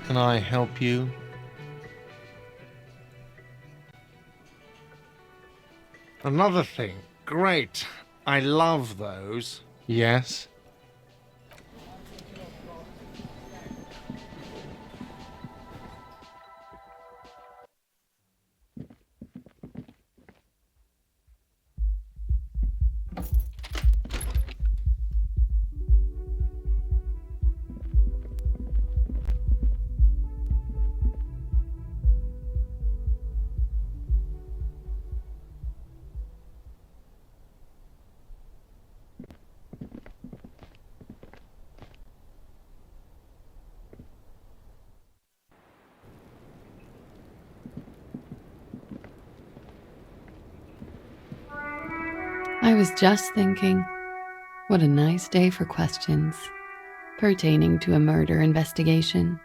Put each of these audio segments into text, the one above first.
Can I help you? Another thing. Great. I love those. Yes? I was just thinking, what a nice day for questions pertaining to a murder investigation.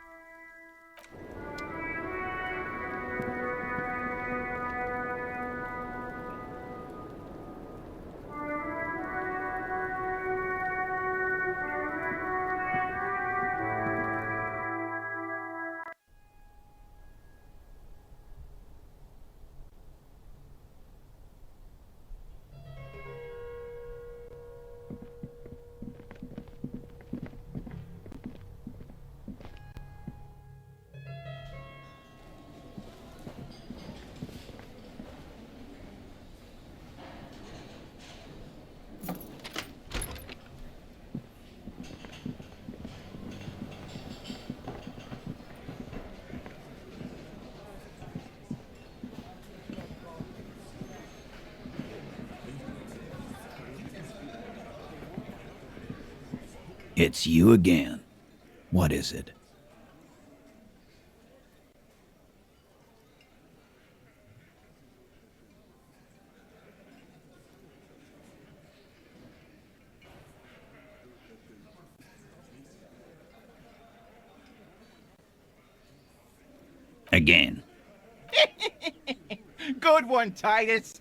It's you again. What is it? Again. Good one, Titus.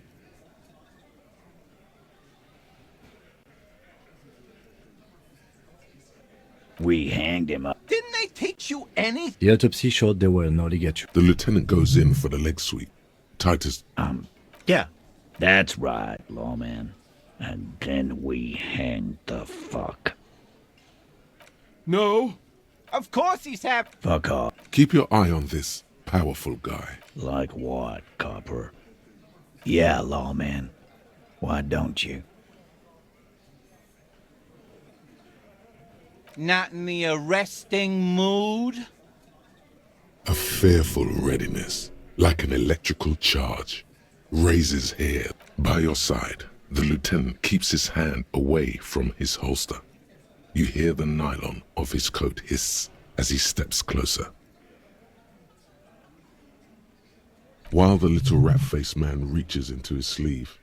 We hanged him up. Didn't they teach you anything? The autopsy showed there were no ligatures. The lieutenant goes in for the leg sweep. Titus. Yeah. That's right, lawman. And then we hanged the fuck. No. Of course he's happy. Fuck off. Keep your eye on this powerful guy. Like what, copper? Yeah, lawman. Why don't you? Not in the arresting mood? A fearful readiness, like an electrical charge. Raises hair. By your side, the lieutenant keeps his hand away from his holster. You hear the nylon of his coat hiss as he steps closer. While the little rat-faced man reaches into his sleeve,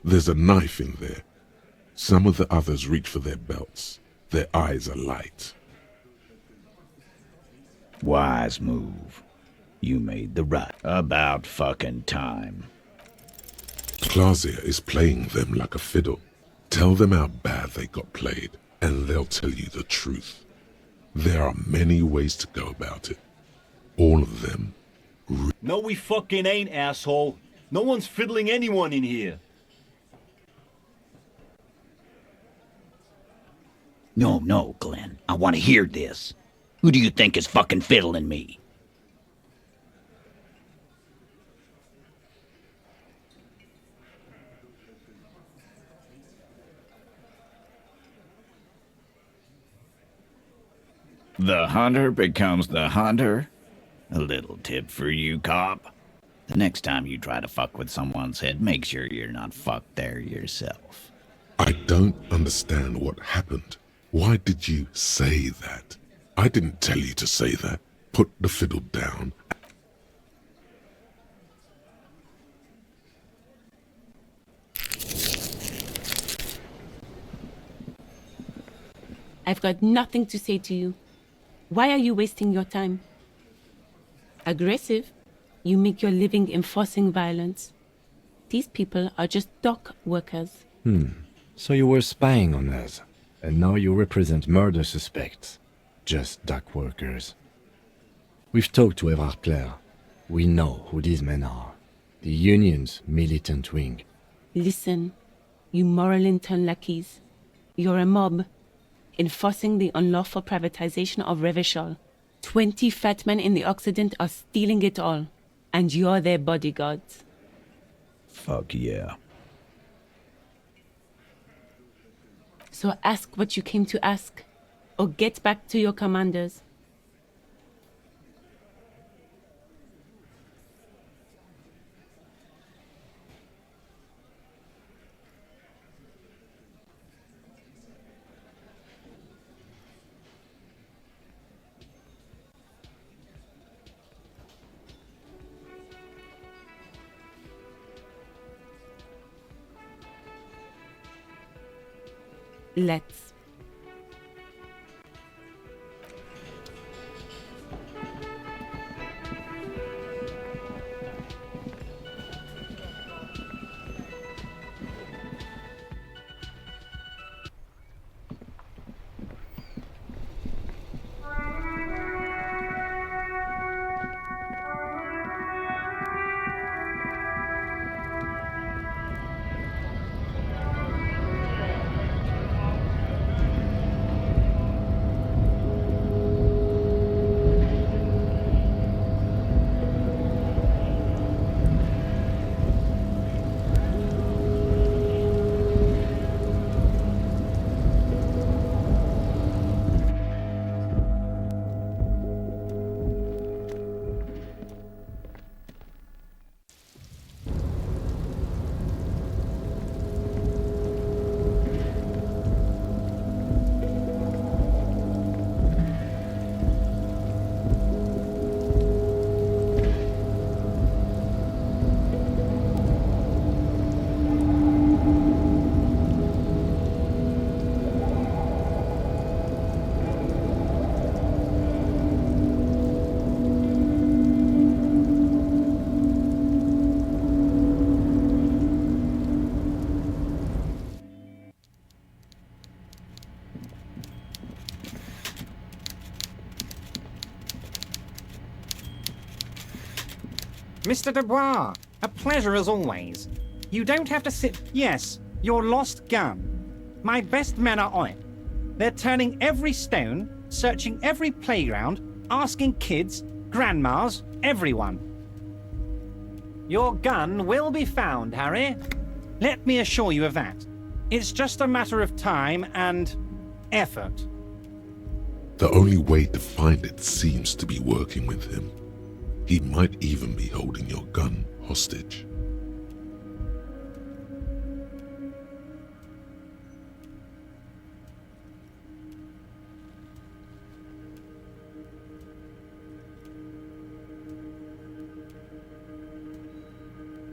there's a knife in there. Some of the others reach for their belts. Their eyes are light. Wise move. You made the right. About fucking time. Clausia is playing them like a fiddle. Tell them how bad they got played, and they'll tell you the truth. There are many ways to go about it. All of them. No, we fucking ain't, asshole. No one's fiddling anyone in here. No, Glenn. I want to hear this. Who do you think is fucking fiddling me? The hunter becomes the hunter? A little tip for you, cop. The next time you try to fuck with someone's head, make sure you're not fucked there yourself. I don't understand what happened. Why did you say that? I didn't tell you to say that. Put the fiddle down. I've got nothing to say to you. Why are you wasting your time? Aggressive? You make your living enforcing violence. These people are just dock workers. So you were spying on us, and now you represent murder suspects. Just dock workers. We've talked to Evrard Clare. We know who these men are. The Union's militant wing. Listen, you Morrilinton lackeys. You're a mob, enforcing the unlawful privatization of Revachol. 20 fat men in the Occident are stealing it all, and you're their bodyguards. Fuck yeah. So ask what you came to ask, or get back to your commanders. Let's. Mr. Dubois, a pleasure as always. You don't have to sit... Yes, your lost gun. My best men are on it. They're turning every stone, searching every playground, asking kids, grandmas, everyone. Your gun will be found, Harry. Let me assure you of that. It's just a matter of time and effort. The only way to find it seems to be working with him. He might even be holding your gun hostage.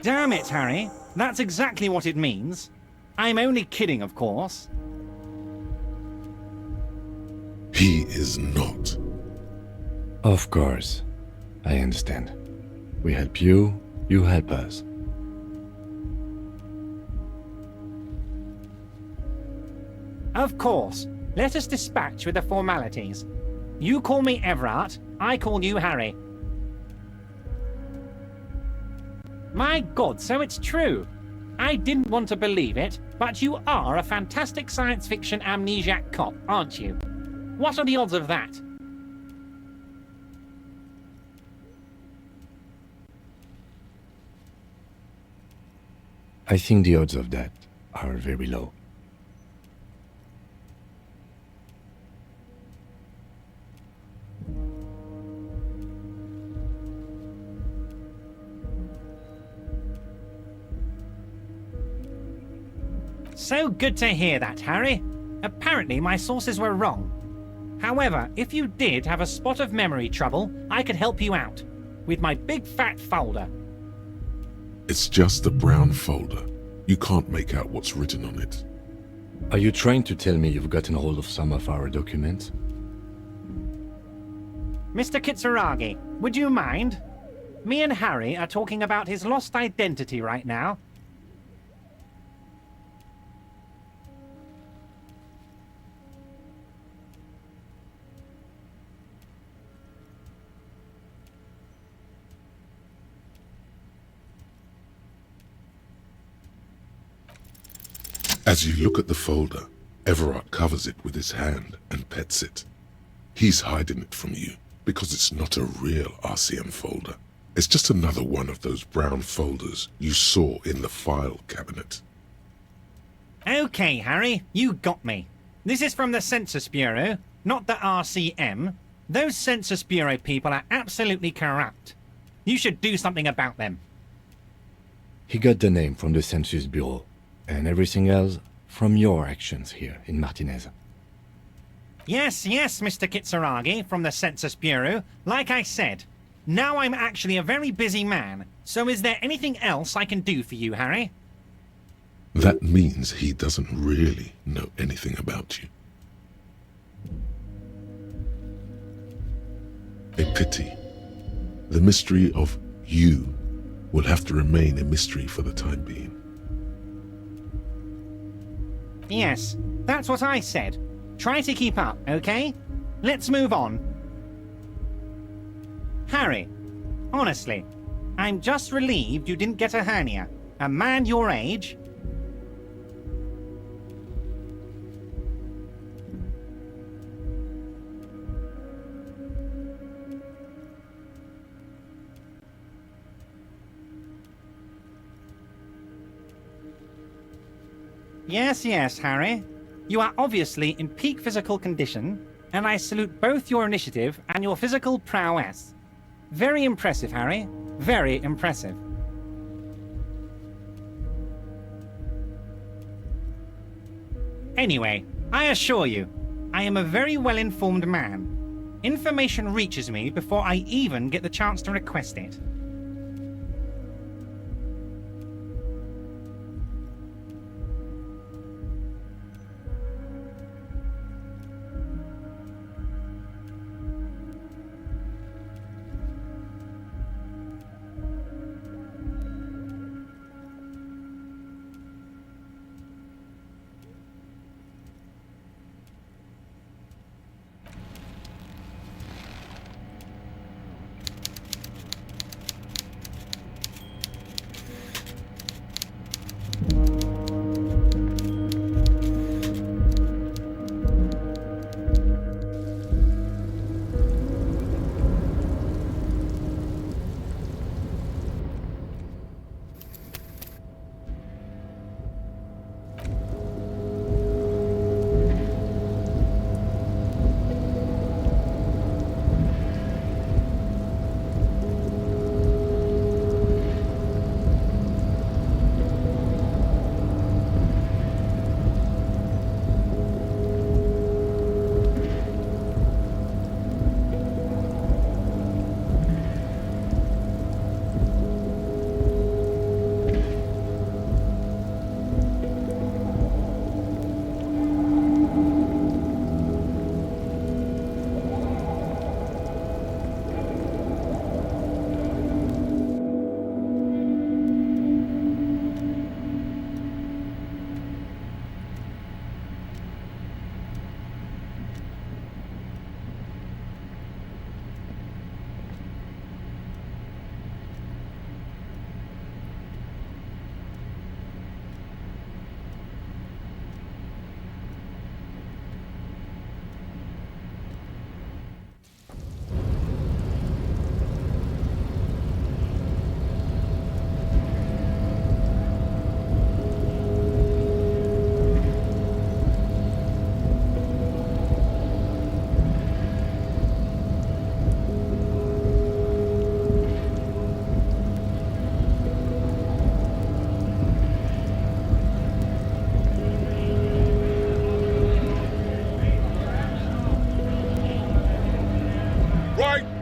Damn it, Harry. That's exactly what it means. I'm only kidding, of course. He is not. Of course. I understand. We help you, you help us. Of course. Let us dispatch with the formalities. You call me Everard, I call you Harry. My God, so it's true. I didn't want to believe it, but you are a fantastic science fiction amnesiac cop, aren't you? What are the odds of that? I think the odds of that are very low. So good to hear that, Harry. Apparently my sources were wrong. However, if you did have a spot of memory trouble, I could help you out. With my big fat folder. It's just a brown folder. You can't make out what's written on it. Are you trying to tell me you've gotten hold of some of our documents? Mr. Kitsuragi, would you mind? Me and Harry are talking about his lost identity right now. As you look at the folder, Everard covers it with his hand and pets it. He's hiding it from you because it's not a real RCM folder. It's just another one of those brown folders you saw in the file cabinet. Okay, Harry, you got me. This is from the Census Bureau, not the RCM. Those Census Bureau people are absolutely corrupt. You should do something about them. He got the name from the Census Bureau, and everything else from your actions here in Martinez. Yes, Mr. Kitsuragi from the Census Bureau. Like I said, now I'm actually a very busy man, so is there anything else I can do for you, Harry? That means he doesn't really know anything about you. A pity. The mystery of you will have to remain a mystery for the time being. Yes, that's what I said. Try to keep up, okay? Let's move on. Harry, honestly, I'm just relieved you didn't get a hernia. A man your age... Yes, Harry. You are obviously in peak physical condition, and I salute both your initiative and your physical prowess. Very impressive, Harry. Very impressive. Anyway, I assure you, I am a very well-informed man. Information reaches me before I even get the chance to request it.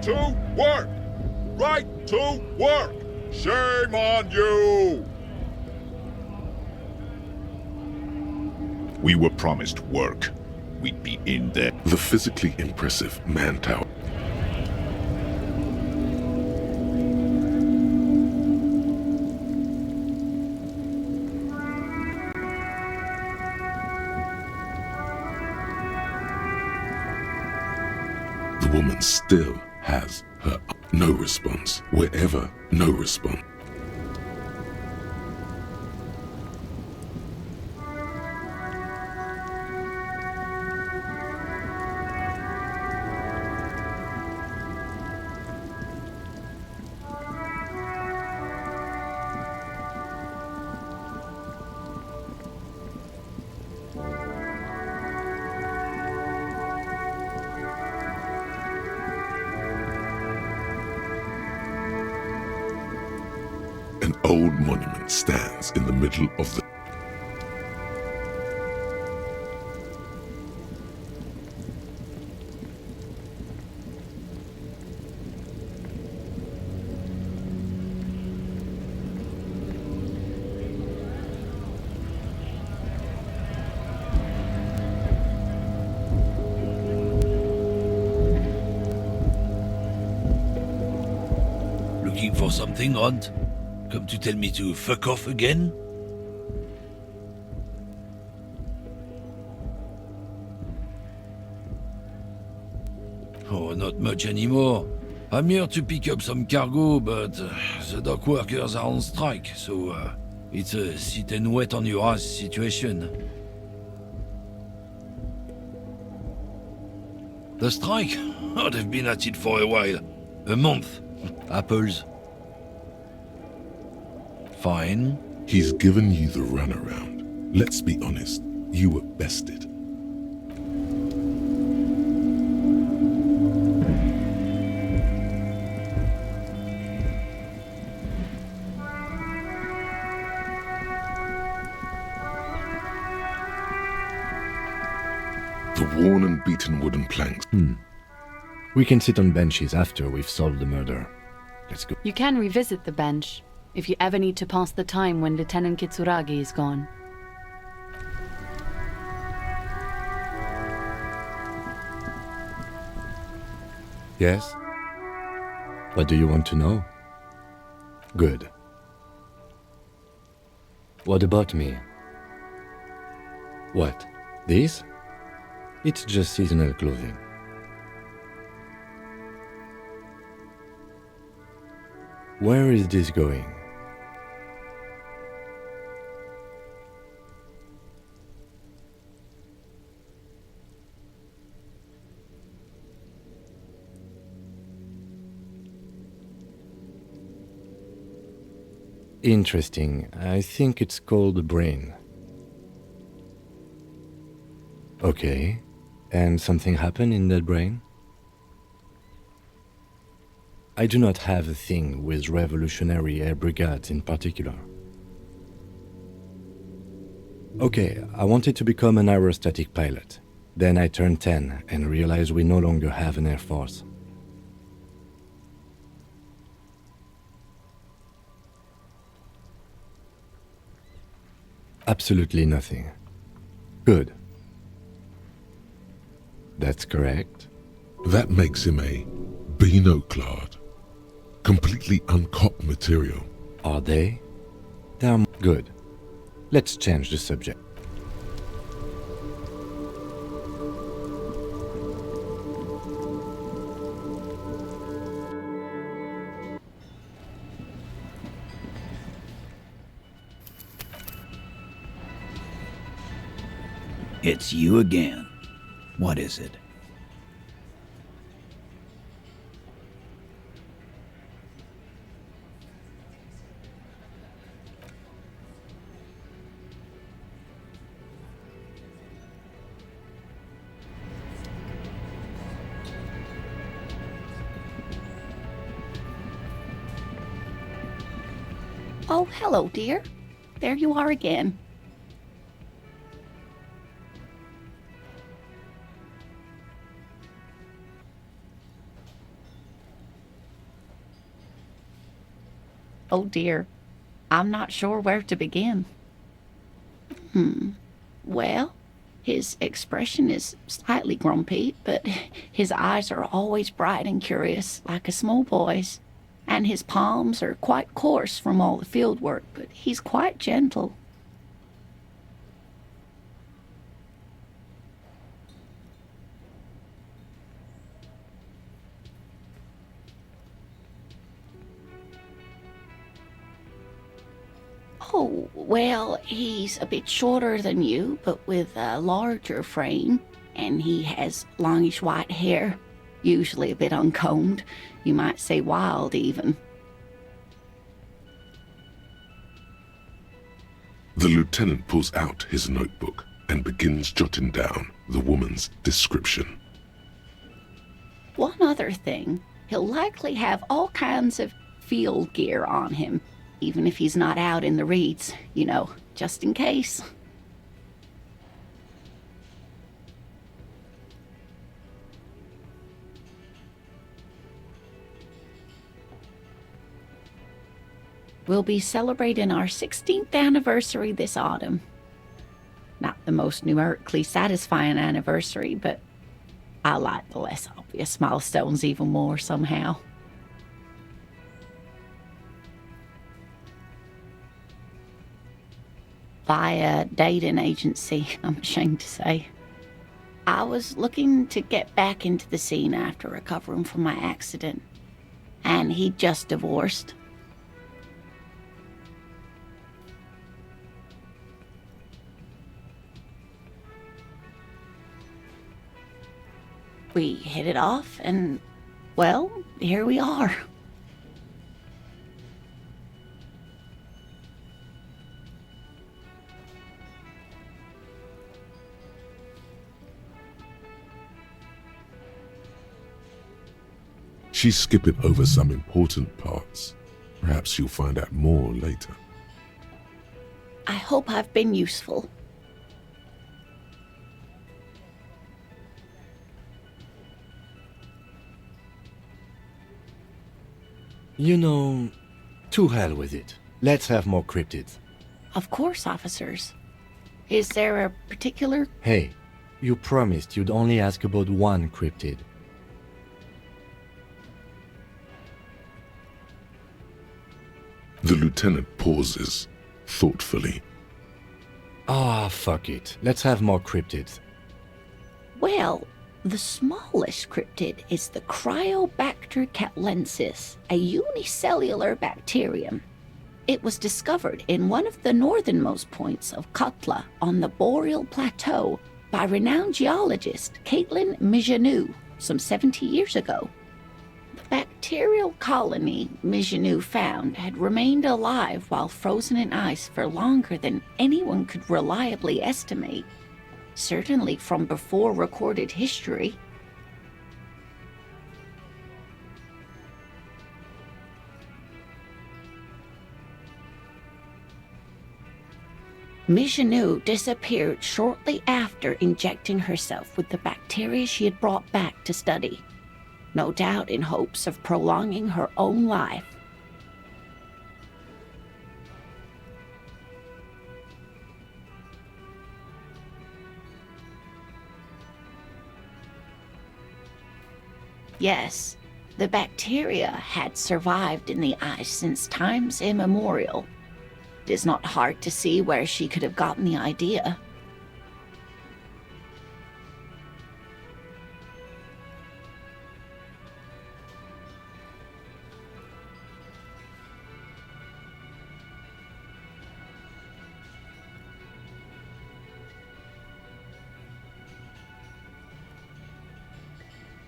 to work! Right to work! Shame on you! We were promised work. We'd be in there. The physically impressive Mantower. The woman still has her no response. Wherever, no response. old monument stands in the middle of the... Looking for something, Ront? Come to tell me to fuck off again? Oh, not much anymore. I'm here to pick up some cargo, but the dock workers are on strike, so it's a sit and wait on your ass situation. The strike? Oh, they've been at it for a while. A month. Apples. Fine. He's given you the runaround. Let's be honest, you were bested. The worn and beaten wooden planks. We can sit on benches after we've solved the murder. Let's go. You can revisit the bench if you ever need to pass the time when Lieutenant Kitsuragi is gone. Yes? What do you want to know? Good. What about me? What? This? It's just seasonal clothing. Where is this going? Interesting. I think it's called the brain. Okay. And something happened in that brain? I do not have a thing with revolutionary air brigades in particular. Okay, I wanted to become an aerostatic pilot. Then I turned 10 and realized we no longer have an air force. Absolutely nothing. Good. That's correct. That makes him a Beano-clad, completely uncopped material. Are they? They're good. Let's change the subject. It's you again. What is it? Oh, hello, dear. There you are again. Oh dear, I'm not sure where to begin. Well, his expression is slightly grumpy, but his eyes are always bright and curious, like a small boy's. And his palms are quite coarse from all the field work, but he's quite gentle. Oh, well, he's a bit shorter than you, but with a larger frame, and he has longish white hair, usually a bit uncombed. You might say wild, even. The lieutenant pulls out his notebook and begins jotting down the woman's description. One other thing, he'll likely have all kinds of field gear on him. even if he's not out in the reeds, you know, just in case. We'll be celebrating our 16th anniversary this autumn. Not the most numerically satisfying anniversary, but I like the less obvious milestones even more somehow. Via dating agency, I'm ashamed to say. I was looking to get back into the scene after recovering from my accident, and he'd just divorced. We hit it off, and, well, here we are. She's skipping over some important parts. Perhaps you'll find out more later. I hope I've been useful. You know, to hell with it. Let's have more cryptids. Of course, officers. Is there a particular... Hey, you promised you'd only ask about one cryptid. The lieutenant pauses, thoughtfully. Ah, fuck it. Let's have more cryptids. Well, the smallest cryptid is the Cryobacter catlensis, a unicellular bacterium. It was discovered in one of the northernmost points of Katla on the Boreal Plateau by renowned geologist Caitlin Mijanou some 70 years ago. The bacterial colony Mijanou found had remained alive while frozen in ice for longer than anyone could reliably estimate, certainly from before recorded history. Mijanou disappeared shortly after injecting herself with the bacteria she had brought back to study, no doubt in hopes of prolonging her own life. Yes, the bacteria had survived in the ice since times immemorial. It is not hard to see where she could have gotten the idea.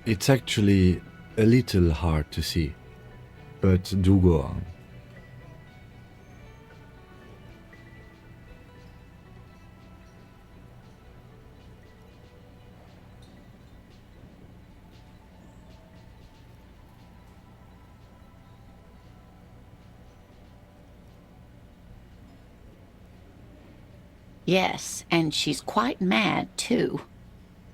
It's actually a little hard to see, but do go on. Yes, and she's quite mad, too.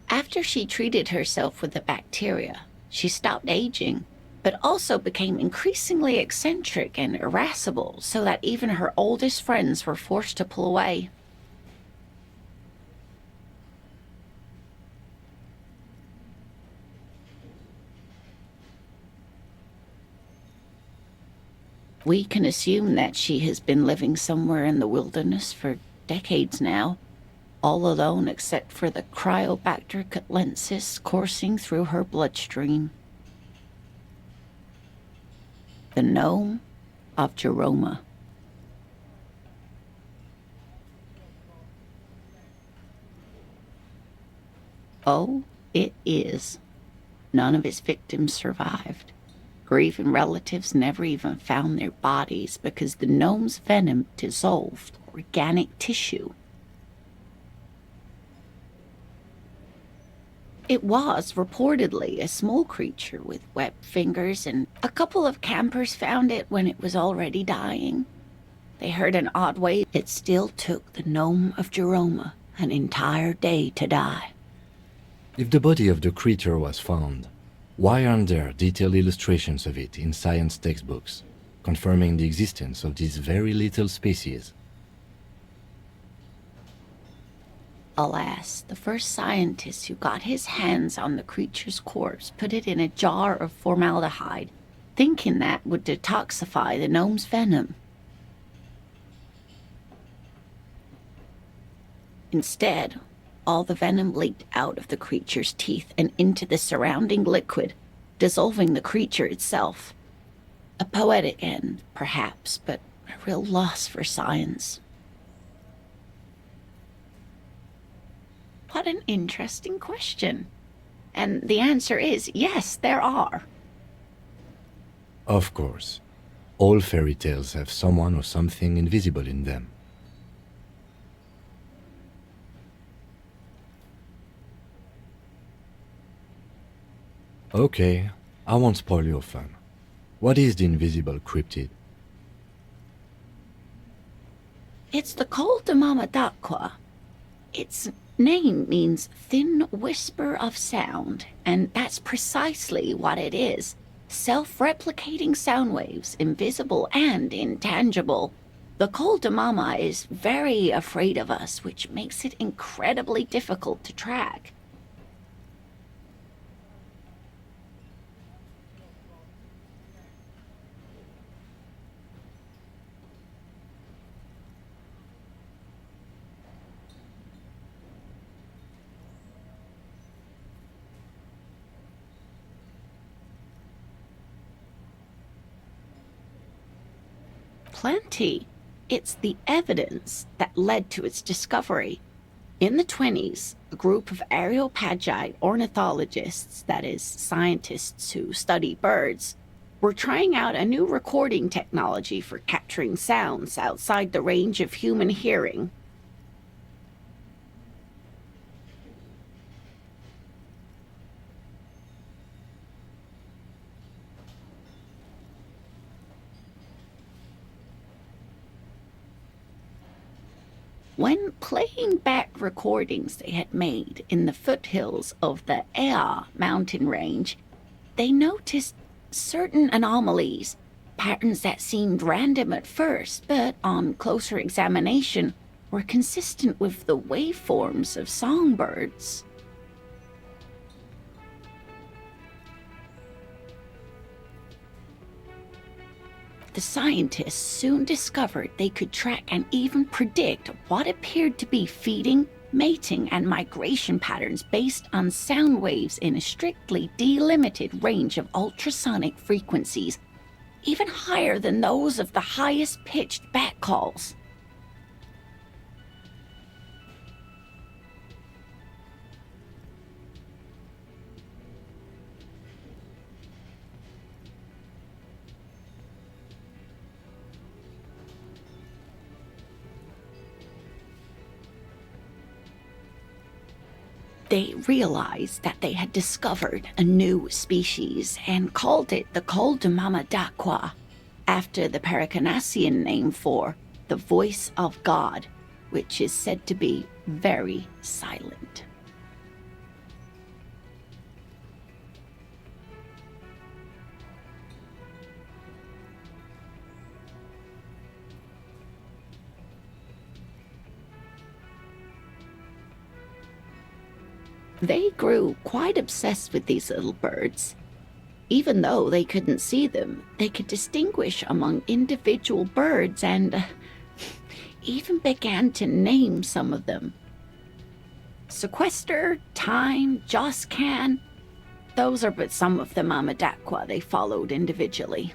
After she treated herself with the bacteria, she stopped aging, but also became increasingly eccentric and irascible, so that even her oldest friends were forced to pull away. We can assume that she has been living somewhere in the wilderness for decades now, all alone except for the Cryobacter catlensis coursing through her bloodstream. The gnome of Jeroma. Oh, it is. None of his victims survived. Grieving relatives never even found their bodies because the gnome's venom dissolved organic tissue. It was reportedly a small creature with webbed fingers, and a couple of campers found it when it was already dying. They heard an odd wave. It still took the gnome of Jeroma an entire day to die. If the body of the creature was found, why aren't there detailed illustrations of it in science textbooks, confirming the existence of this very little species? Alas, the first scientist who got his hands on the creature's corpse put it in a jar of formaldehyde, thinking that would detoxify the gnome's venom. Instead, all the venom leaked out of the creature's teeth and into the surrounding liquid, dissolving the creature itself. A poetic end, perhaps, but a real loss for science. What an interesting question. And the answer is yes, there are. Of course. All fairy tales have someone or something invisible in them. Okay, I won't spoil your fun. What is the invisible cryptid? It's the Col de Mama d'Aqua. Its name means thin whisper of sound, and that's precisely what it is. Self-replicating sound waves, invisible and intangible. The Col de Mama is very afraid of us, which makes it incredibly difficult to track. Plenty. It's the evidence that led to its discovery. In the 1920s, a group of Areopagite ornithologists, that is, scientists who study birds, were trying out a new recording technology for capturing sounds outside the range of human hearing. When playing back recordings they had made in the foothills of the Ea mountain range, they noticed certain anomalies, patterns that seemed random at first, but on closer examination were consistent with the waveforms of songbirds. The scientists soon discovered they could track and even predict what appeared to be feeding, mating, and migration patterns based on sound waves in a strictly delimited range of ultrasonic frequencies, even higher than those of the highest-pitched bat calls. They realized that they had discovered a new species and called it the Col de Mama d'Aqua, after the Paracanassian name for the voice of God, which is said to be very silent. They grew quite obsessed with these little birds. Even though they couldn't see them, they could distinguish among individual birds and even began to name some of them. Sequester, Time, Joscan, those are but some of the Mama d'Aqua they followed individually.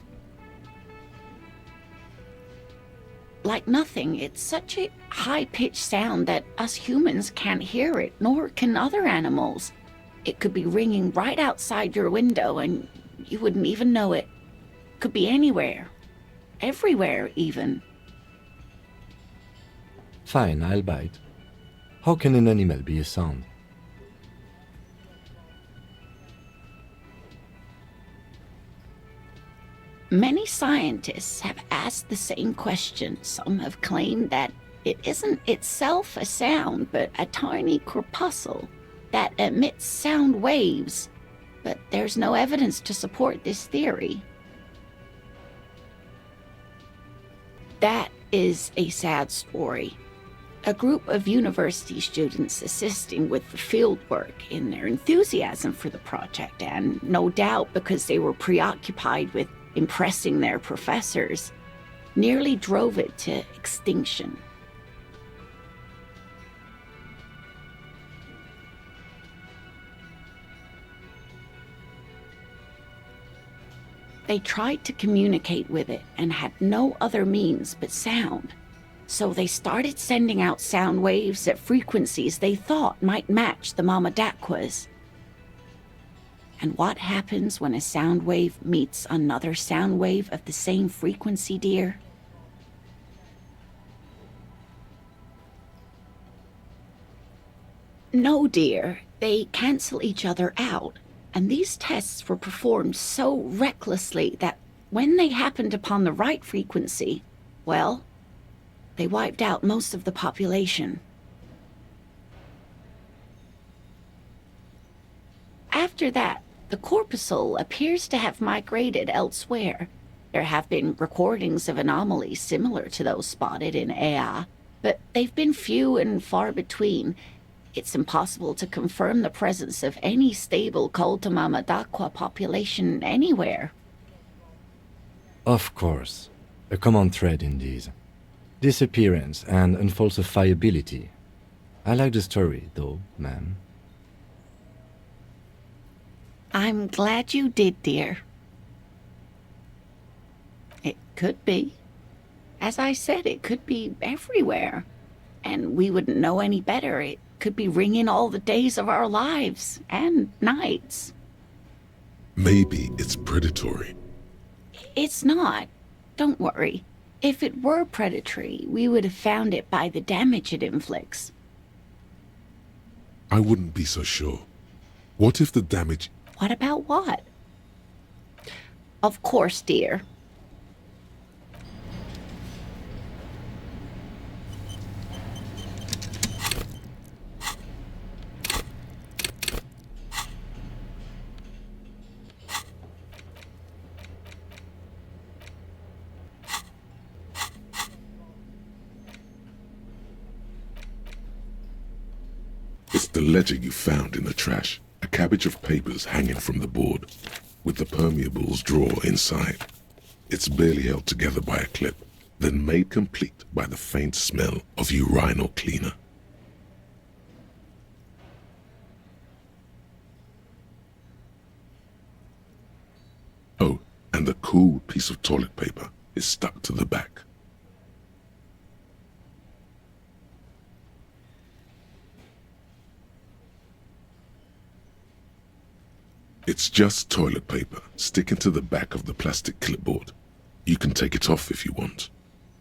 Like nothing, it's such a high-pitched sound that us humans can't hear it, nor can other animals. It could be ringing right outside your window and you wouldn't even know it. Could be anywhere. Everywhere, even. Fine, I'll bite. How can an animal be a sound? Many scientists have asked the same question. Some have claimed that it isn't itself a sound, but a tiny corpuscle that emits sound waves. But there's no evidence to support this theory. That is a sad story. A group of university students assisting with the fieldwork in their enthusiasm for the project, and no doubt because they were preoccupied with impressing their professors, nearly drove it to extinction. They tried to communicate with it and had no other means but sound. So they started sending out sound waves at frequencies they thought might match the Mamadakwas. And what happens when a sound wave meets another sound wave of the same frequency, dear? No, dear. They cancel each other out. And these tests were performed so recklessly that when they happened upon the right frequency, well, they wiped out most of the population. After that, the corpuscle appears to have migrated elsewhere. There have been recordings of anomalies similar to those spotted in Ea, but they've been few and far between. It's impossible to confirm the presence of any stable Mamadakwa population anywhere. Of course. A common thread in these. Disappearance and unfalsifiability. I like the story, though, ma'am. I'm glad you did, dear. It could be. As I said, it could be everywhere. And we wouldn't know any better. It could be ringing all the days of our lives and nights. Maybe it's predatory. It's not. Don't worry. If it were predatory, we would have found it by the damage it inflicts. I wouldn't be so sure. What if the damage... What about what? Of course, dear. It's the ledger you found in the trash. A cabbage of papers hanging from the board, with the permeables drawer inside. It's barely held together by a clip, then made complete by the faint smell of urinal cleaner. Oh, and the cool piece of toilet paper is stuck to the back. It's just toilet paper sticking to the back of the plastic clipboard. You can take it off if you want.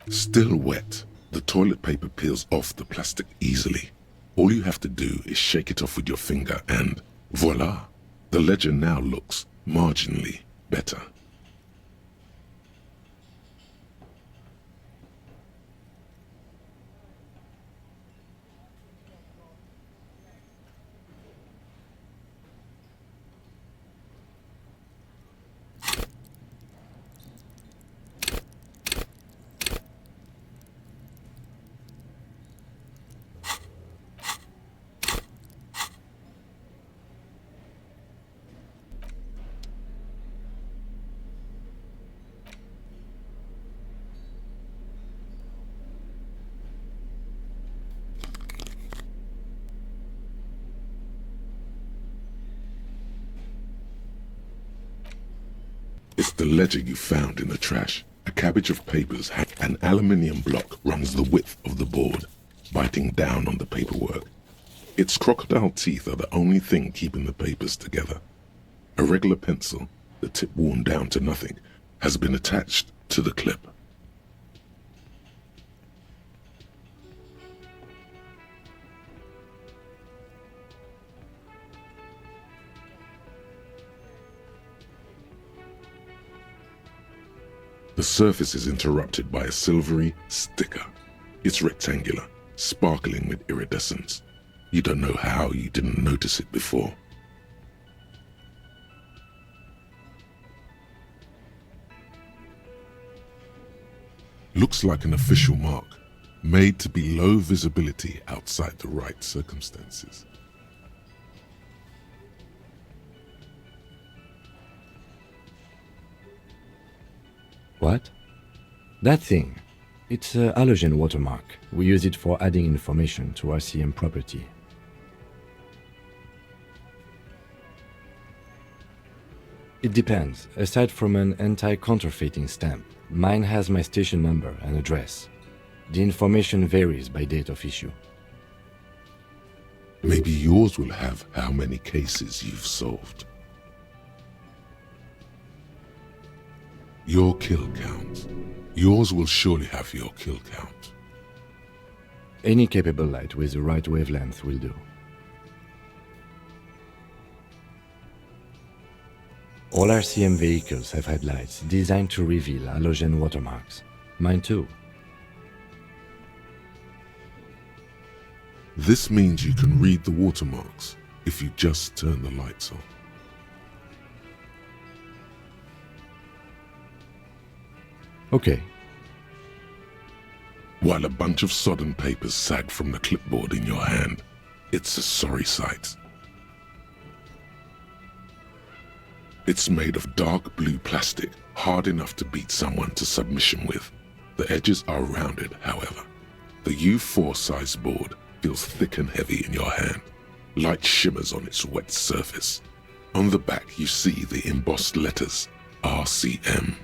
Still wet, the toilet paper peels off the plastic easily. All you have to do is shake it off with your finger and voila! The ledger now looks marginally better. It's the ledger you found in the trash. A cabbage of papers. An aluminium block runs the width of the board, biting down on the paperwork. Its crocodile teeth are the only thing keeping the papers together. A regular pencil, the tip worn down to nothing, has been attached to the clip. The surface is interrupted by a silvery sticker. It's rectangular, sparkling with iridescence. You don't know how you didn't notice it before. Looks like an official mark, made to be low visibility outside the right circumstances. What? That thing. It's a halogen watermark. We use it for adding information to RCM property. It depends. Aside from an anti-counterfeiting stamp, mine has my station number and address. The information varies by date of issue. Maybe yours will have how many cases you've solved. Your kill count. Yours will surely have your kill count. Any capable light with the right wavelength will do. All RCM vehicles have headlights designed to reveal halogen watermarks. Mine too. This means you can read the watermarks if you just turn the lights on. Okay. While a bunch of sodden papers sag from the clipboard in your hand, it's a sorry sight. It's made of dark blue plastic, hard enough to beat someone to submission with. The edges are rounded, however. The U4 size board feels thick and heavy in your hand. Light shimmers on its wet surface. On the back you see the embossed letters, RCM.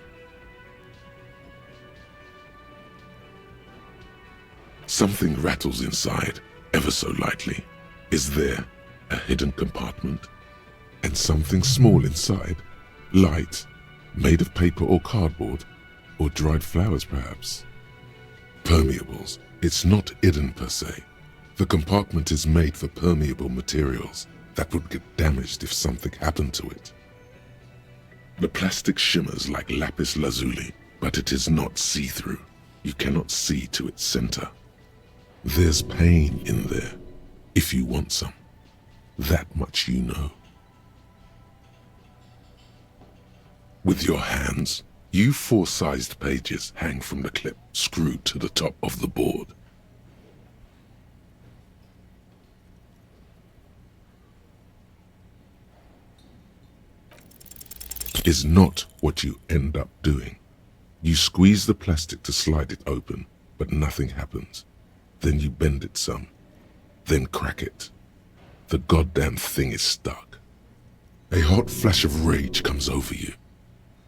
Something rattles inside, ever so lightly. Is there a hidden compartment? And something small inside, light, made of paper or cardboard, or dried flowers perhaps. Permeables. It's not hidden per se. The compartment is made for permeable materials that would get damaged if something happened to it. The plastic shimmers like lapis lazuli, but it is not see-through. You cannot see to its center. There's pain in there, if you want some. That much you know. With your hands, U4-sized pages hang from the clip screwed to the top of the board. Is not what you end up doing. You squeeze the plastic to slide it open, but nothing happens. Then you bend it some, then crack it. The goddamn thing is stuck. A hot flash of rage comes over you.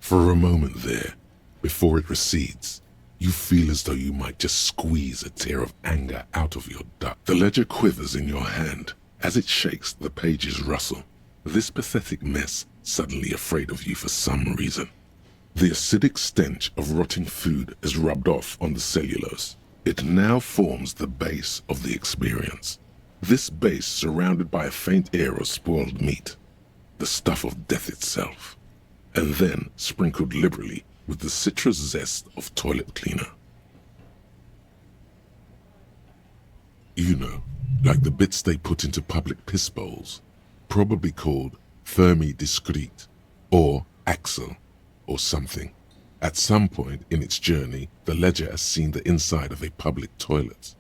For a moment there, before it recedes, you feel as though you might just squeeze a tear of anger out of your duct. The ledger quivers in your hand. As it shakes, the pages rustle. This pathetic mess suddenly afraid of you for some reason. The acidic stench of rotting food is rubbed off on the cellulose. It now forms the base of the experience. This base surrounded by a faint air of spoiled meat, the stuff of death itself, and then sprinkled liberally with the citrus zest of toilet cleaner. You know, like the bits they put into public piss bowls, probably called Fermi Discrete, or Axle, or something. At some point in its journey, the ledger has seen the inside of a public toilet.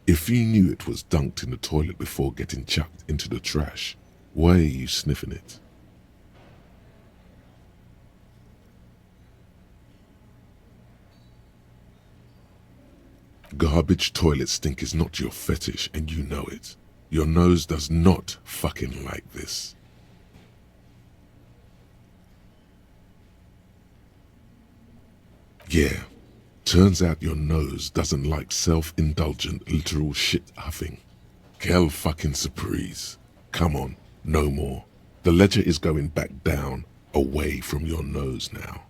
If you knew it was dunked in the toilet before getting chucked into the trash, why are you sniffing it? Garbage toilet stink is not your fetish, and you know it. Your nose does not fucking like this. Yeah, turns out your nose doesn't like self-indulgent literal shit huffing. Quelle fucking surprise. Come on, no more. The ledger is going back down, away from your nose now.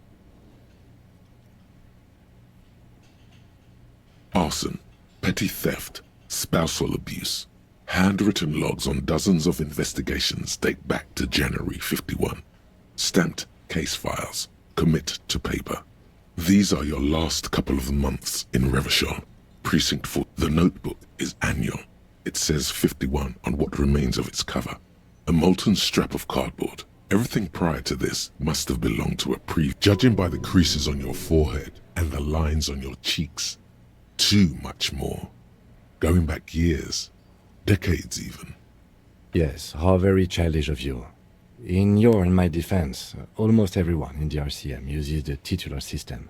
Arson, petty theft, spousal abuse. Handwritten logs on dozens of investigations date back to January 51. Stamped case files, commit to paper. These are your last couple of months in Revachol. Precinct 4. The notebook is annual. It says 51 on what remains of its cover. A molten strap of cardboard. Everything prior to this must have belonged to a judging by the creases on your forehead and the lines on your cheeks. Too much more. Going back years. Decades even. Yes, how very childish of you. In your and my defense, almost everyone in the RCM uses the titular system.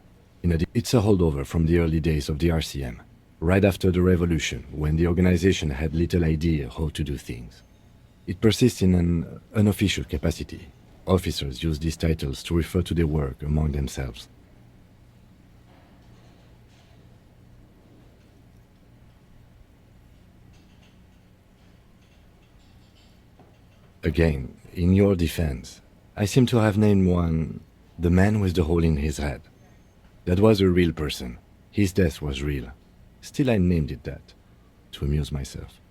It's a holdover from the early days of the RCM, right after the revolution, when the organization had little idea how to do things. It persists in an unofficial capacity. Officers use these titles to refer to their work among themselves. Again, in your defense, I seem to have named one the man with the hole in his head. That was a real person. His death was real. Still, I named it that, to amuse myself.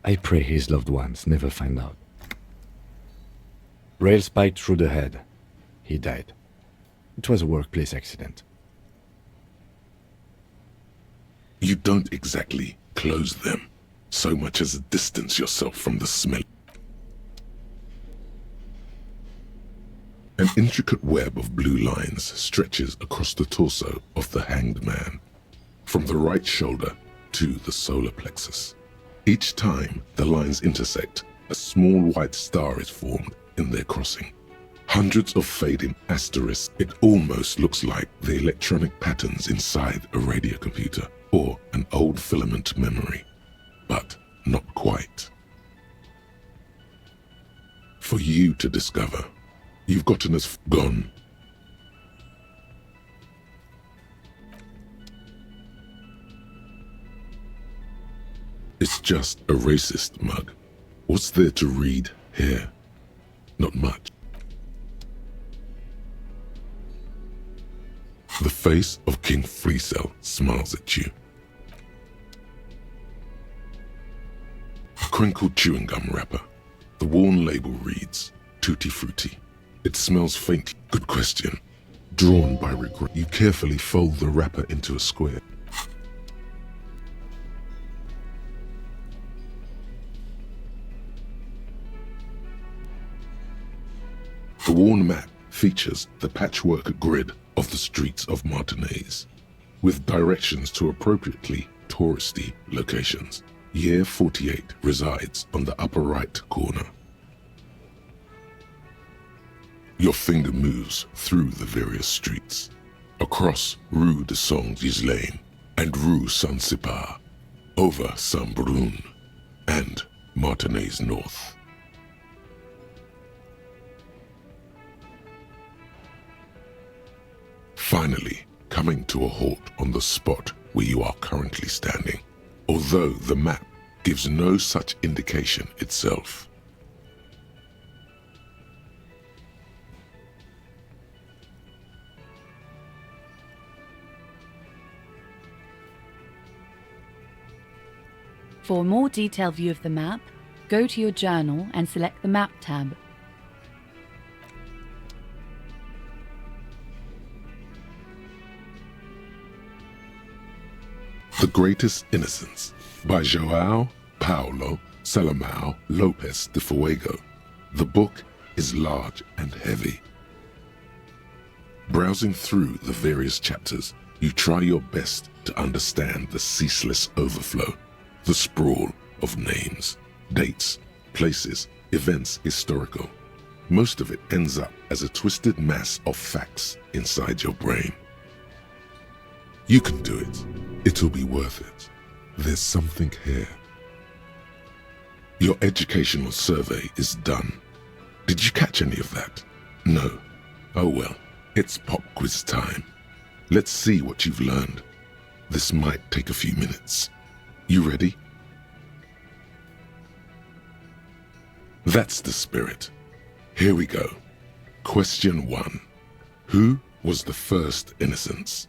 I pray his loved ones never find out. Rail spiked through the head. He died. It was a workplace accident. You don't exactly close them, so much as distance yourself from the smell. An intricate web of blue lines stretches across the torso of the hanged man, from the right shoulder to the solar plexus. Each time the lines intersect, a small white star is formed in their crossing. Hundreds of fading asterisks. It almost looks like the electronic patterns inside a radio computer or an old filament memory, but not quite. For you to discover, you've gotten as gone. It's just a racist mug. What's there to read here? Not much. The face of King Freecell smiles at you. A crinkled chewing gum wrapper. The worn label reads, Tutti Frutti. It smells faint. Good question. Drawn by regret. You carefully fold the wrapper into a square. The worn map features the patchwork grid of the streets of Martinez, with directions to appropriately touristy locations. Year 48 resides on the upper right corner. Your finger moves through the various streets, across Rue de Saint-Ghislain and Rue Saint-Sipar, over Saint-Brun and Martinez North. Finally, coming to a halt on the spot where you are currently standing, although the map gives no such indication itself. For a more detailed view of the map, go to your journal and select the Map tab. The Greatest Innocence by João Paulo Salomão Lopes de Fuego. The book is large and heavy. Browsing through the various chapters, you try your best to understand the ceaseless overflow, the sprawl of names, dates, places, events historical. Most of it ends up as a twisted mass of facts inside your brain. You can do it. It'll be worth it. There's something here. Your educational survey is done. Did you catch any of that? No. Oh well, it's pop quiz time. Let's see what you've learned. This might take a few minutes. You ready? That's the spirit. Here we go. Question 1. Who was the first Innocence?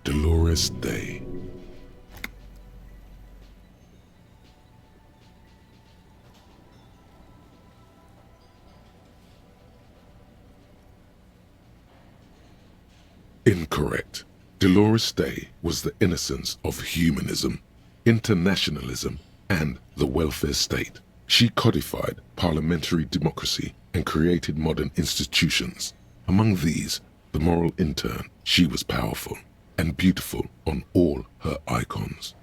Dolores Day. Incorrect. Dolores Day was the innocence of humanism, internationalism, and the welfare state. She codified parliamentary democracy and created modern institutions. Among these, the moral intern, she was powerful and beautiful on all her icons.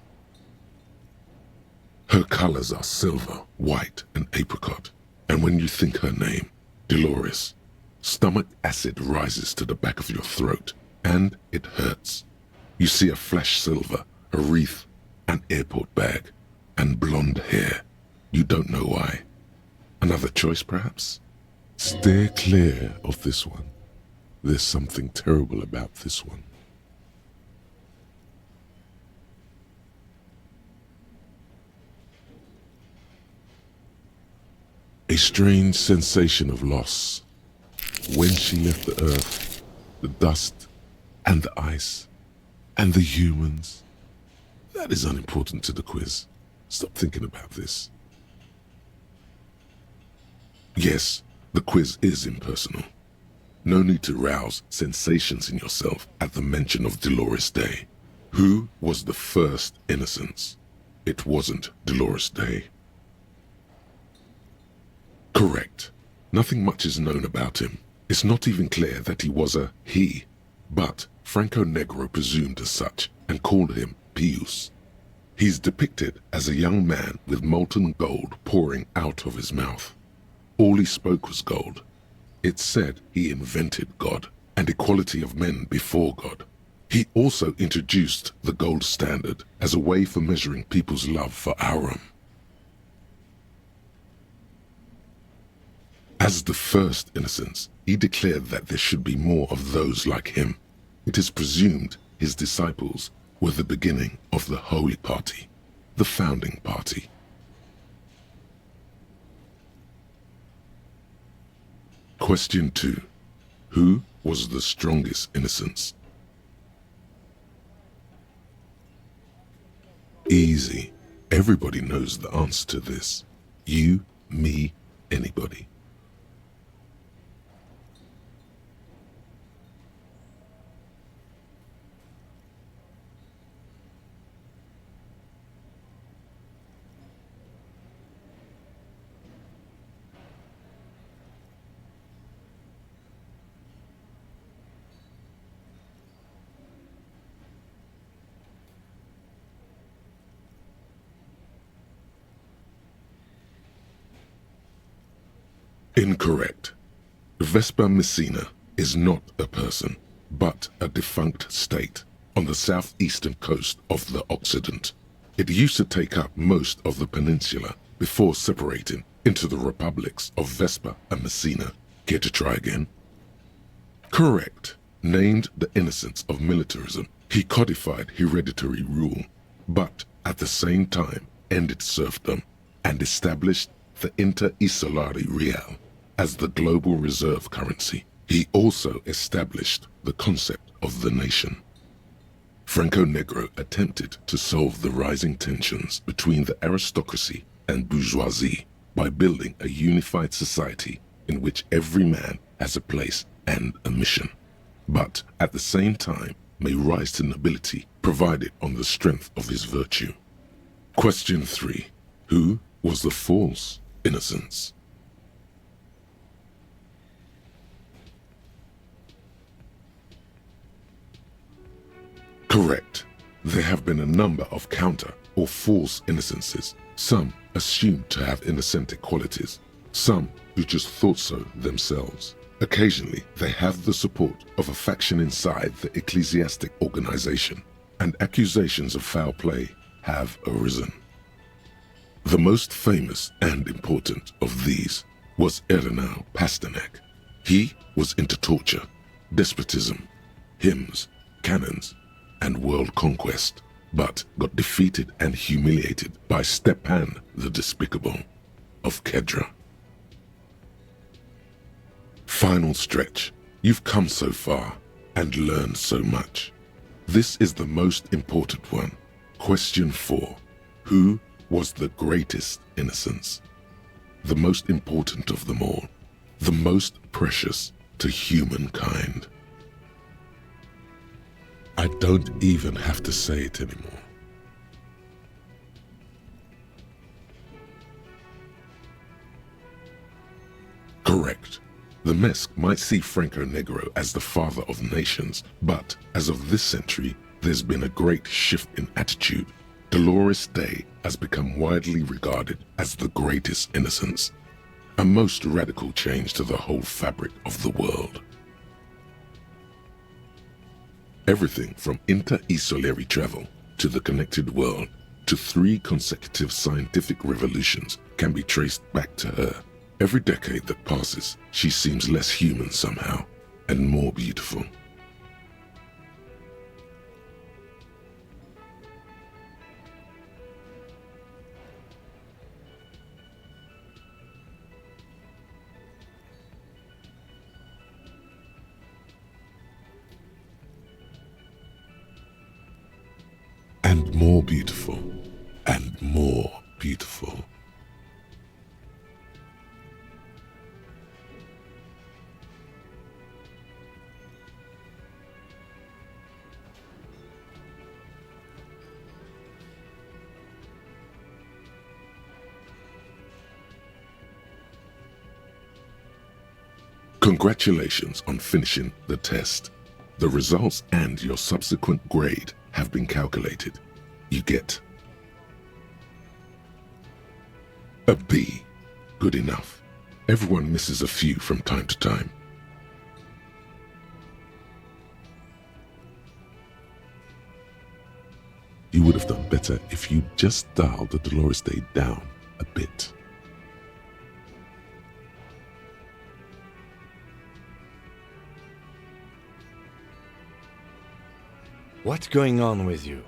Her colors are silver, white, and apricot. And when you think her name, Dolores, stomach acid rises to the back of your throat, and it hurts. You see a flash silver, a wreath, an airport bag, and blonde hair. You don't know why. Another choice, perhaps? Steer clear of this one. There's something terrible about this one. A strange sensation of loss. When she left the earth, the dust, and the ice, and the humans. That is unimportant to the quiz. Stop thinking about this. Yes, the quiz is impersonal. No need to rouse sensations in yourself at the mention of Dolores Day. Who was the first innocence? It wasn't Dolores Day. Correct. Nothing much is known about him. It's not even clear that he was a he, but Franco Negro presumed as such and called him Pius. He's depicted as a young man with molten gold pouring out of his mouth. All he spoke was gold. It's said he invented God and equality of men before God. He also introduced the gold standard as a way for measuring people's love for Aurum. As the first innocence, he declared that there should be more of those like him. It is presumed his disciples were the beginning of the Holy Party, the founding party. Question 2. Who was the strongest innocence? Easy. Everybody knows the answer to this. You, me, anybody. Incorrect. Vespa Messina is not a person, but a defunct state on the southeastern coast of the Occident. It used to take up most of the peninsula before separating into the republics of Vespa and Messina. Care to try again? Correct. Named the innocence of militarism, he codified hereditary rule, but at the same time ended serfdom and established the Inter-Isolari Real as the global reserve currency. He also established the concept of the nation. Franco Negro attempted to solve the rising tensions between the aristocracy and bourgeoisie by building a unified society in which every man has a place and a mission, but at the same time may rise to nobility provided on the strength of his virtue. Question 3. Who was the false innocence? Correct. There have been a number of counter or false innocences, some assumed to have innocentic qualities, some who just thought so themselves. Occasionally, they have the support of a faction inside the ecclesiastic organization, and accusations of foul play have arisen. The most famous and important of these was Ernau Pasternak. He was into torture, despotism, hymns, cannons, and world conquest, but got defeated and humiliated by Stepan the Despicable of Kedra. Final stretch. You've come so far and learned so much. This is the most important one. Question 4. Who was the greatest innocence? The most important of them all. The most precious to humankind. I don't even have to say it anymore. Correct. The Mesk might see Franco Negro as the father of nations, but as of this century, there's been a great shift in attitude. Dolores Day has become widely regarded as the greatest innocence, a most radical change to the whole fabric of the world. Everything from inter-esolary travel to the connected world to 3 consecutive scientific revolutions can be traced back to her. Every decade that passes, she seems less human somehow, and more beautiful. And more beautiful, and more beautiful. Congratulations on finishing the test. The results and your subsequent grade have been calculated. You get a B. Good enough. Everyone misses a few from time to time. You would have done better if you just dialed the Dolores Day down a bit. What's going on with you?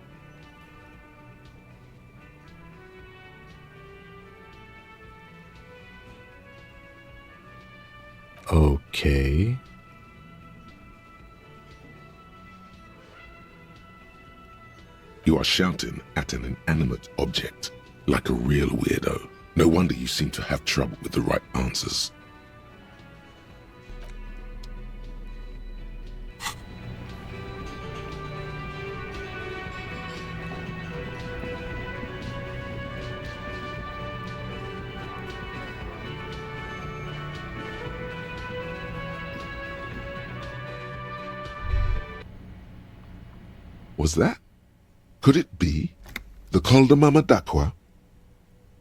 Okay. You are shouting at an inanimate object, like a real weirdo. No wonder you seem to have trouble with the right answers. Was that? Could it be the Col de Mama d'Aqua?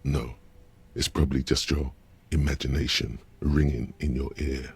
No, it's probably just your imagination ringing in your ear.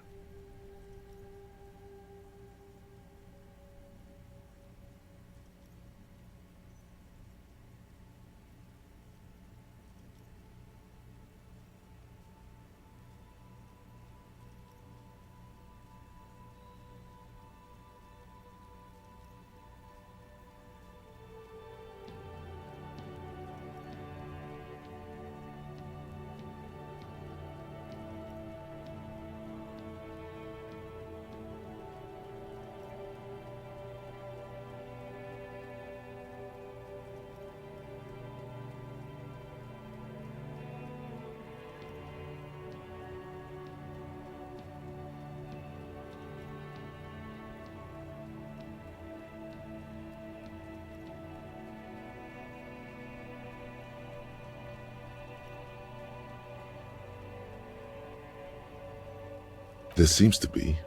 There seems to be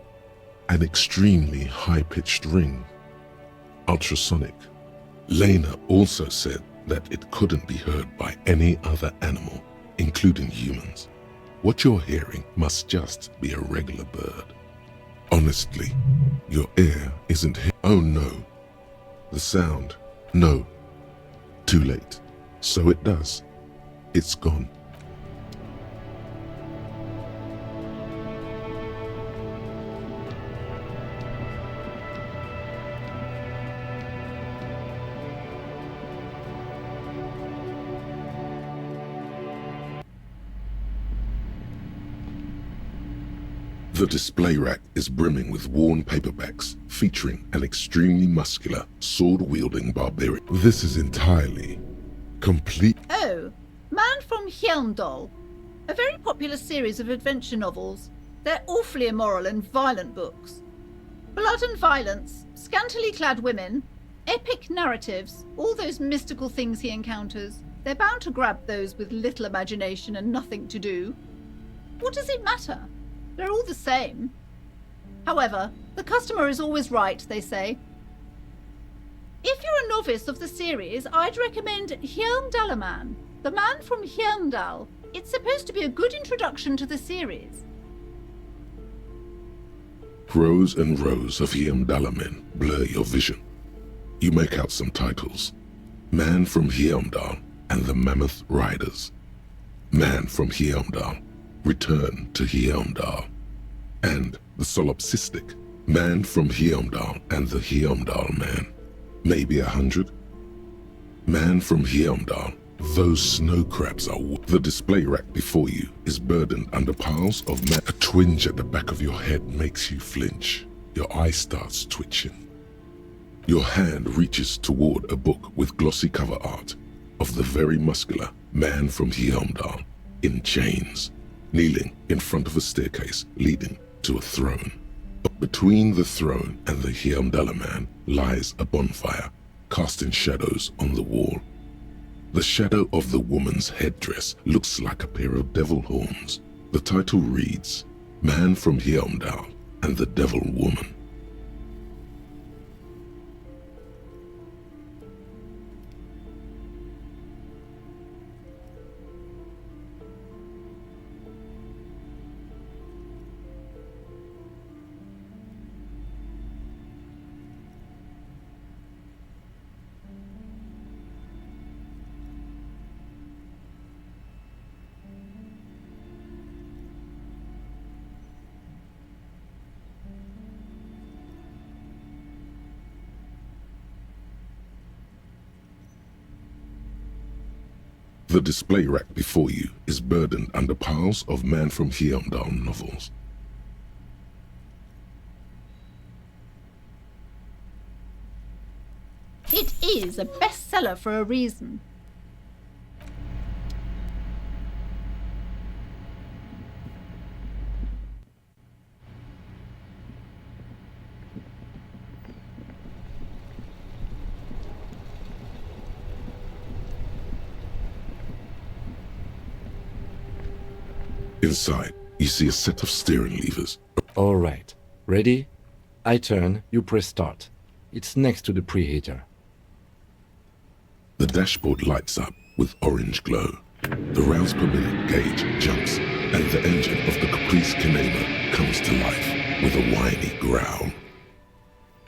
an extremely high-pitched ring, ultrasonic. Lena also said that it couldn't be heard by any other animal, including humans. What you're hearing must just be a regular bird. Honestly, your ear isn't Oh no. The sound. No. Too late. So it does. It's gone. The display rack is brimming with worn paperbacks featuring an extremely muscular, sword-wielding barbarian. This is entirely complete. Oh, Man from Hjelmdal. A very popular series of adventure novels. They're awfully immoral and violent books. Blood and violence, scantily clad women, epic narratives, all those mystical things he encounters. They're bound to grab those with little imagination and nothing to do. What does it matter? They're all the same. However, the customer is always right, they say. If you're a novice of the series, I'd recommend Hjelmdalaman, the Man from Hjelmdal. It's supposed to be a good introduction to the series. Rows and rows of Hjelmdalamen blur your vision. You make out some titles. Man from Hjelmdal and the Mammoth Riders. Man from Hjelmdal, Return to Hjelmdal. And the solipsistic Man from Hjelmdal and the Hjelmdal Man. Maybe 100. Man from Hjelmdal, those snow crabs are... The display rack before you is burdened under piles of A twinge at the back of your head makes you flinch. Your eye starts twitching. Your hand reaches toward a book with glossy cover art of the very muscular Man from Hjelmdal in chains, kneeling in front of a staircase leading to a throne. But between the throne and the Hjelmdalaman lies a bonfire, casting shadows on the wall. The shadow of the woman's headdress looks like a pair of devil horns. The title reads, Man from Hjelmdal and the Devil Woman. The display rack before you is burdened under piles of Man from Hjelmdal novels. It is a bestseller for a reason. Inside, you see a set of steering levers. All right. Ready? I turn, you press start. It's next to the preheater. The dashboard lights up with orange glow. The rounds per minute gauge jumps, and the engine of the Caprice Canema comes to life with a whiny growl.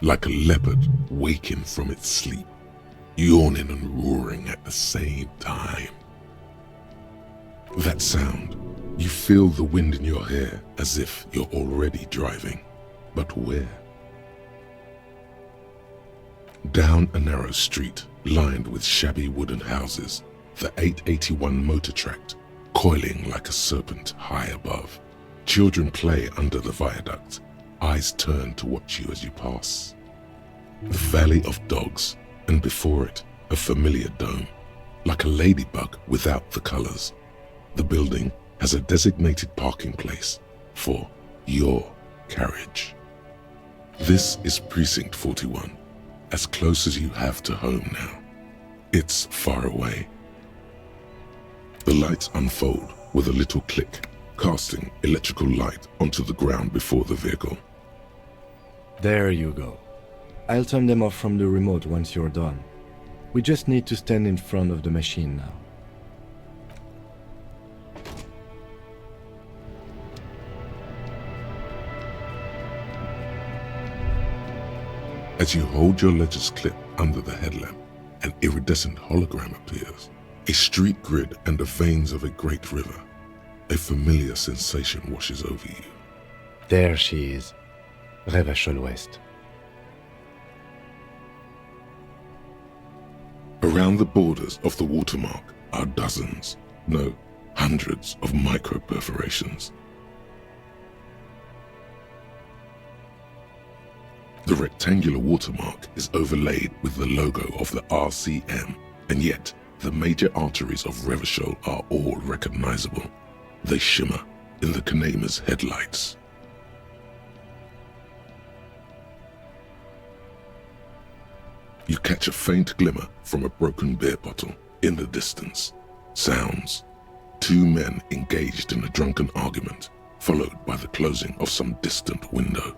Like a leopard waking from its sleep, yawning and roaring at the same time. That sound, you feel the wind in your hair as if you're already driving. But where? Down a narrow street lined with shabby wooden houses, the 881 motor tracked, coiling like a serpent high above. Children play under the viaduct, eyes turn to watch you as you pass. The Valley of Dogs, and before it, a familiar dome, like a ladybug without the colors. The building has a designated parking place for your carriage. This is Precinct 41, as close as you have to home now. It's far away. The lights unfold with a little click, casting electrical light onto the ground before the vehicle. There you go. I'll turn them off from the remote once you're done. We just need to stand in front of the machine now. As you hold your ledger's clip under the headlamp, an iridescent hologram appears. A street grid and the veins of a great river. A familiar sensation washes over you. There she is, Revachol West. Around the borders of the watermark are dozens, no, hundreds of micro-perforations. The rectangular watermark is overlaid with the logo of the RCM, and yet the major arteries of Revachol are all recognizable. They shimmer in the Kanema's headlights. You catch a faint glimmer from a broken beer bottle in the distance. Sounds. Two men engaged in a drunken argument, followed by the closing of some distant window.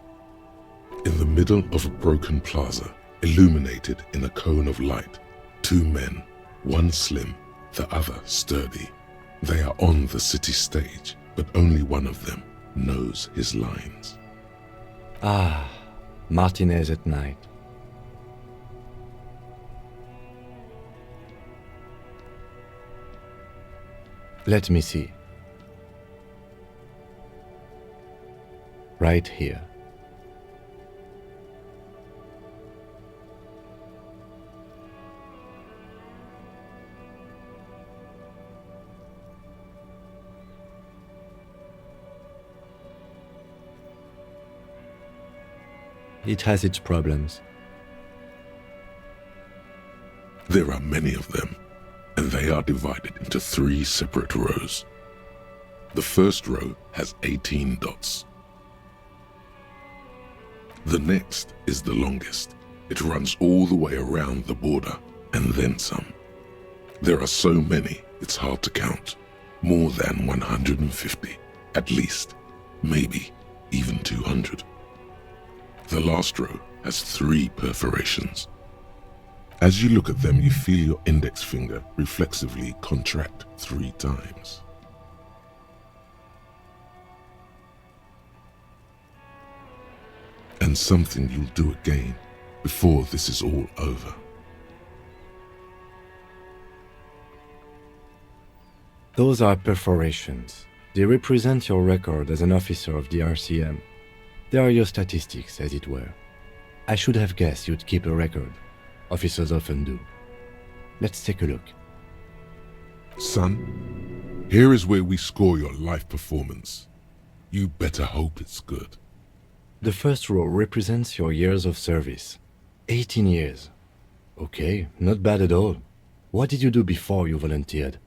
In the middle of a broken plaza, illuminated in a cone of light, two men, one slim, the other sturdy. They are on the city stage, but only one of them knows his lines. Ah, Martinez at night. Let me see. Right here. It has its problems. There are many of them, and they are divided into 3 separate rows. The first row has 18 dots. The next is the longest. It runs all the way around the border, and then some. There are so many, it's hard to count. More than 150, at least, maybe even 200. The last row has 3 perforations. As you look at them, you feel your index finger reflexively contract 3 times. And something you'll do again before this is all over. Those are perforations. They represent your record as an officer of the RCM. They are your statistics, as it were. I should have guessed you'd keep a record. Officers often do. Let's take a look. Son, here is where we score your life performance. You better hope it's good. The first row represents your years of service. 18 years. Okay, not bad at all. What did you do before you volunteered?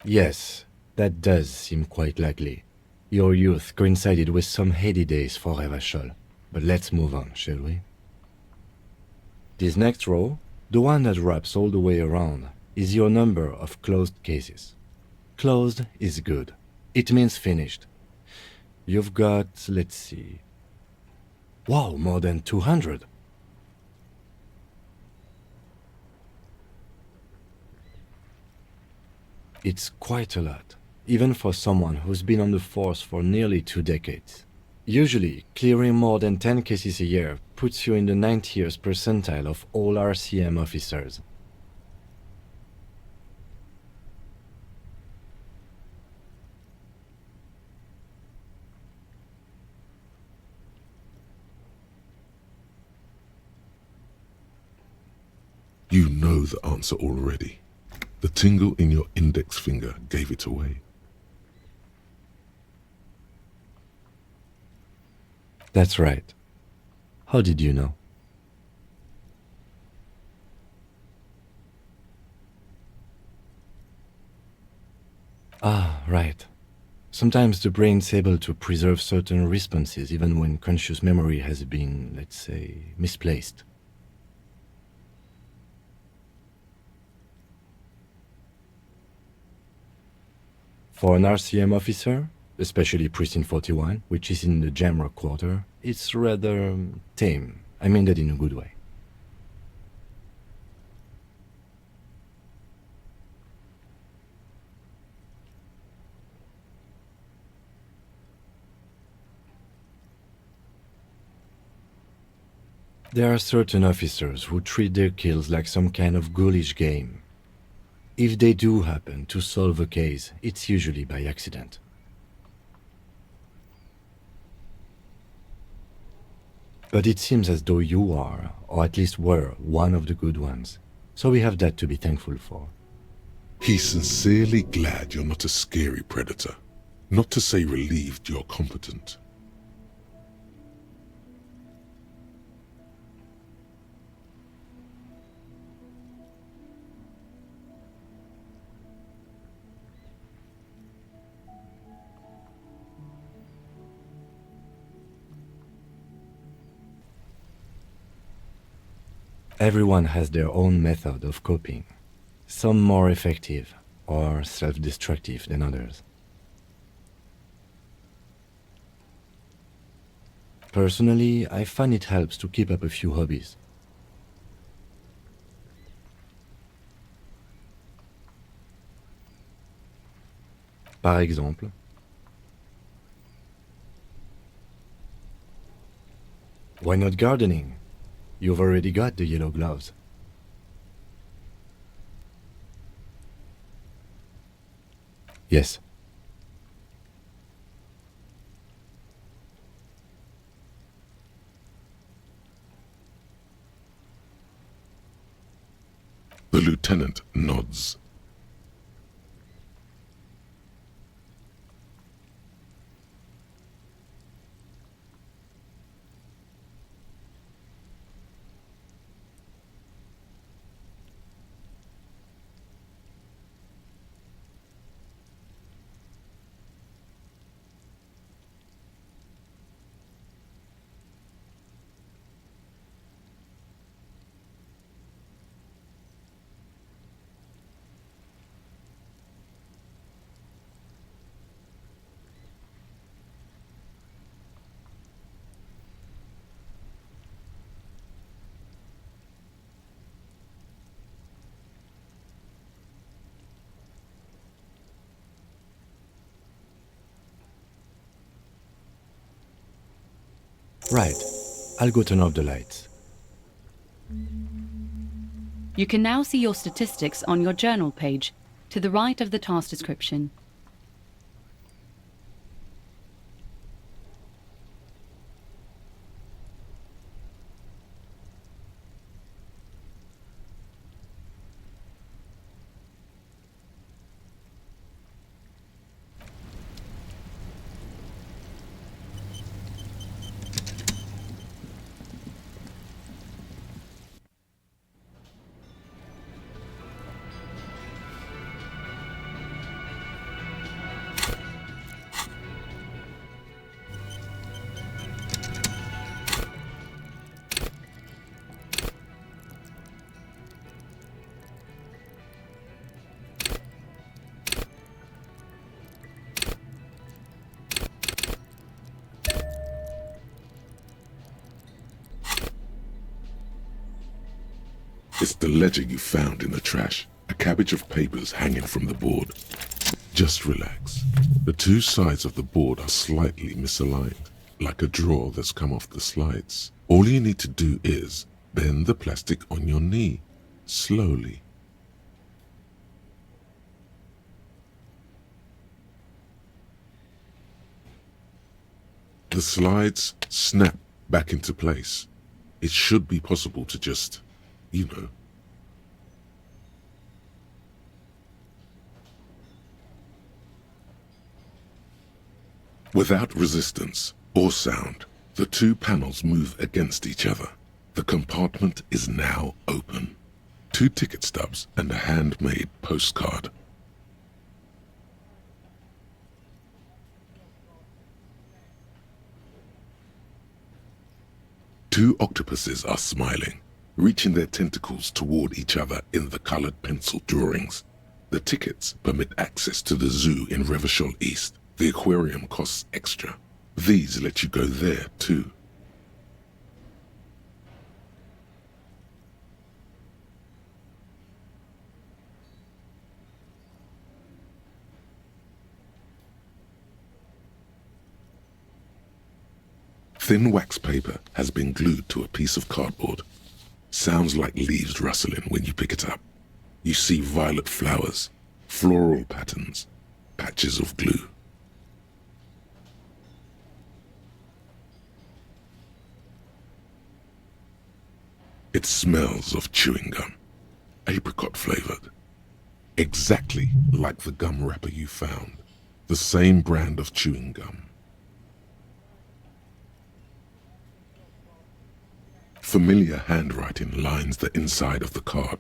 Yes, that does seem quite likely. Your youth coincided with some heady days for Revachol. But let's move on, shall we? This next row, the one that wraps all the way around, is your number of closed cases. Closed is good. It means finished. You've got, let's see... Wow, more than 200! It's quite a lot, even for someone who's been on the force for nearly 2 decades. Usually, clearing more than 10 cases a year puts you in the 90th percentile of all RCM officers. You know the answer already. The tingle in your index finger gave it away. That's right. How did you know? Ah, right. Sometimes the brain's able to preserve certain responses even when conscious memory has been, let's say, misplaced. For an RCM officer, especially Precinct 41, which is in the Jamrock quarter, it's rather tame. I mean that in a good way. There are certain officers who treat their kills like some kind of ghoulish game. If they do happen to solve a case, it's usually by accident. But it seems as though you are, or at least were, one of the good ones. So we have that to be thankful for. He's sincerely glad you're not a scary predator. Not to say relieved you're competent. Everyone has their own method of coping, some more effective or self-destructive than others. Personally, I find it helps to keep up a few hobbies. Par exemple, why not gardening? You've already got the yellow gloves. Yes. The lieutenant nods. Right. I'll go turn off the lights. You can now see your statistics on your journal page, to the right of the task description. It's the ledger you found in the trash. A cabbage of papers hanging from the board. Just relax. The two sides of the board are slightly misaligned, like a drawer that's come off the slides. All you need to do is bend the plastic on your knee, slowly. The slides snap back into place. It should be possible to just, you know. Without resistance or sound, the two panels move against each other. The compartment is now open. 2 ticket stubs and a handmade postcard. Two octopuses are smiling, reaching their tentacles toward each other in the colored pencil drawings. The tickets permit access to the zoo in Revachol East. The aquarium costs extra. These let you go there too. Thin wax paper has been glued to a piece of cardboard. Sounds like leaves rustling when you pick it up. You see violet flowers, floral patterns, patches of glue. It smells of chewing gum, apricot flavored. Exactly like the gum wrapper you found, the same brand of chewing gum. Familiar handwriting lines the inside of the card,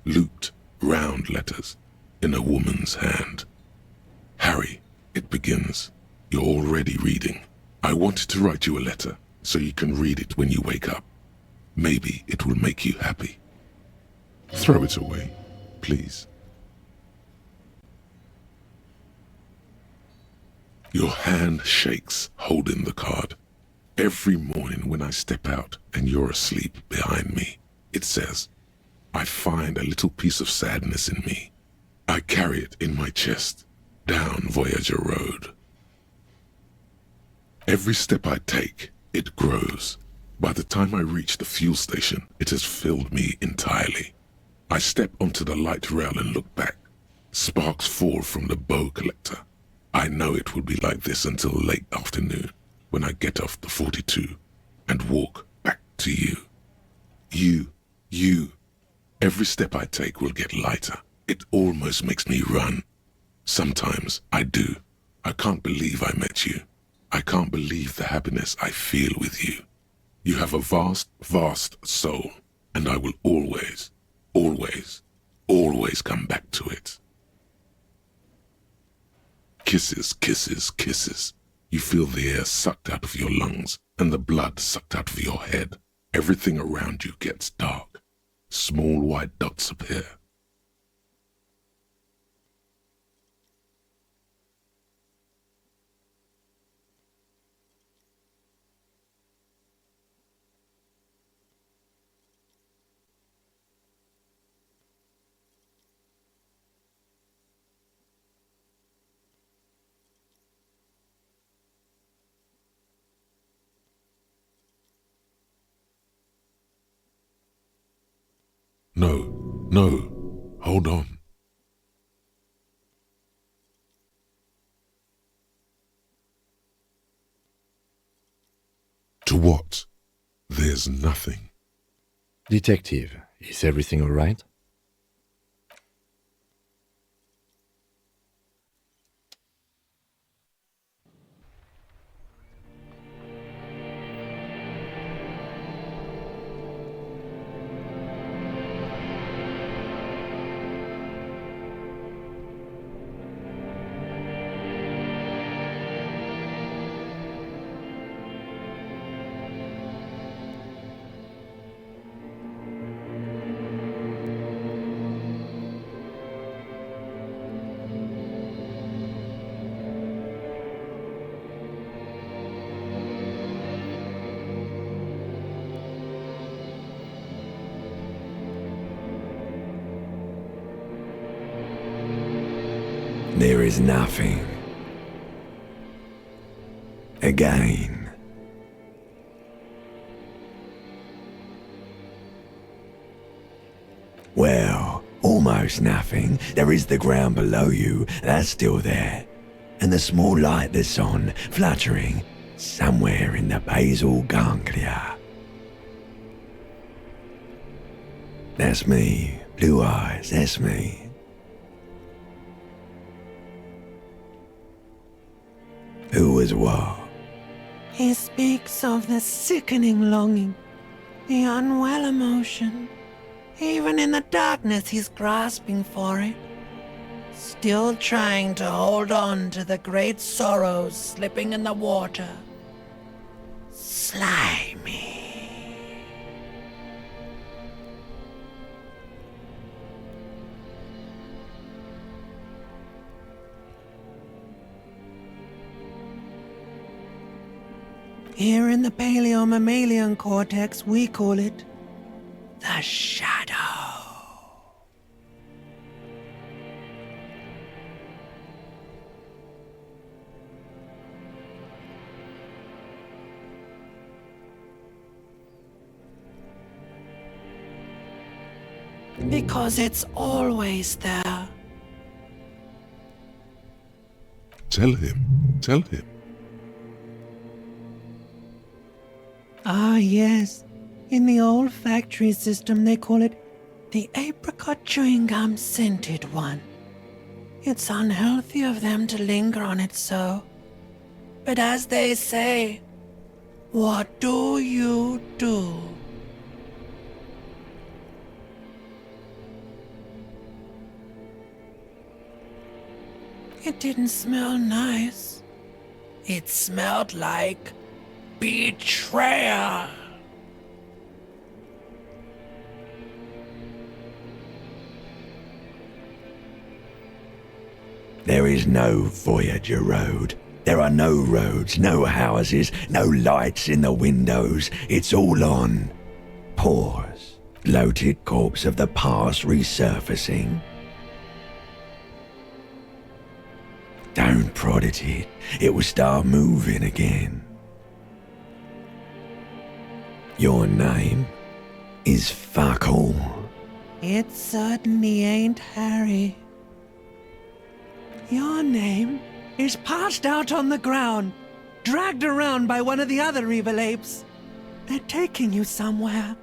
looped, round letters in a woman's hand. Harry, it begins. You're already reading. I wanted to write you a letter so you can read it when you wake up. Maybe it will make you happy. Throw it away, please. Your hand shakes holding the card. Every morning when I step out and you're asleep behind me, it says, I find a little piece of sadness in me. I carry it in my chest, down Voyager Road. Every step I take, it grows. By the time I reach the fuel station, it has filled me entirely. I step onto the light rail and look back. Sparks fall from the bow collector. I know it will be like this until late afternoon, when I get off the 42 and walk back to you. You. Every step I take will get lighter. It almost makes me run. Sometimes I do. I can't believe I met you. I can't believe the happiness I feel with you. You have a vast, vast soul, and I will always, always, always come back to it. Kisses, kisses, kisses. You feel the air sucked out of your lungs and the blood sucked out of your head. Everything around you gets dark. Small white dots appear. No, hold on. To what? There's nothing. Detective, is everything all right? There is nothing. Again. Well, almost nothing. There is the ground below you, that's still there. And the small light that's on, fluttering, somewhere in the basal ganglia. That's me. Blue eyes, that's me. Who was what? He speaks of the sickening longing, the unwell emotion. Even in the darkness, he's grasping for it. Still trying to hold on to the great sorrows slipping in the water. Slimy. Here in the paleo-mammalian cortex, we call it the shadow. Because it's always there. Tell him. Tell him. Ah, yes. In the old factory system, they call it the apricot chewing gum scented one. It's unhealthy of them to linger on it so. But as they say, what do you do? It didn't smell nice. It smelled like betrayal. There is no Voyager Road. There are no roads, no houses, no lights in the windows. It's all on pause. Bloated corpse of the past resurfacing. Don't prod at it. It will start moving again. Your name is fuck all. It certainly ain't Harry. Your name is passed out on the ground, dragged around by one of the other evil apes. They're taking you somewhere.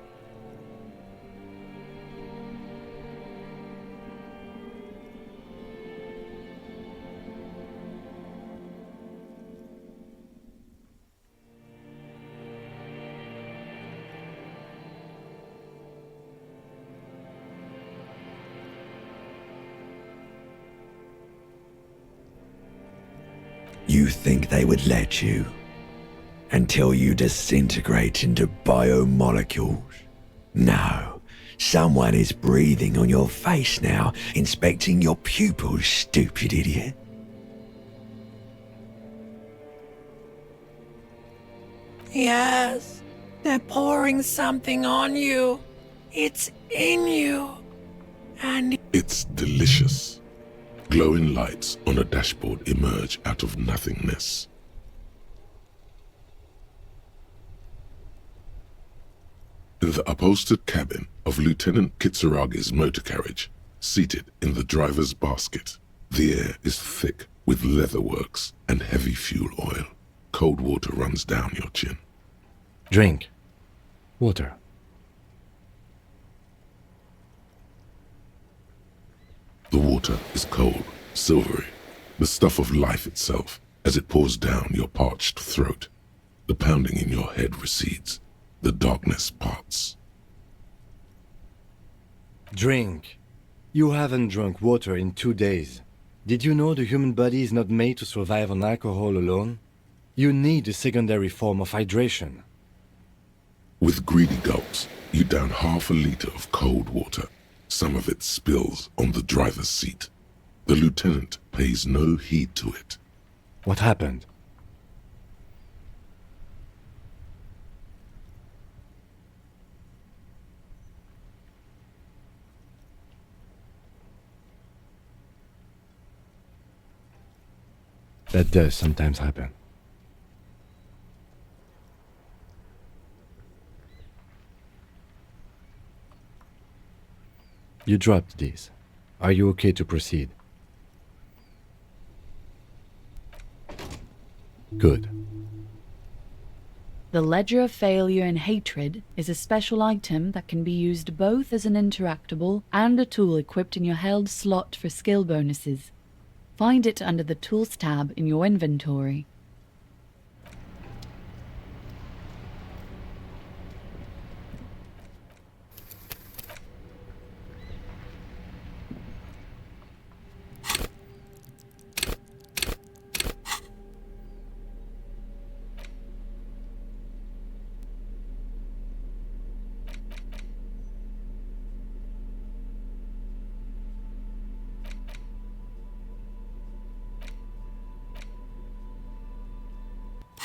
You think they would let you? Until you disintegrate into biomolecules? No. Someone is breathing on your face now, inspecting your pupils, stupid idiot. Yes, they're pouring something on you. It's in you. And It's delicious. Glowing lights on a dashboard emerge out of nothingness. In the upholstered cabin of Lieutenant Kitsuragi's motor carriage, seated in the driver's basket, the air is thick with leatherworks and heavy fuel oil. Cold water runs down your chin. Drink. Water. The water is cold, silvery, the stuff of life itself as it pours down your parched throat. The pounding in your head recedes. The darkness parts. Drink. You haven't drunk water in 2 days. Did you know the human body is not made to survive on alcohol alone? You need a secondary form of hydration. With greedy gulps, you down half a liter of cold water. Some of it spills on the driver's seat. The lieutenant pays no heed to it. What happened? That does sometimes happen. You dropped these. Are you okay to proceed? Good. The Ledger of Failure and Hatred is a special item that can be used both as an interactable and a tool equipped in your held slot for skill bonuses. Find it under the Tools tab in your inventory.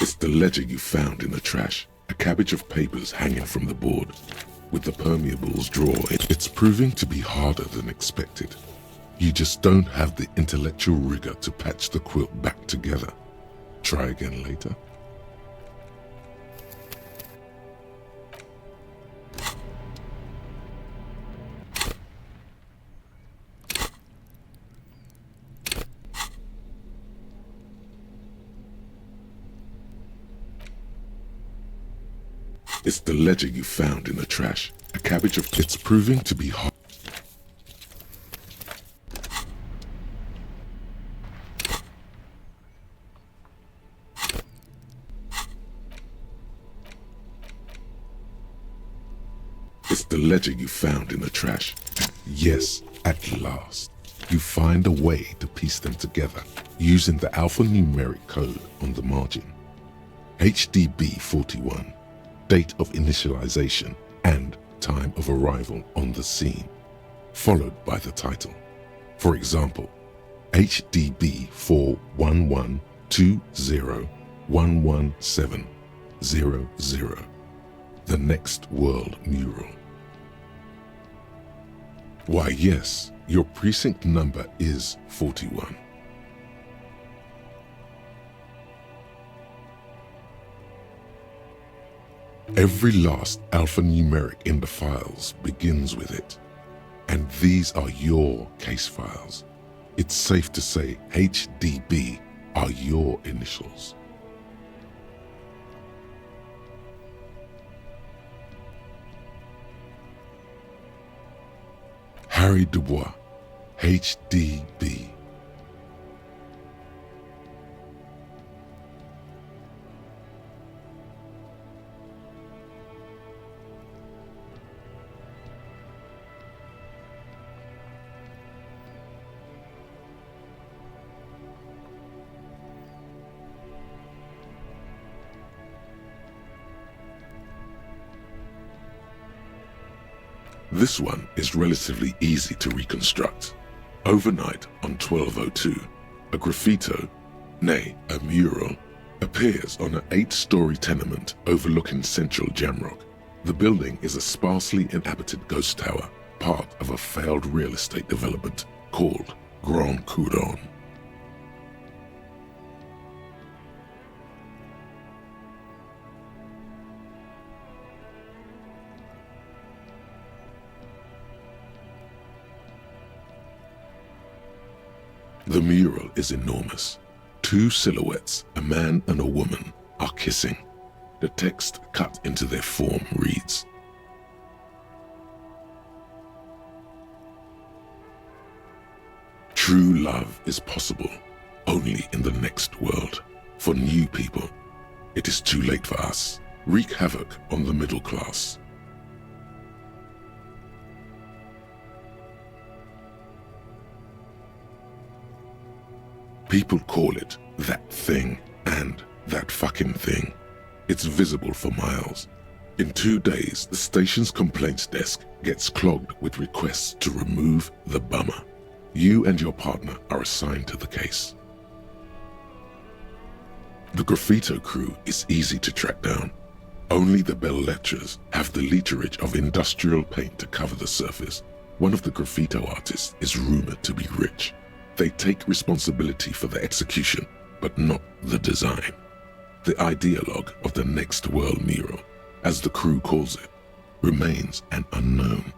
It's the ledger you found in the trash. A cabbage of papers hanging from the board. With the permeables drawer, it's proving to be harder than expected. You just don't have the intellectual rigor to patch the quilt back together. Try again later. It's the ledger you found in the trash. A cabbage of... It's proving to be hot. It's the ledger you found in the trash. Yes, at last. You find a way to piece them together using the alphanumeric code on the margin. HDB 41, date of initialization and time of arrival on the scene, followed by the title. For example, HDB 41120111700, the next world mural. Why yes, your precinct number is 41. Every last alphanumeric in the files begins with it, and these are your case files. It's safe to say HDB are your initials. Harry Dubois, HDB. This one is relatively easy to reconstruct. Overnight on 1202, a graffito, nay, a mural, appears on an 8-story tenement overlooking central Jamrock. The building is a sparsely inhabited ghost tower, part of a failed real estate development called Grand Couronne. The mural is enormous. 2 silhouettes, a man and a woman, are kissing. The text cut into their form reads, "True love is possible only in the next world. For new people, it is too late for us. Wreak havoc on the middle class." People call it that thing and that fucking thing. It's visible for miles. In 2 days, the station's complaints desk gets clogged with requests to remove the bummer. You and your partner are assigned to the case. The graffito crew is easy to track down. Only the bell lettrers have the literage of industrial paint to cover the surface. One of the graffito artists is rumored to be rich. They take responsibility for the execution, but not the design. The ideologue of the next world mural, as the crew calls it, remains an unknown.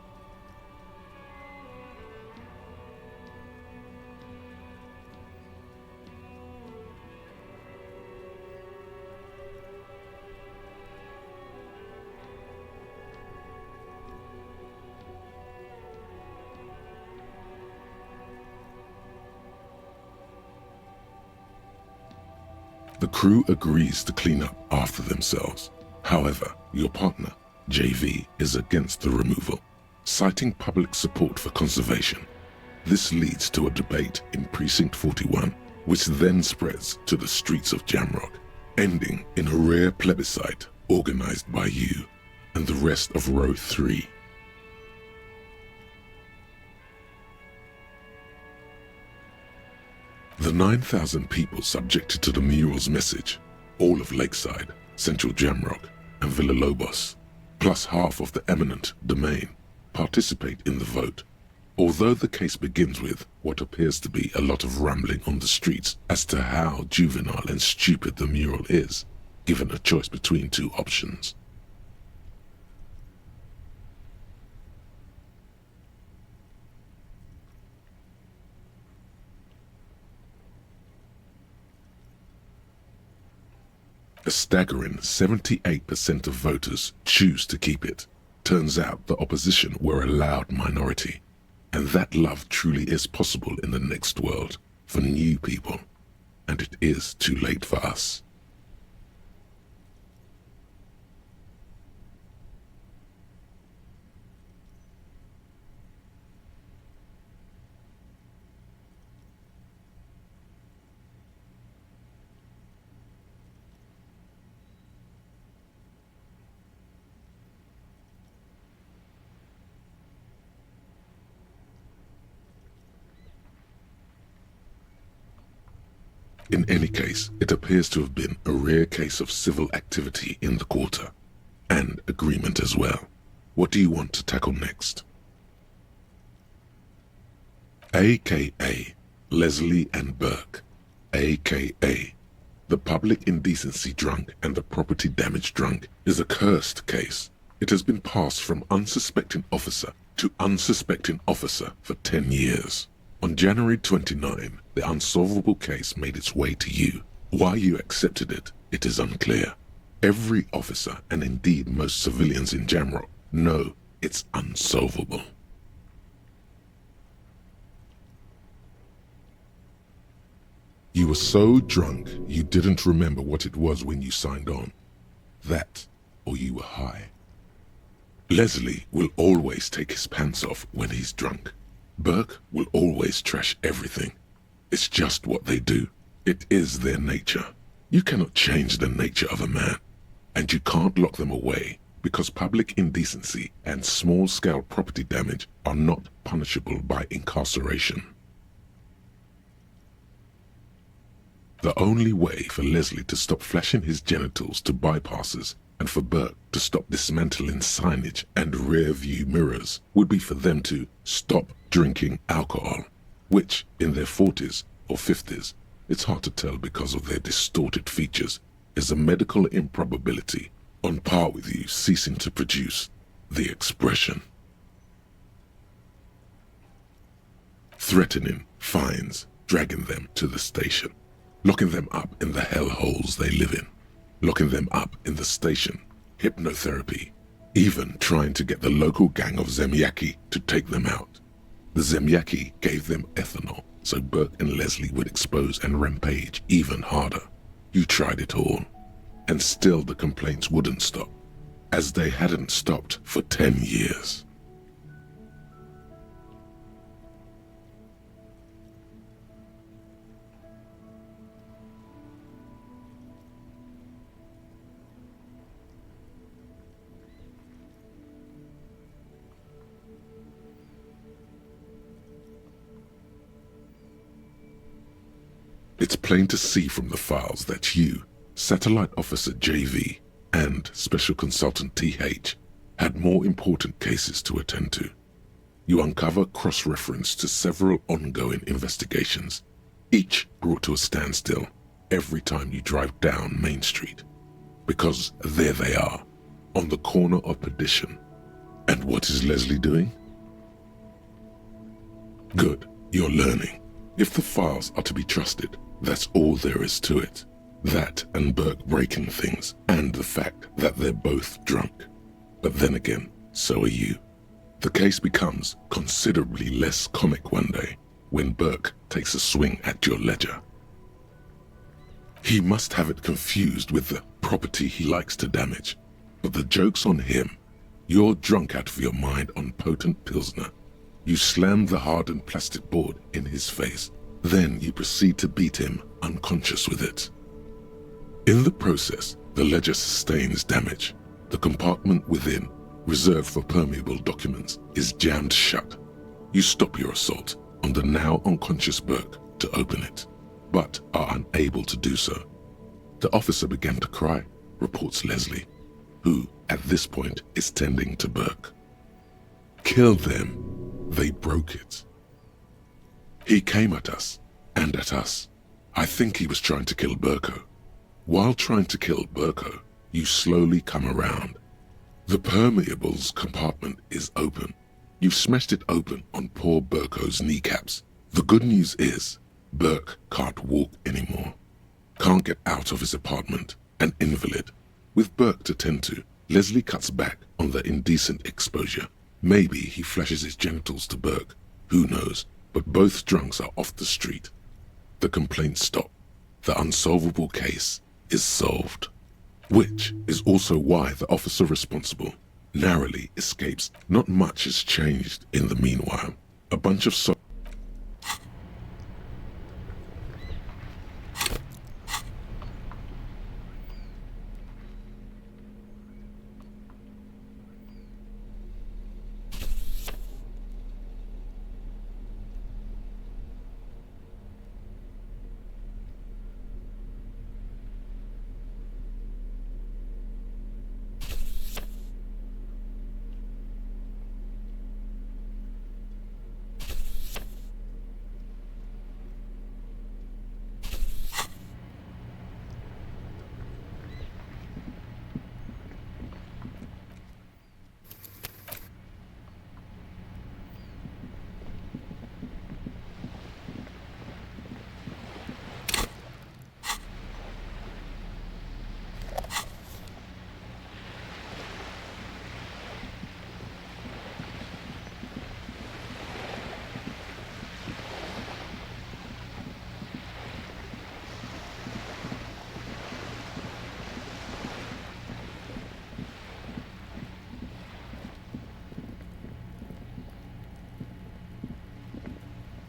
The crew agrees to clean up after themselves. However, your partner, JV, is against the removal, citing public support for conservation. This leads to a debate in Precinct 41, which then spreads to the streets of Jamrock, ending in a rare plebiscite organized by you and the rest of Row 3. The 9,000 people subjected to the mural's message, all of Lakeside, Central Jamrock, and Villalobos, plus half of the eminent domain, participate in the vote. Although the case begins with what appears to be a lot of rambling on the streets as to how juvenile and stupid the mural is, given a choice between 2 options. A staggering 78% of voters choose to keep it. Turns out the opposition were a loud minority. And that love truly is possible in the next world for new people. And it is too late for us. In any case, it appears to have been a rare case of civil activity in the quarter, and agreement as well. What do you want to tackle next? AKA Leslie and Burke, AKA the public indecency drunk and the property damage drunk, is a cursed case. It has been passed from unsuspecting officer to unsuspecting officer for 10 years. On January 29, the unsolvable case made its way to you. Why you accepted it, it is unclear. Every officer, and indeed most civilians in general, know it's unsolvable. You were so drunk you didn't remember what it was when you signed on. That, or you were high. Leslie will always take his pants off when he's drunk. Burke will always trash everything. It's just what they do. It is their nature. You cannot change the nature of a man, and you can't lock them away because public indecency and small-scale property damage are not punishable by incarceration. The only way for Leslie to stop flashing his genitals to bypassers and for Burke to stop dismantling signage and rear-view mirrors would be for them to stop drinking alcohol, which, in their 40s or 50s, it's hard to tell because of their distorted features, is a medical improbability on par with you ceasing to produce the expression. Threatening fines, dragging them to the station, locking them up in the hellholes they live in, locking them up in the station, hypnotherapy, even trying to get the local gang of Zemyaki to take them out. The Zemyaki gave them ethanol, so Burke and Leslie would expose and rampage even harder. You tried it all, and still the complaints wouldn't stop, as they hadn't stopped for 10 years. It's plain to see from the files that you, Satellite Officer JV, and Special Consultant TH had more important cases to attend to. You uncover cross-reference to several ongoing investigations, each brought to a standstill every time you drive down Main Street. Because there they are, on the corner of perdition. And what is Leslie doing? Good, you're learning. If the files are to be trusted, that's all there is to it. That and Burke breaking things, and the fact that they're both drunk. But then again, so are you. The case becomes considerably less comic one day when Burke takes a swing at your ledger. He must have it confused with the property he likes to damage. But the joke's on him. You're drunk out of your mind on potent Pilsner. You slam the hardened plastic board in his face. Then you proceed to beat him unconscious with it. In the process, the ledger sustains damage. The compartment within, reserved for permeable documents, is jammed shut. You stop your assault on the now unconscious Burke to open it, but are unable to do so. The officer began to cry, reports Leslie, who at this point is tending to Burke. Kill them. They broke it. He came at us, and at us. I think he was trying to kill Burko. While trying to kill Burko, you slowly come around. The permeables compartment is open. You've smashed it open on poor Burko's kneecaps. The good news is, Burke can't walk anymore. Can't get out of his apartment. An invalid. With Burke to tend to, Leslie cuts back on the indecent exposure. Maybe he flashes his genitals to Burke. Who knows? But both drunks are off the street. The complaints stop. The unsolvable case is solved. Which is also why the officer responsible narrowly escapes. Not much has changed in the meanwhile. A bunch of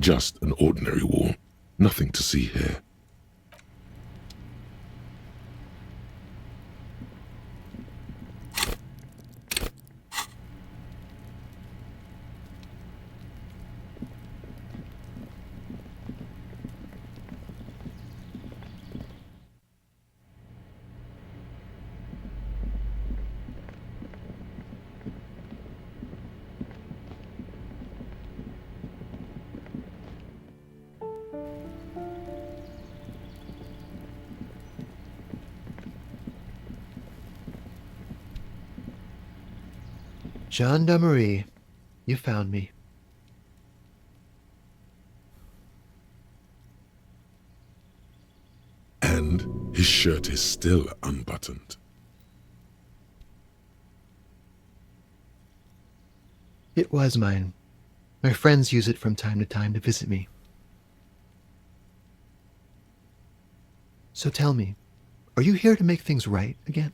just an ordinary wall. Nothing to see here. Gendarmerie, you found me. And his shirt is still unbuttoned. It was mine. My friends use it from time to time to visit me. So tell me, are you here to make things right again?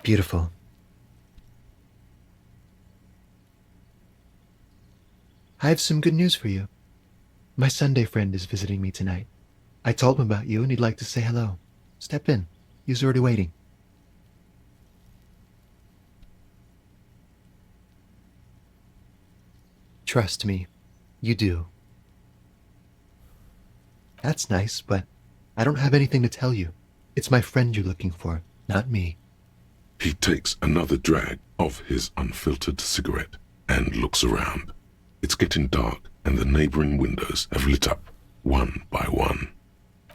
Beautiful. I have some good news for you. My Sunday friend is visiting me tonight. I told him about you and he'd like to say hello. Step in. He's already waiting. Trust me, you do. That's nice, but I don't have anything to tell you. It's my friend you're looking for, not me. He takes another drag of his unfiltered cigarette and looks around. It's getting dark and the neighboring windows have lit up one by one.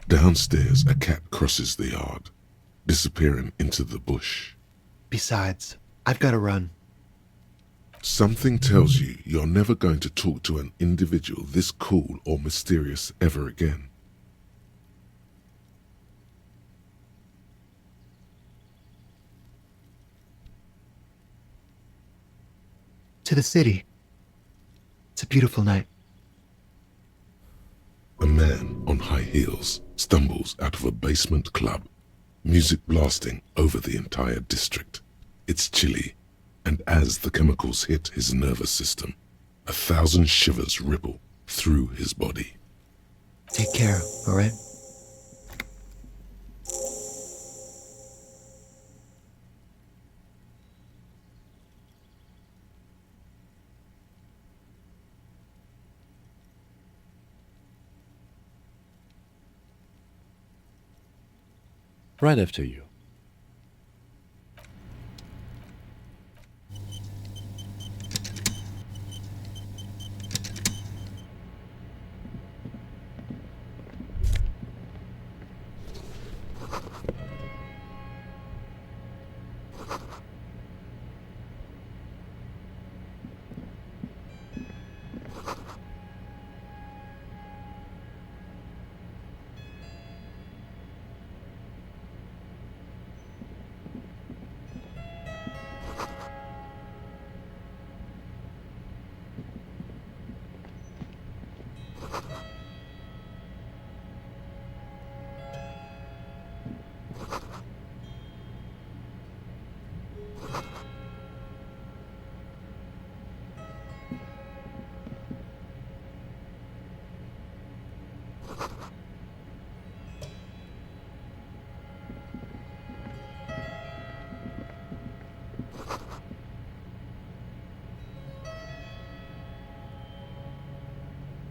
Downstairs, a cat crosses the yard, disappearing into the bush. Besides, I've got to run. Something tells you you're never going to talk to an individual this cool or mysterious ever again. To the city. It's a beautiful night. A man on high heels stumbles out of a basement club, music blasting over the entire district. It's chilly, and as the chemicals hit his nervous system, 1,000 shivers ripple through his body. Take care, all right? Right after you.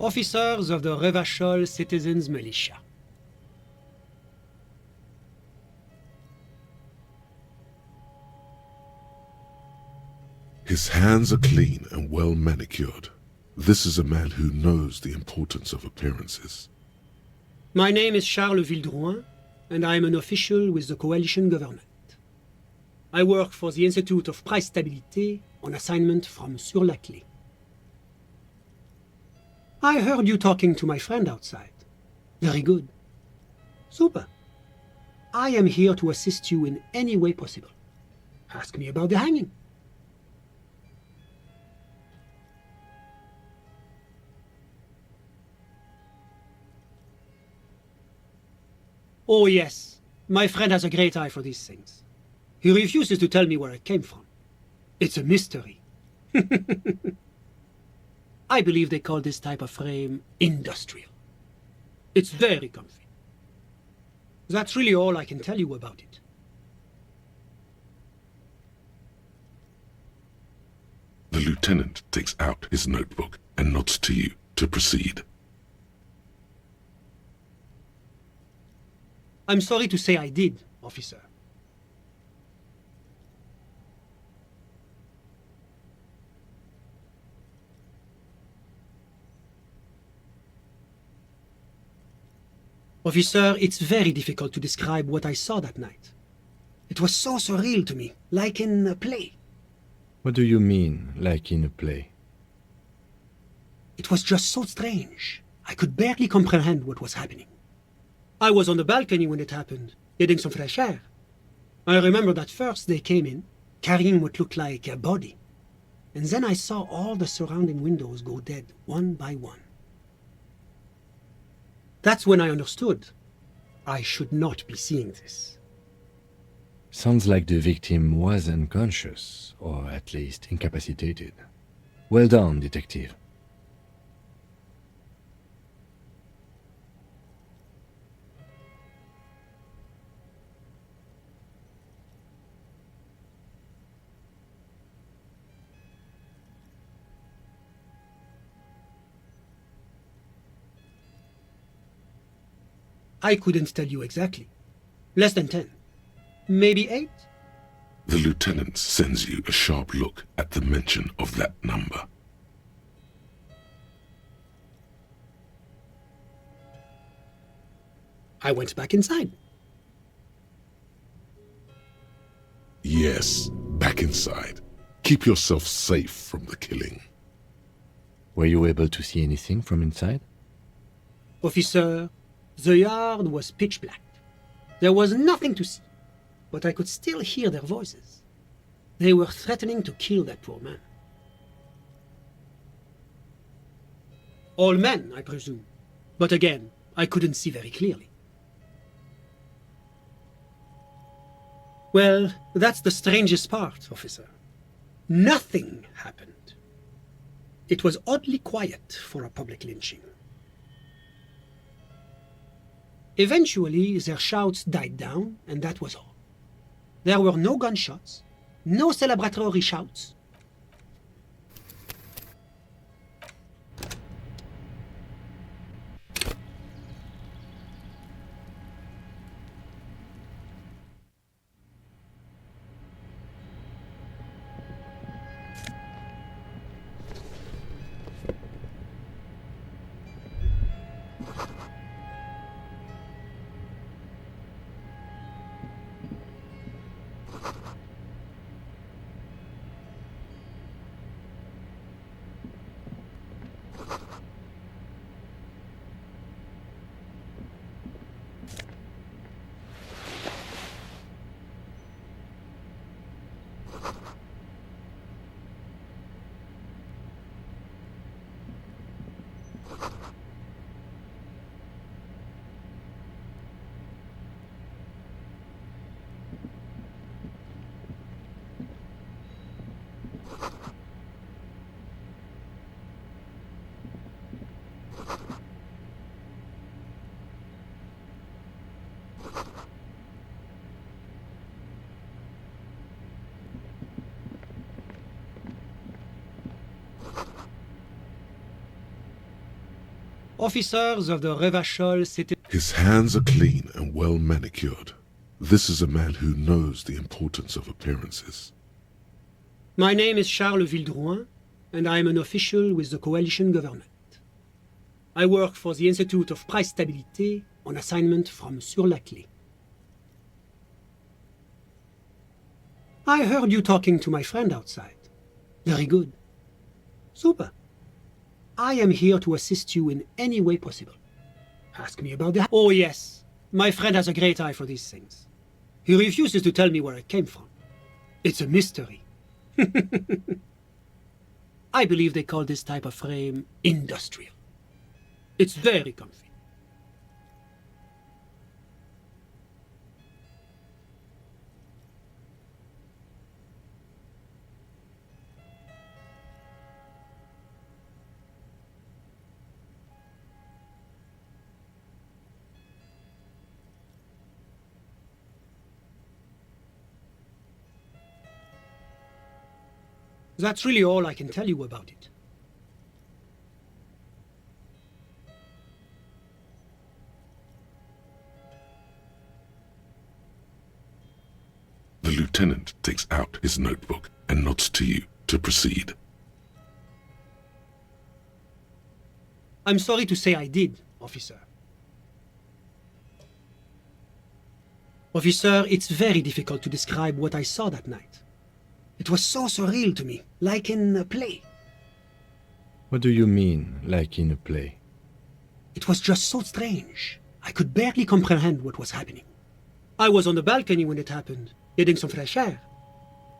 officers of the Revachol Citizens Militia. His hands are clean and well manicured. This is a man who knows the importance of appearances. My name is Charles Vildrouin, and I am an official with the coalition government. I work for the Institute of Price Stabilité on assignment from Sur-la-Clé. I heard you talking to my friend outside. Very good. Super. I am here to assist you in any way possible. Ask me about the hanging. Oh yes, my friend has a great eye for these things. He refuses to tell me where it came from. It's a mystery. I believe they call this type of frame industrial. It's very comfy. That's really all I can tell you about it. The lieutenant takes out his notebook and nods to you to proceed. I'm sorry to say I did, officer. Officer, it's very difficult to describe what I saw that night. It was so surreal to me, like in a play. What do you mean, like in a play? It was just so strange. I could barely comprehend what was happening. I was on the balcony when it happened, getting some fresh air. I remember that first they came in, carrying what looked like a body. And then I saw all the surrounding windows go dead, one by one. That's when I understood. I should not be seeing this. Sounds like the victim was unconscious, or at least incapacitated. Well done, detective. I couldn't tell you exactly. Less than 10. Maybe 8? The lieutenant sends you a sharp look at the mention of that number. I went back inside. Yes, back inside. Keep yourself safe from the killing. Were you able to see anything from inside? Officer, the yard was pitch black. There was nothing to see, but I could still hear their voices. They were threatening to kill that poor man. All men, I presume. But again, I couldn't see very clearly. Well, that's the strangest part, officer. Nothing happened. It was oddly quiet for a public lynching. Eventually, their shouts died down, and that was all. There were no gunshots, no celebratory shouts. Officers of the Revachol City. His hands are clean and well manicured. This is a man who knows the importance of appearances. My name is Charles Vildrouin, and I am an official with the coalition government. I work for the Institute of Price Stabilité on assignment from Sur-la-Clé. I heard you talking to my friend outside. Very good. Super. I am here to assist you in any way possible. Ask me about the... Oh yes, my friend has a great eye for these things. He refuses to tell me where it came from. It's a mystery. I believe they call this type of frame industrial. It's very comfy. That's really all I can tell you about it. The lieutenant takes out his notebook and nods to you to proceed. I'm sorry to say I did, officer. Officer, it's very difficult to describe what I saw that night. It was so surreal to me, like in a play. What do you mean, like in a play? It was just so strange. I could barely comprehend what was happening. I was on the balcony when it happened, getting some fresh air.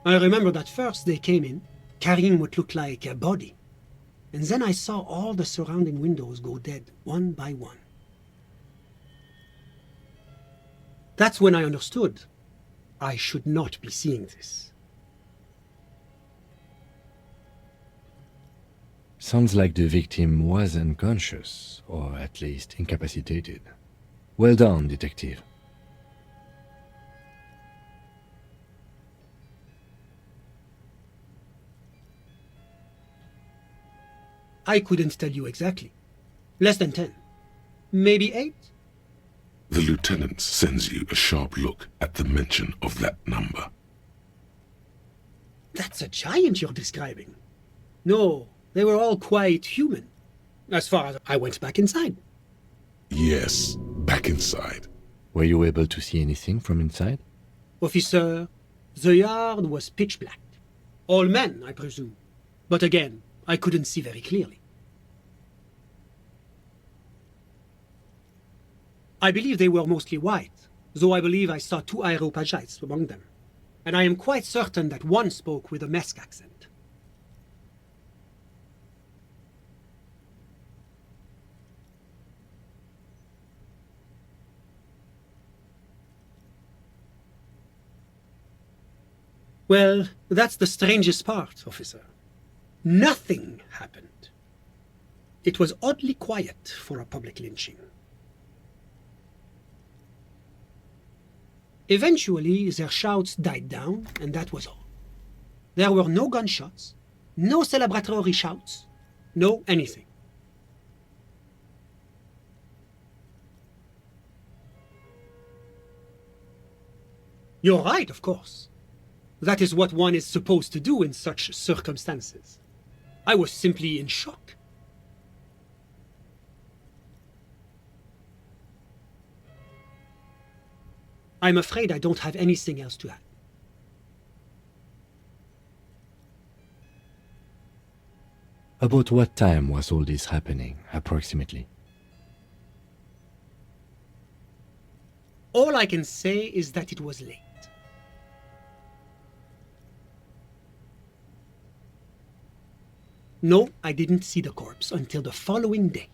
I remember that first they came in, carrying what looked like a body. And then I saw all the surrounding windows go dead, one by one. That's when I understood. I should not be seeing this. Sounds like the victim was unconscious, or at least incapacitated. Well done, detective. I couldn't tell you exactly. Less than 10. Maybe 8? The lieutenant sends you a sharp look at the mention of that number. That's a giant you're describing. No, they were all quite human. As far as I went back inside. Yes, back inside. Were you able to see anything from inside? Officer, the yard was pitch black. All men, I presume. But again, I couldn't see very clearly. I believe they were mostly white, though I believe I saw 2 Areopagites among them. And I am quite certain that one spoke with a Mesk accent. Well, that's the strangest part, officer. Nothing happened. It was oddly quiet for a public lynching. Eventually, their shouts died down, and that was all. There were no gunshots, no celebratory shouts, no anything. You're right, of course. That is what one is supposed to do in such circumstances. I was simply in shock. I'm afraid I don't have anything else to add. About what time was all this happening, approximately? All I can say is that it was late. No, I didn't see the corpse until the following day.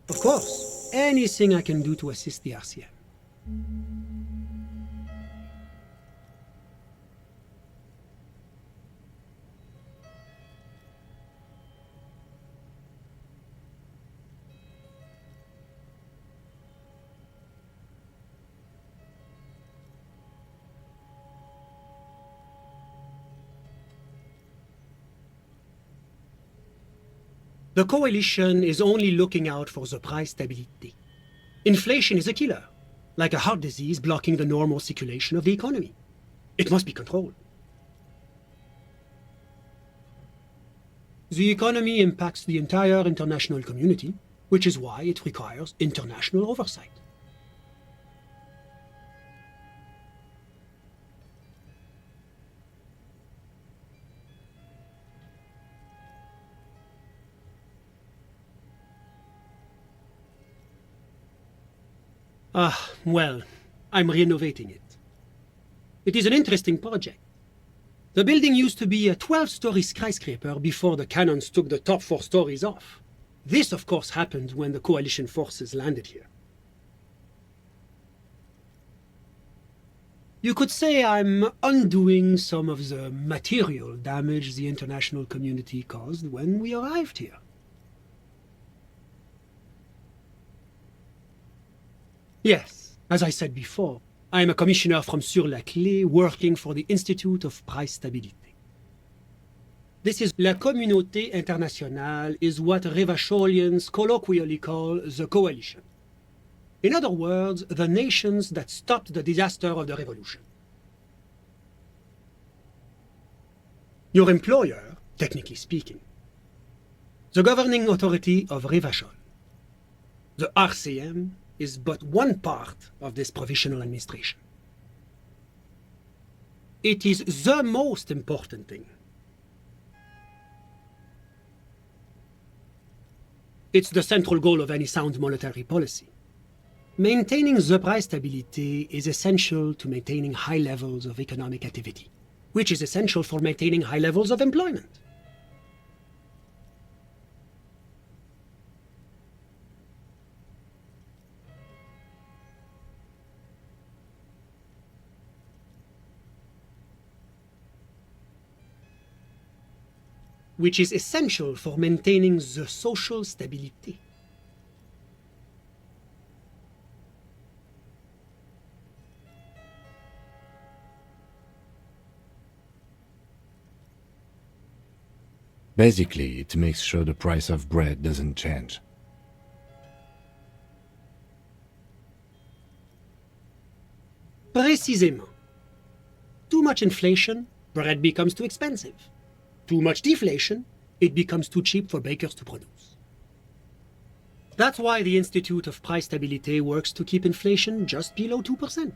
Of course, anything I can do to assist the RCM. The coalition is only looking out for the price stability. Inflation is a killer, like a heart disease blocking the normal circulation of the economy. It must be controlled. The economy impacts the entire international community, which is why it requires international oversight. Well, I'm renovating it. It is an interesting project. The building used to be a 12-story skyscraper before the cannons took the top 4 stories off. This, of course, happened when the coalition forces landed here. You could say I'm undoing some of the material damage the international community caused when we arrived here. Yes, as I said before, I am a commissioner from Sur-la-Clé working for the Institute of Price Stability. This is La Communauté Internationale is what Revacholians colloquially call the coalition. In other words, the nations that stopped the disaster of the revolution. Your employer, technically speaking, the governing authority of Revachol. The RCM is but one part of this provisional administration. It is the most important thing. It's the central goal of any sound monetary policy. Maintaining the price stability is essential to maintaining high levels of economic activity, which is essential for maintaining high levels of employment. Which is essential for maintaining the social stability. Basically, it makes sure the price of bread doesn't change. Précisément. Too much inflation, bread becomes too expensive. Too much deflation, it becomes too cheap for bakers to produce. That's why the Institute of Price Stability works to keep inflation just below 2%.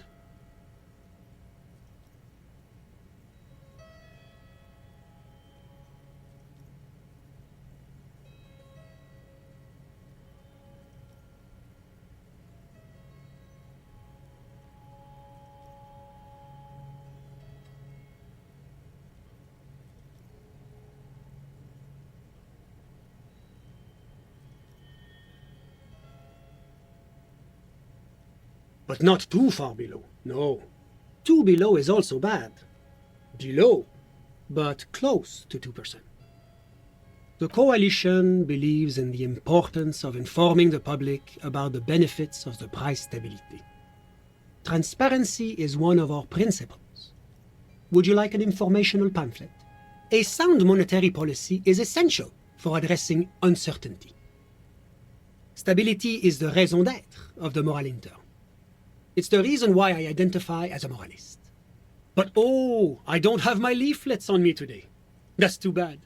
But not too far below, no. Too below is also bad. Below, but close to 2%. The coalition believes in the importance of informing the public about the benefits of the price stability. Transparency is one of our principles. Would you like an informational pamphlet? A sound monetary policy is essential for addressing uncertainty. Stability is the raison d'être of the moral intern. It's the reason why I identify as a moralist. But oh, I don't have my leaflets on me today. That's too bad.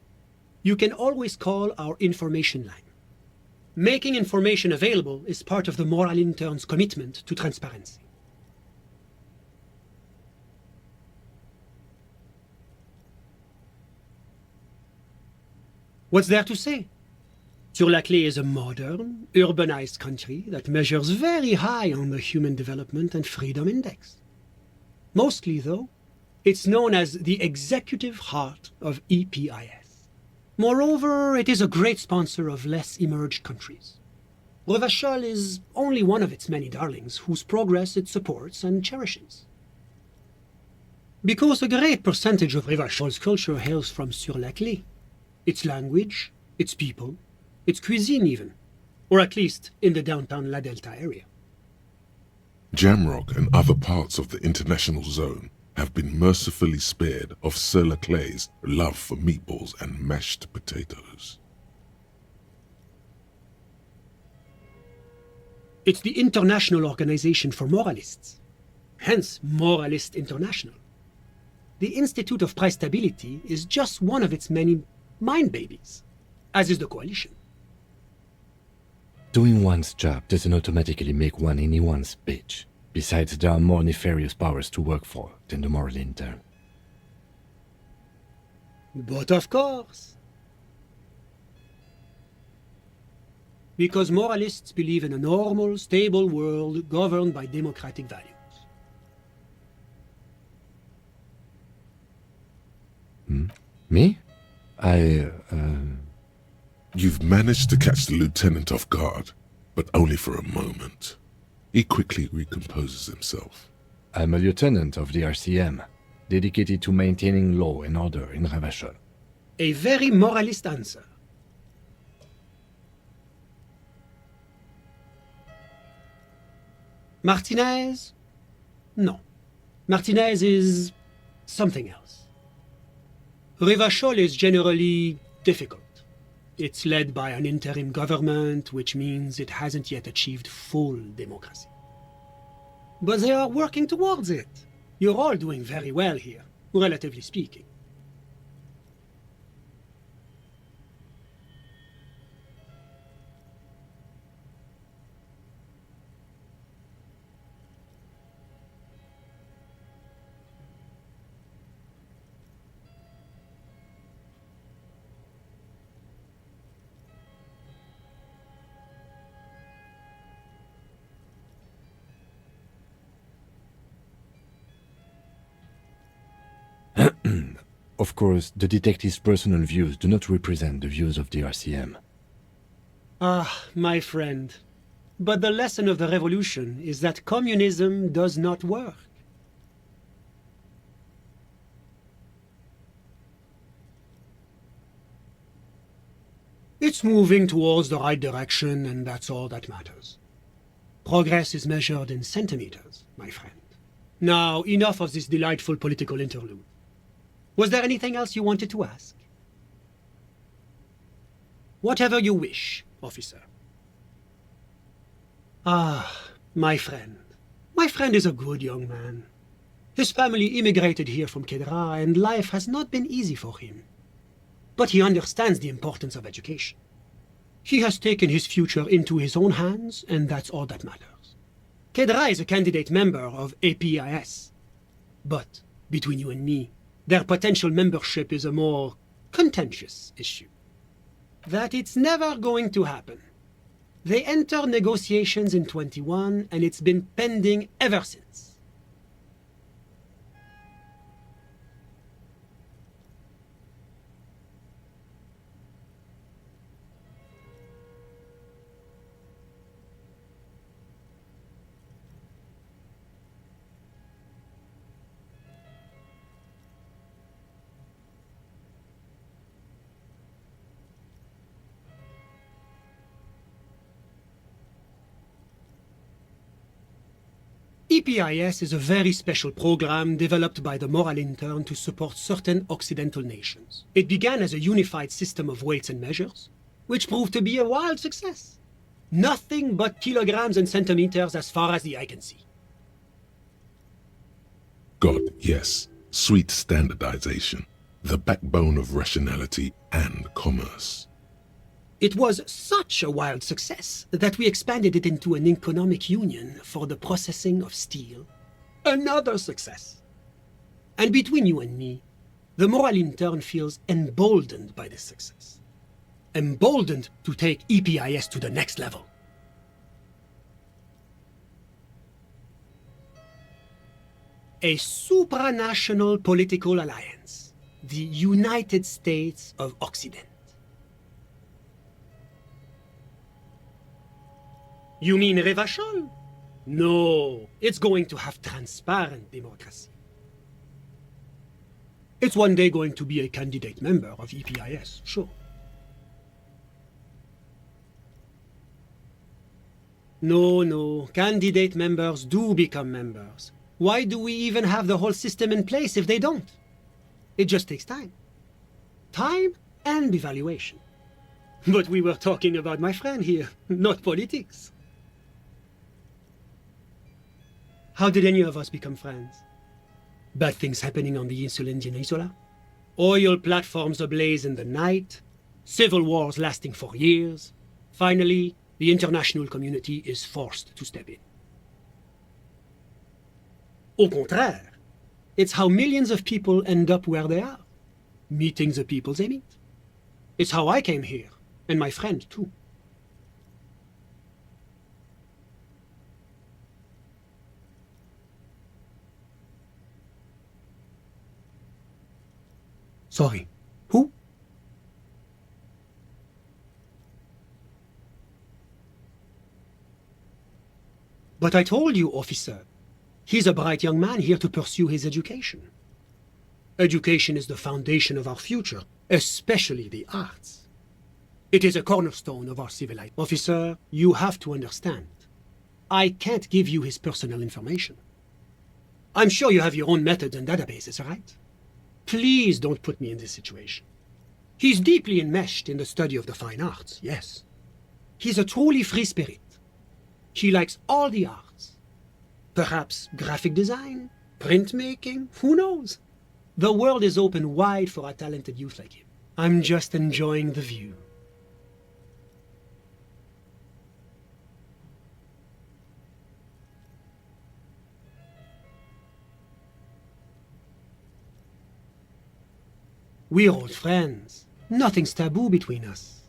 You can always call our information line. Making information available is part of the moral intern's commitment to transparency. What's there to say? Sur-la-Clé is a modern, urbanized country that measures very high on the Human Development and Freedom Index. Mostly, though, it's known as the executive heart of EPIS. Moreover, it is a great sponsor of less emerged countries. Revachol is only one of its many darlings whose progress it supports and cherishes. Because a great percentage of Revachol's culture hails from Sur-la-Clé, its language, its people, its cuisine even, or at least in the downtown La Delta area. Jamrock and other parts of the international zone have been mercifully spared of Sur-la-Clé's love for meatballs and mashed potatoes. It's the International Organization for Moralists. Hence, Moralist International. The Institute of Price Stability is just one of its many mind babies, as is the Coalition. Doing one's job doesn't automatically make one anyone's bitch. Besides, there are more nefarious powers to work for than the moral intern. But of course. Because moralists believe in a normal, stable world governed by democratic values. Me? You've managed to catch the lieutenant off guard, but only for a moment. He quickly recomposes himself. I'm a lieutenant of the RCM, dedicated to maintaining law and order in Ravachol. A very moralist answer. Martinez? No. Martinez is something else. Ravachol is generally difficult. It's led by an interim government, which means it hasn't yet achieved full democracy. But they are working towards it. You're all doing very well here, relatively speaking. Of course, the detective's personal views do not represent the views of the RCM. Ah, my friend. But the lesson of the revolution is that communism does not work. It's moving towards the right direction, and that's all that matters. Progress is measured in centimeters, my friend. Now, enough of this delightful political interlude. Was there anything else you wanted to ask? Whatever you wish, officer. Ah, my friend. My friend is a good young man. His family immigrated here from Kedra, and life has not been easy for him. But he understands the importance of education. He has taken his future into his own hands, and that's all that matters. Kedra is a candidate member of APIS. But, between you and me, their potential membership is a more contentious issue. That it's never going to happen. They entered negotiations in 21, and it's been pending ever since. EPIS is a very special program developed by the Moral Intern to support certain Occidental nations. It began as a unified system of weights and measures, which proved to be a wild success. Nothing but kilograms and centimeters as far as the eye can see. God, yes. Sweet standardization. The backbone of rationality and commerce. It was such a wild success that we expanded it into an economic union for the processing of steel. Another success. And between you and me, the Moral Intern feels emboldened by this success. Emboldened to take EPIS to the next level. A supranational political alliance. The United States of Occident. You mean Ravachol? No, it's going to have transparent democracy. It's one day going to be a candidate member of EPIS, sure. No, candidate members do become members. Why do we even have the whole system in place if they don't? It just takes time. Time and evaluation. But we were talking about my friend here, not politics. How did any of us become friends? Bad things happening on the Insulindian Peninsula? Oil platforms ablaze in the night? Civil wars lasting for years? Finally, the international community is forced to step in. Au contraire, it's how millions of people end up where they are, meeting the people they meet. It's how I came here, and my friend too. Sorry, who? But I told you, officer, he's a bright young man here to pursue his education. Education is the foundation of our future, especially the arts. It is a cornerstone of our civilization. Officer, you have to understand. I can't give you his personal information. I'm sure you have your own methods and databases, right? Please don't put me in this situation. He's deeply enmeshed in the study of the fine arts, yes. He's a truly free spirit. He likes all the arts. Perhaps graphic design, printmaking, who knows? The world is open wide for a talented youth like him. I'm just enjoying the view. We're old friends. Nothing's taboo between us.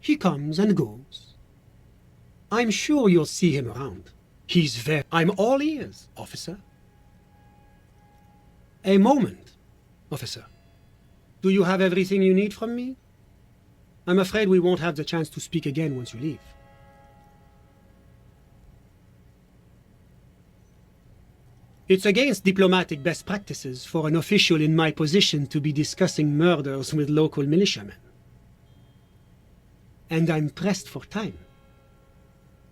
He comes and goes. I'm sure you'll see him around. He's very... I'm all ears, officer. A moment, officer. Do you have everything you need from me? I'm afraid we won't have the chance to speak again once you leave. It's against diplomatic best practices for an official in my position to be discussing murders with local militiamen. And I'm pressed for time.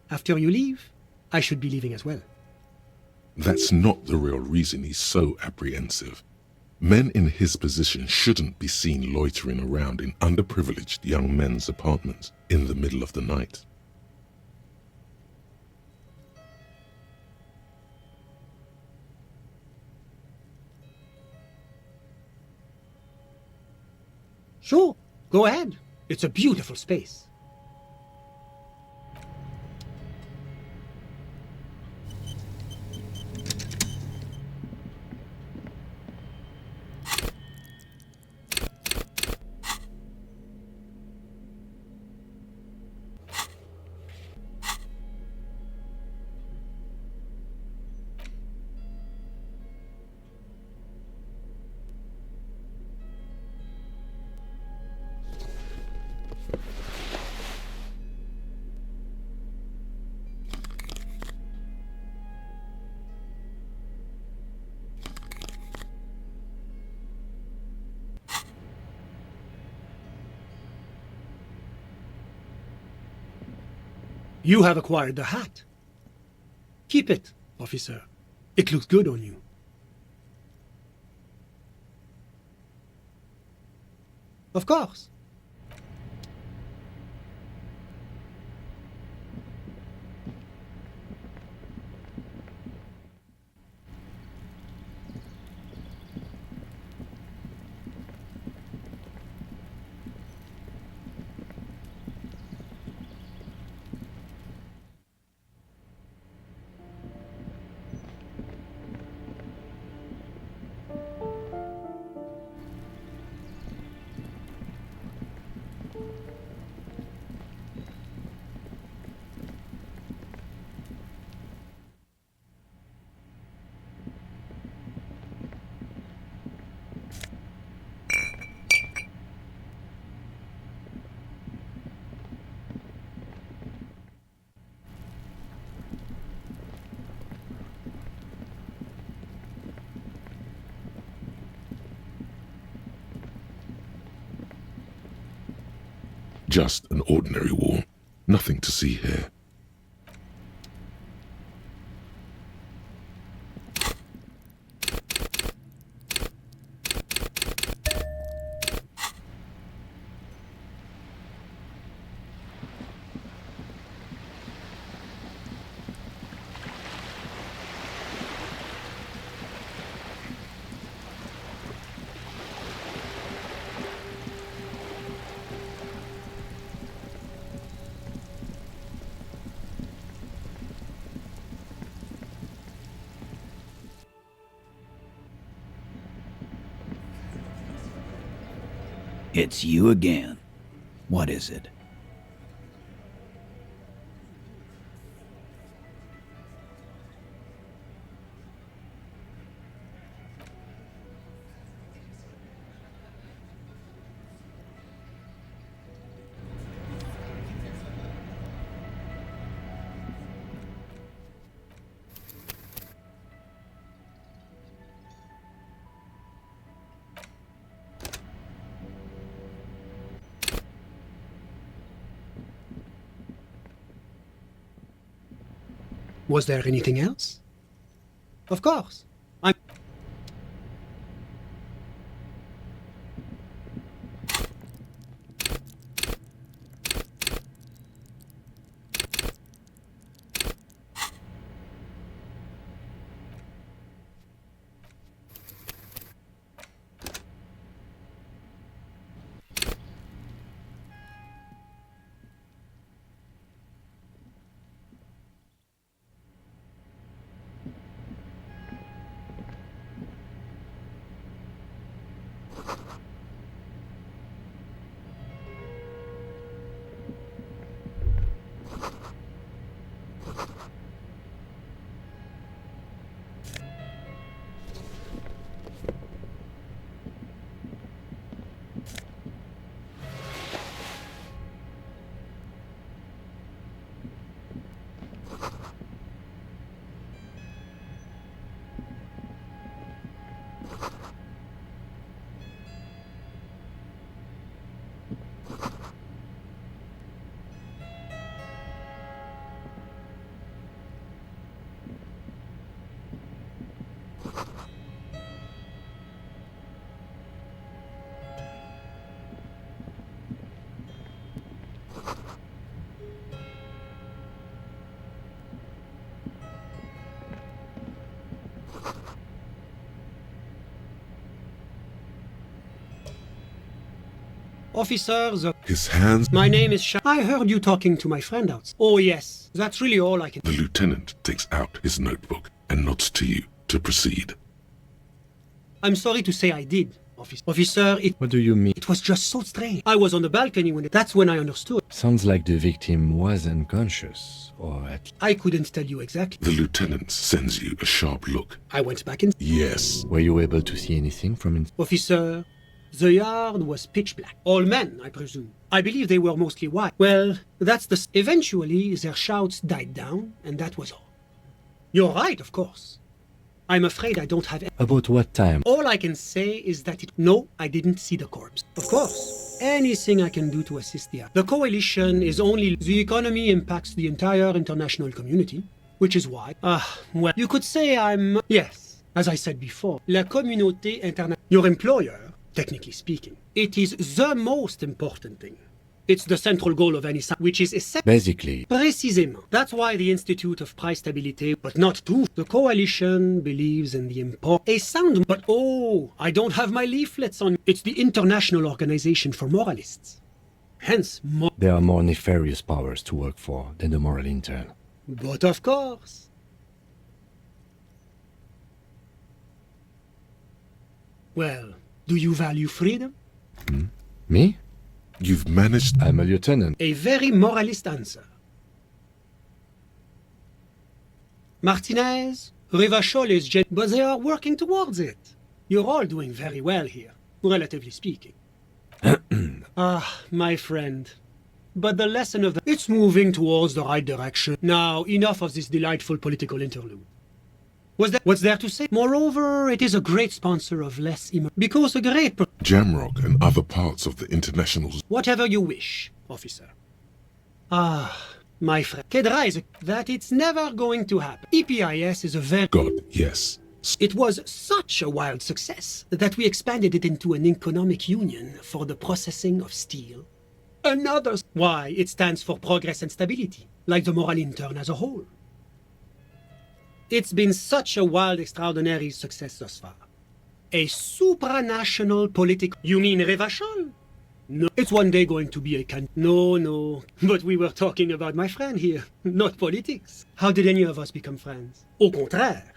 After you leave, I should be leaving as well. That's not the real reason he's so apprehensive. Men in his position shouldn't be seen loitering around in underprivileged young men's apartments in the middle of the night. Sure, go ahead. It's a beautiful space. You have acquired the hat. Keep it, officer. It looks good on you. Of course. Just an ordinary wall. Nothing to see here. It's you again. What is it? Was there anything else? Of course. I'm... Officers, His hands. my name is I heard you talking to my friend out. Oh yes, that's really all I can... The lieutenant takes out his notebook and nods to you to proceed. I'm sorry to say I did, Officer, What do you mean? it was just so strange. I was on the balcony that's when I understood. Sounds like the victim was unconscious, or at... I couldn't tell you exactly. The lieutenant sends you a sharp look. I went back in... Yes. Were you able to see anything from inside? Officer, the yard was pitch black. All men, I presume. I believe they were mostly white. Well, that's the... Eventually, their shouts died down, and that was all. You're right, of course. I'm afraid I don't have... About what time? All I can say is that it... No, I didn't see the corpse. Of course, anything I can do to assist the coalition is only... The economy impacts the entire international community, which is why... well, you could say I'm... Yes, as I said before, la communauté internationale... Your employer, technically speaking, it is the most important thing. It's the central goal of any which is basically. Précisément. That's why the Institute of Price Stability, but not too. The coalition believes in the a sound, but oh, I don't have my leaflets on. It's the International Organization for Moralists. Hence, there are more nefarious powers to work for than the moral intern. But of course. Well, do you value freedom? Me? You've managed... I'm a lieutenant. A very moralist answer. Martinez, Rivachol is but they are working towards it. You're all doing very well here, relatively speaking. My friend. But the lesson of it's moving towards the right direction. Now, enough of this delightful political interlude. What's there to say? Moreover, it is a great sponsor of less because a great... Jamrock and other parts of the internationals... Whatever you wish, officer. My friend. Kedra is that it's never going to happen. EPIS is a very... God, yes. It was such a wild success that we expanded it into an economic union for the processing of steel. Another... Why, it stands for progress and stability, like the moral intern as a whole. It's been such a wild, extraordinary success thus far. A supranational political... You mean Revachol? No, it's one day going to be a No, but we were talking about my friend here, not politics. How did any of us become friends? Au contraire.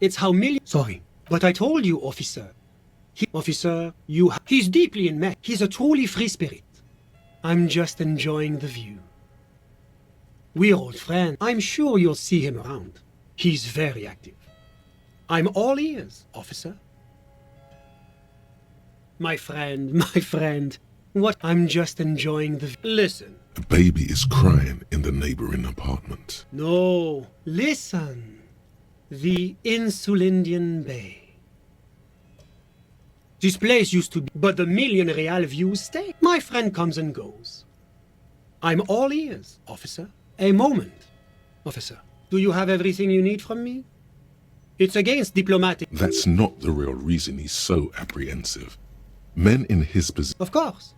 It's how millions... Sorry, but I told you, officer. Officer, he's deeply in mech. He's a truly free spirit. I'm just enjoying the view. We're old friends. I'm sure you'll see him around. He's very active. I'm all ears, officer. My friend. What? I'm just enjoying the... Listen. A baby is crying in the neighboring apartment. No, listen. The Insulindian Bay. This place used to be, but the million real views stay. My friend comes and goes. I'm all ears, officer. A moment, officer. Do you have everything you need from me? It's against diplomatic... That's not the real reason he's so apprehensive. Men in his position... Of course.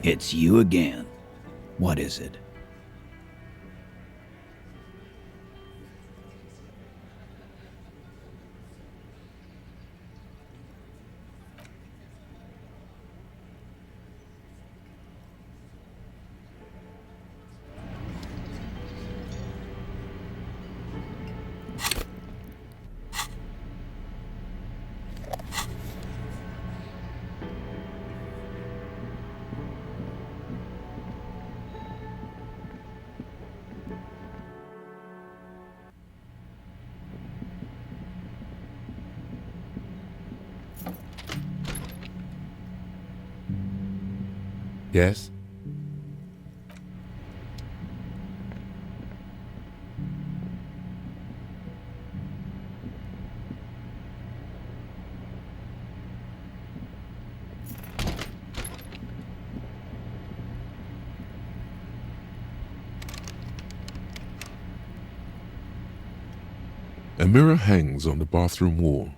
It's you again. What is it? Yes? A mirror hangs on the bathroom wall.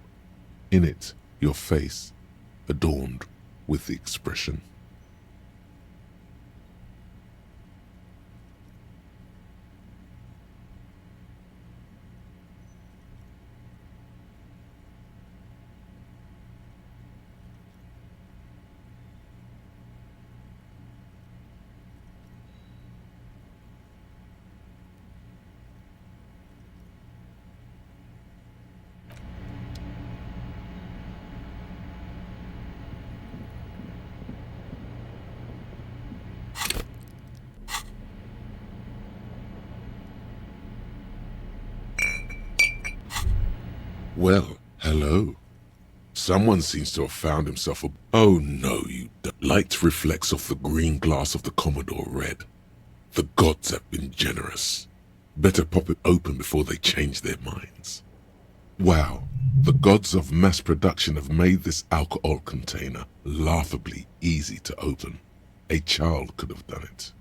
In it, your face, adorned with the expression. Well, hello. Someone seems to have found himself a... Oh no, you don't. Light reflects off the green glass of the Commodore Red. The gods have been generous. Better pop it open before they change their minds. Wow, the gods of mass production have made this alcohol container laughably easy to open. A child could have done it.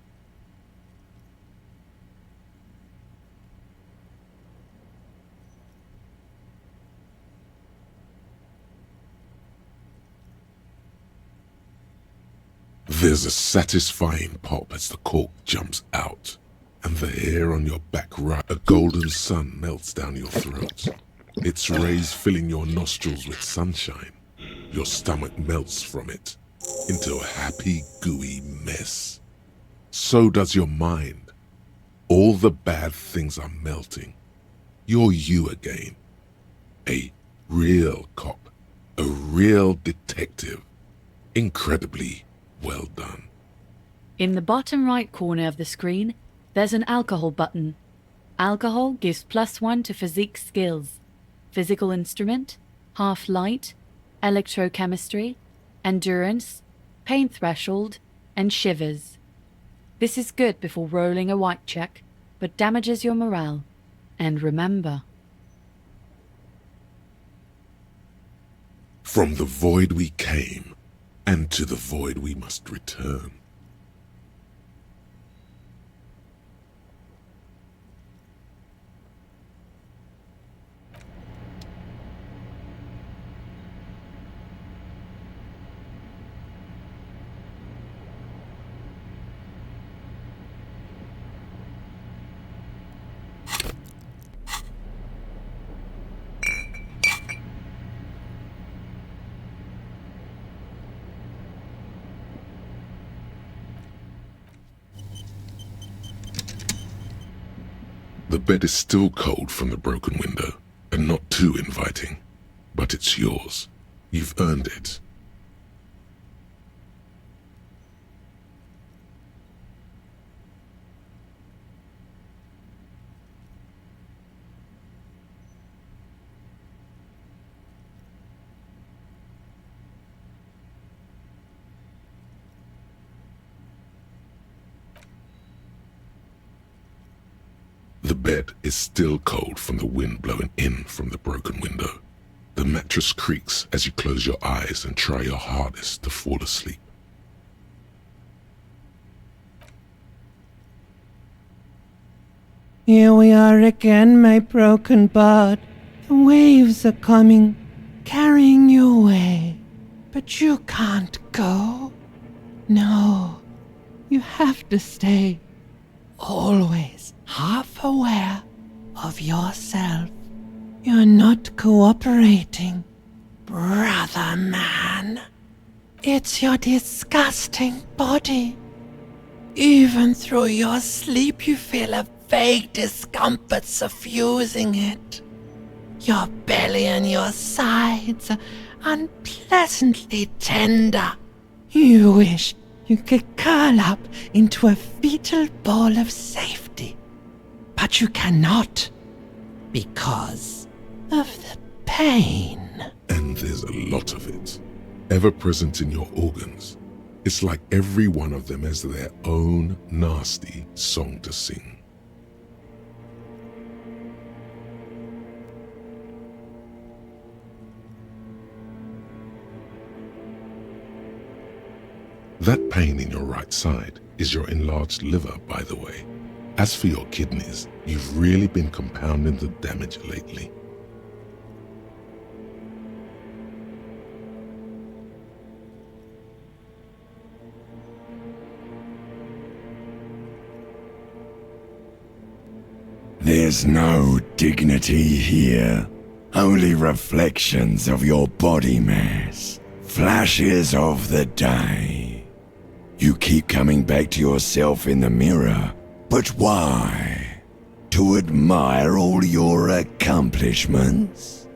There's a satisfying pop as the cork jumps out, and the hair on your back right. A golden sun melts down your throat. Its rays filling your nostrils with sunshine. Your stomach melts from it into a happy, gooey mess. So does your mind. All the bad things are melting. You're you again. A real cop. A real detective. Incredibly well done. In the bottom right corner of the screen, there's an alcohol button. Alcohol gives +1 to physique skills. Physical instrument, half light, electrochemistry, endurance, pain threshold, and shivers. This is good before rolling a white check, but damages your morale. And remember, from the void we came, and to the void we must return. The bed is still cold from the broken window, and not too inviting. But it's yours. You've earned it. The bed is still cold from the wind blowing in from the broken window. The mattress creaks as you close your eyes and try your hardest to fall asleep. Here we are again, my broken bud. The waves are coming, carrying you away. But you can't go. No, you have to stay. Always half aware of yourself. You're not cooperating, brother man. It's your disgusting body. Even through your sleep you feel a vague discomfort suffusing it. Your belly and your sides are unpleasantly tender. You wish you could curl up into a fetal ball of safety. But you cannot, because of the pain. And there's a lot of it, ever present in your organs. It's like every one of them has their own nasty song to sing. That pain in your right side is your enlarged liver, by the way. As for your kidneys, you've really been compounding the damage lately. There's no dignity here. Only reflections of your body mass. Flashes of the day. You keep coming back to yourself in the mirror. But why? To admire all your accomplishments?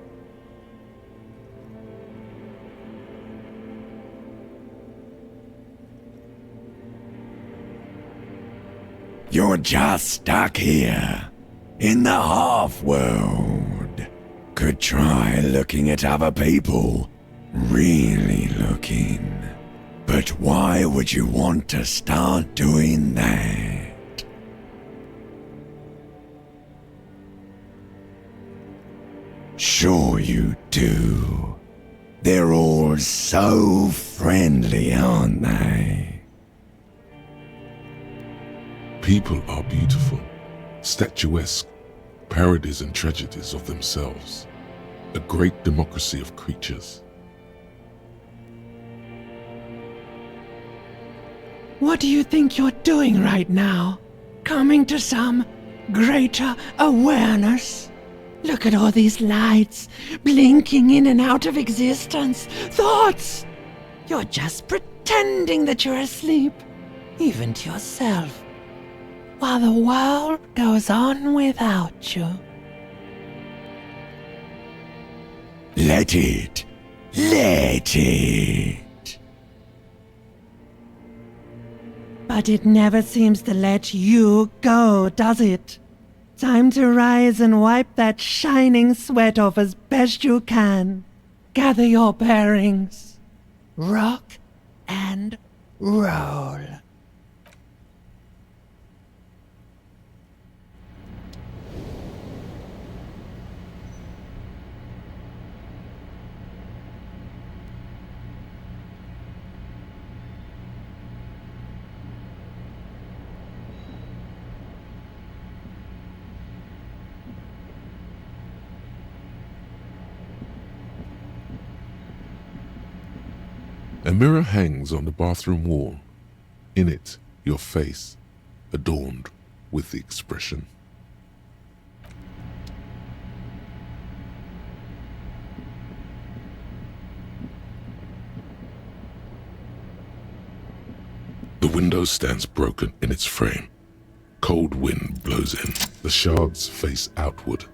You're just stuck here, in the half-world. could try looking at other people. Really looking. But why would you want to start doing that? Sure you do. They're all so friendly, aren't they? People are beautiful, statuesque, parodies and tragedies of themselves. A great democracy of creatures. What do you think you're doing right now? Coming to some greater awareness? Look at all these lights, blinking in and out of existence. Thoughts! You're just pretending that you're asleep, even to yourself, while the world goes on without you. Let it. Let it. But it never seems to let you go, does it? Time to rise and wipe that shining sweat off as best you can. Gather your bearings. Rock and roll. A mirror hangs on the bathroom wall. In it, your face, adorned with the expression. The window stands broken in its frame. Cold wind blows in. The shards face outward.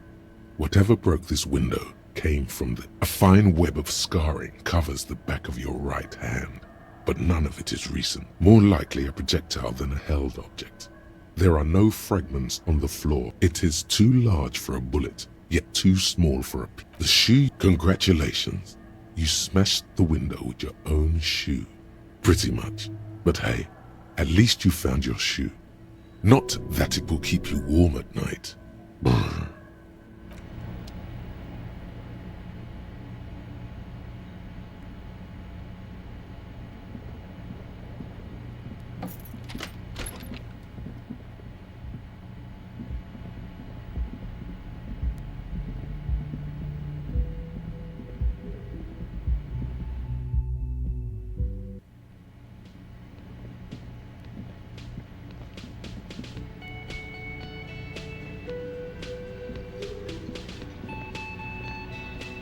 Whatever broke this window came from a fine web of scarring covers the back of your right hand, but none of it is recent. More likely a projectile than a held object. There are no fragments on the floor. It is too large for a bullet, yet too small for a The shoe, congratulations. You smashed the window with your own shoe. Pretty much. But hey, at least you found your shoe. Not that it will keep you warm at night. Brr.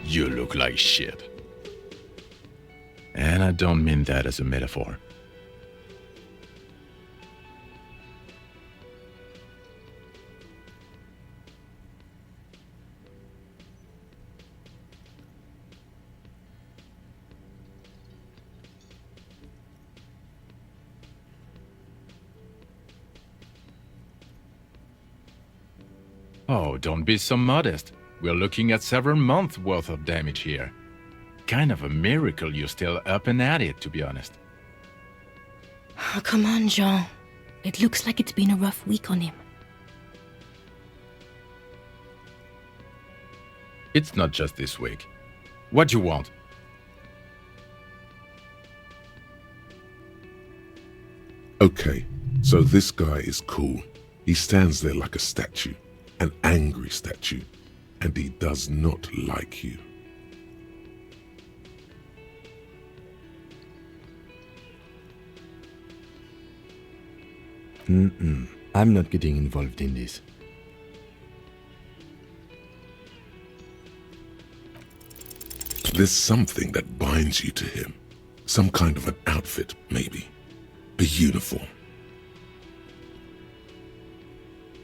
You look like shit. And I don't mean that as a metaphor. Oh, don't be so modest. We're looking at several months worth of damage here. Kind of a miracle you're still up and at it, to be honest. Oh, come on, Jean. It looks like it's been a rough week on him. It's not just this week. What you want? Okay, so this guy is cool. He stands there like a statue, an angry statue, and he does not like you. I'm not getting involved in this. There's something that binds you to him. Some kind of an outfit, maybe. A uniform.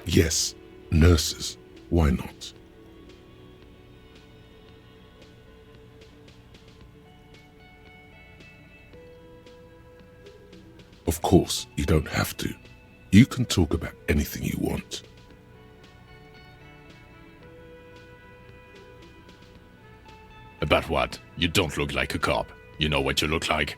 Yes, nurses. Why not? Of course, you don't have to. You can talk about anything you want. About what? You don't look like a cop. You know what you look like?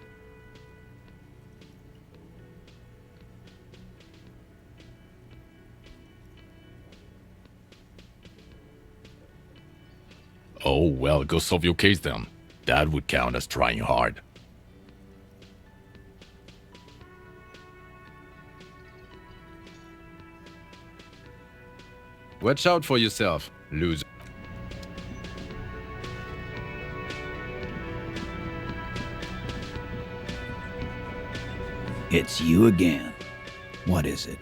Oh, well, go solve your case then. That would count as trying hard. Watch out for yourself, loser. It's you again. What is it?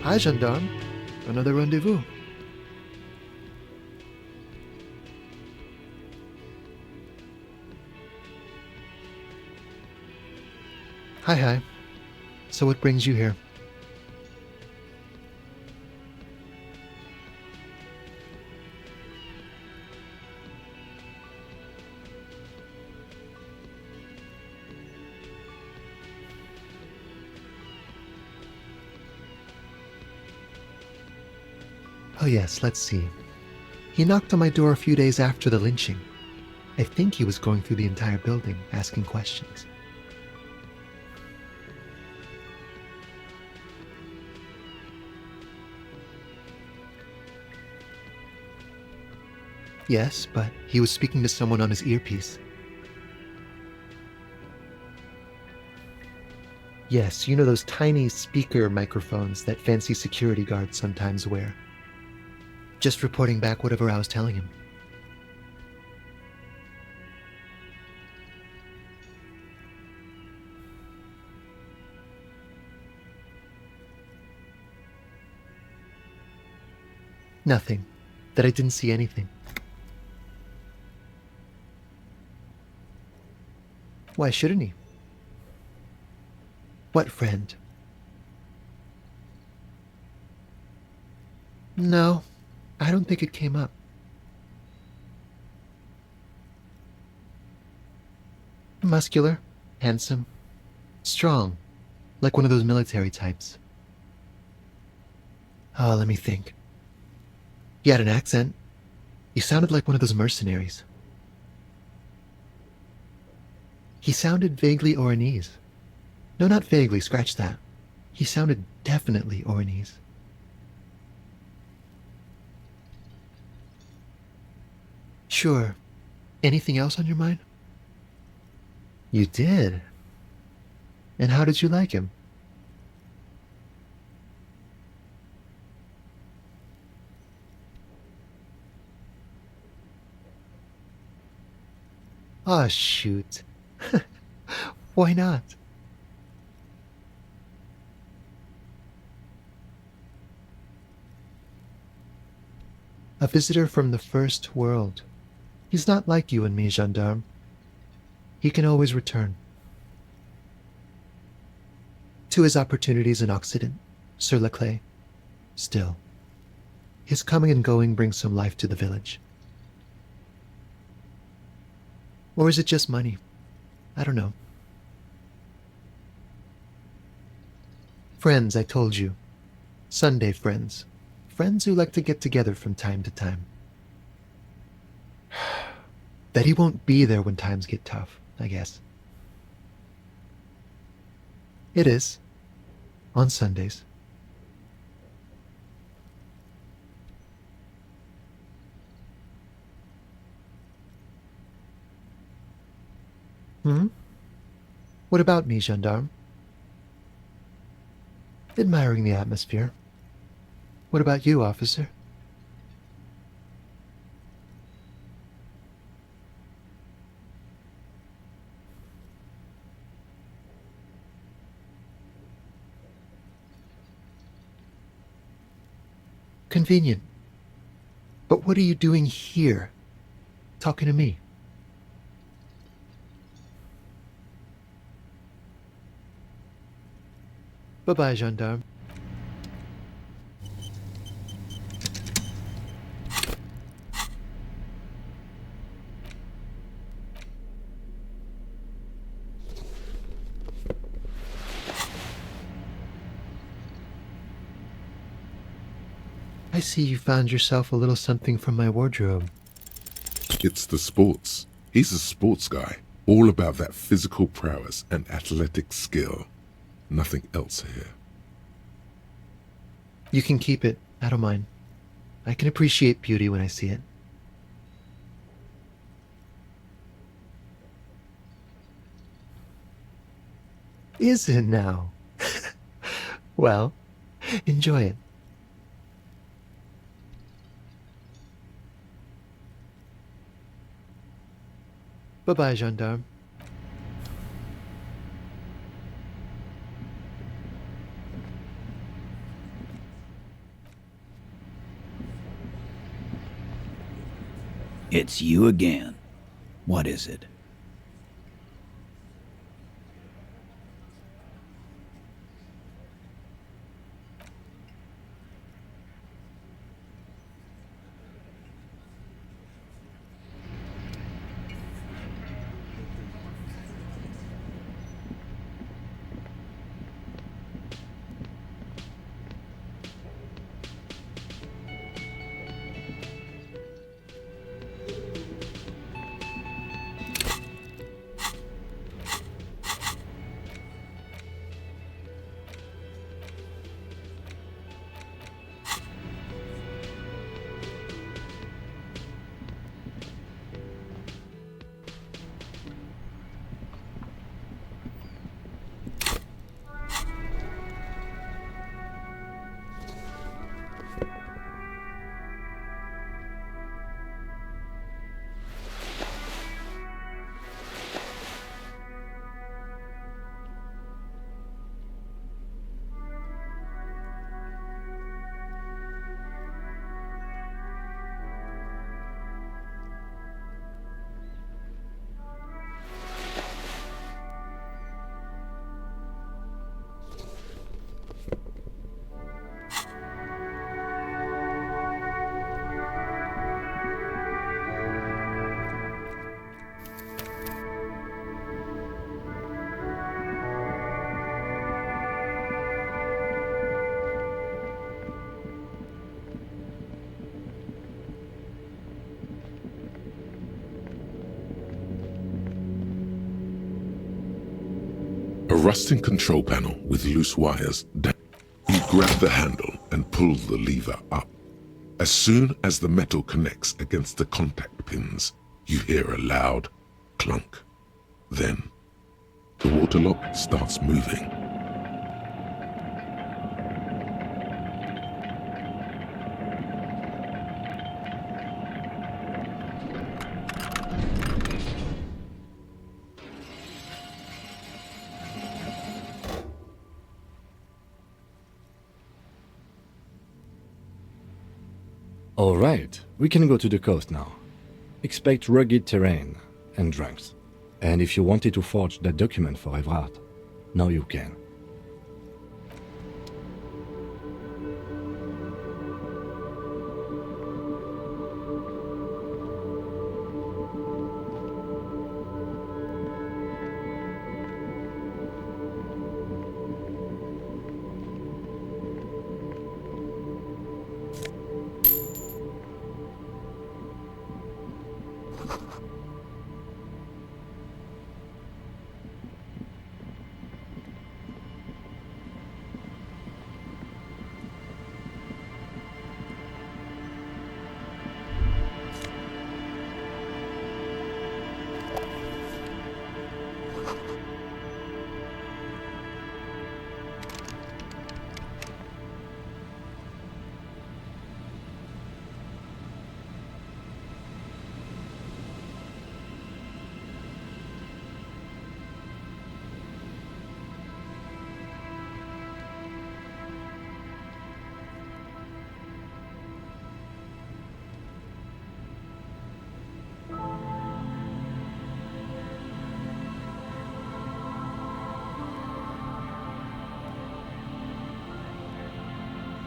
Hi, gendarme. Another rendezvous. Hi. So what brings you here? Oh yes, let's see. He knocked on my door a few days after the lynching. I think he was going through the entire building, asking questions. Yes, but he was speaking to someone on his earpiece. Yes, you know those tiny speaker microphones that fancy security guards sometimes wear. Just reporting back whatever I was telling him. Nothing. That I didn't see anything. Why shouldn't he? What friend? No, I don't think it came up. Muscular, handsome, strong, like one of those military types. Oh, let me think. He had an accent. He sounded like one of those mercenaries. He sounded vaguely Oranese. No, not vaguely, scratch that. He sounded definitely Oranese. Sure. Anything else on your mind? You did? And how did you like him? Ah, shoot. Why not? A visitor from the first world. He's not like you and me, gendarme. He can always return. To his opportunities in Occident, sur la clé. Still, his coming and going brings some life to the village. Or is it just money? I don't know. Friends, I told you. Sunday friends. Friends who like to get together from time to time. That he won't be there when times get tough, I guess. It is. On Sundays. Hmm? What about me, gendarme? Admiring the atmosphere. What about you, officer? Convenient. But what are you doing here? Talking to me? Bye-bye, gendarme. I see you found yourself a little something from my wardrobe. It's the sports. He's a sports guy, all about that physical prowess and athletic skill. Nothing else here. You can keep it. I don't mind. I can appreciate beauty when I see it. Is it now? Well, enjoy it. Bye-bye, gendarme. It's you again. What is it? A rusting control panel with loose wires. You grab the handle and pull the lever up. As soon as the metal connects against the contact pins, you hear a loud clunk. Then, the water lock starts moving. All right, we can go to the coast now. Expect rugged terrain and drunks. And if you wanted to forge that document for Evrard, now you can.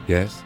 Yes?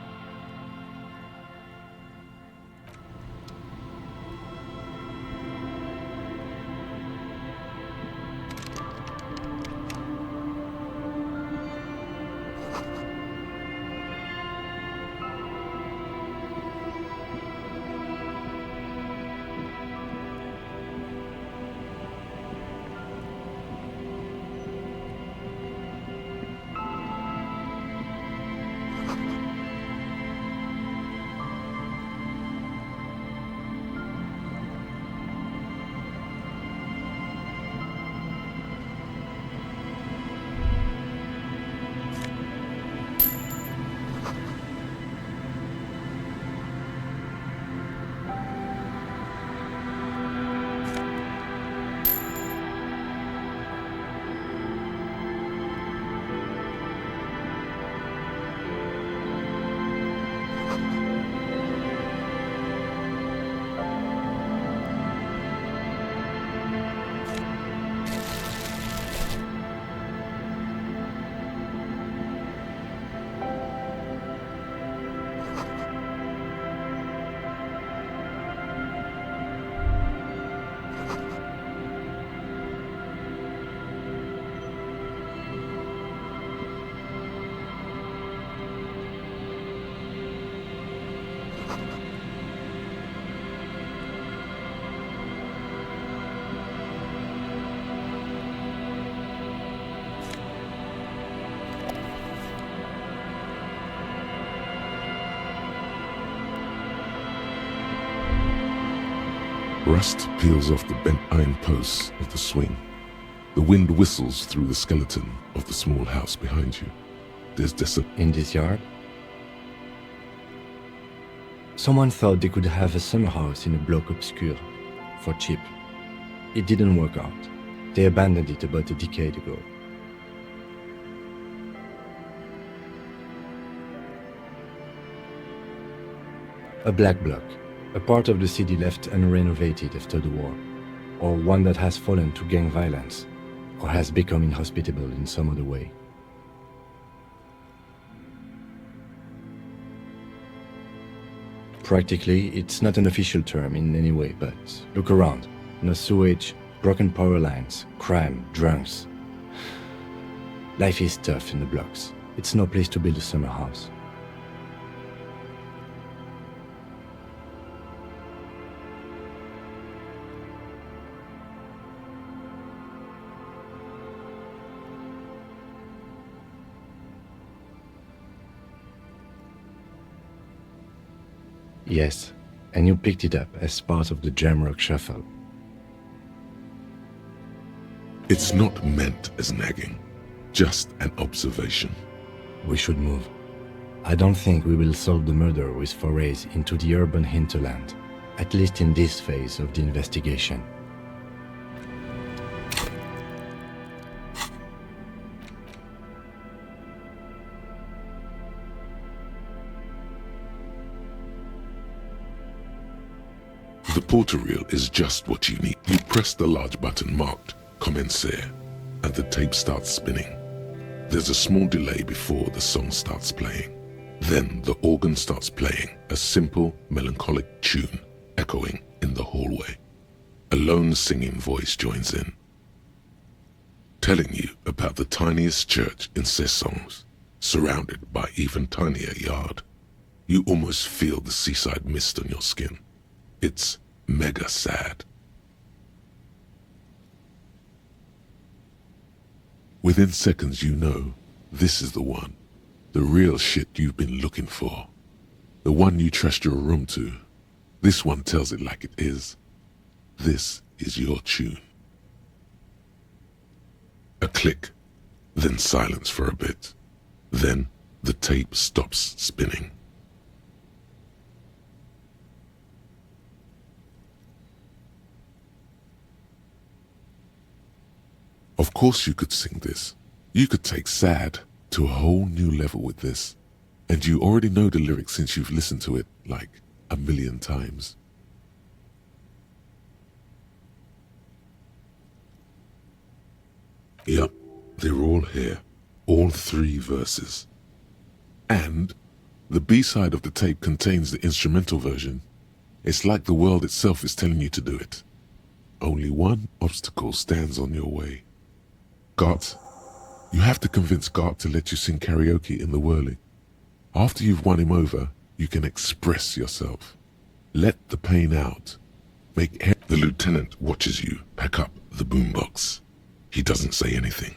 Rust peels off the bent iron posts of the swing. The wind whistles through the skeleton of the small house behind you. There's in this yard? Someone thought they could have a summer house in a bloc obscur, for cheap. It didn't work out. They abandoned it about a decade ago. A black bloc, a part of the city left unrenovated after the war, or one that has fallen to gang violence, or has become inhospitable in some other way. Practically, it's not an official term in any way, but look around. No sewage, broken power lines, crime, drunks. Life is tough in the blocks. It's no place to build a summer house. Yes, and you picked it up as part of the Jamrock Shuffle. It's not meant as nagging, just an observation. We should move. I don't think we will solve the murder with forays into the urban hinterland, at least in this phase of the investigation. The porter reel is just what you need. You press the large button marked Commencer, and the tape starts spinning. There's a small delay before the song starts playing. Then the organ starts playing a simple, melancholic tune echoing in the hallway. A lone singing voice joins in, telling you about the tiniest church in Cessons, surrounded by even tinier yard. You almost feel the seaside mist on your skin. It's mega sad. Within seconds you know this is the one, the real shit you've been looking for, the one you trust your room to. This one tells it like it is. This is your tune. A click, then silence for a bit. Then the tape stops spinning. Of course you could sing this. You could take sad to a whole new level with this. And you already know the lyrics since you've listened to it like 1,000,000 times. Yup, they're all here. All 3 verses. And The B-side of the tape contains the instrumental version. It's like the world itself is telling you to do it. Only one obstacle stands on your way. Gart. You have to convince Gart to let you sing karaoke in the whirling. After you've won him over, you can express yourself. Let the pain out. The lieutenant watches you pack up the boombox. He doesn't say anything.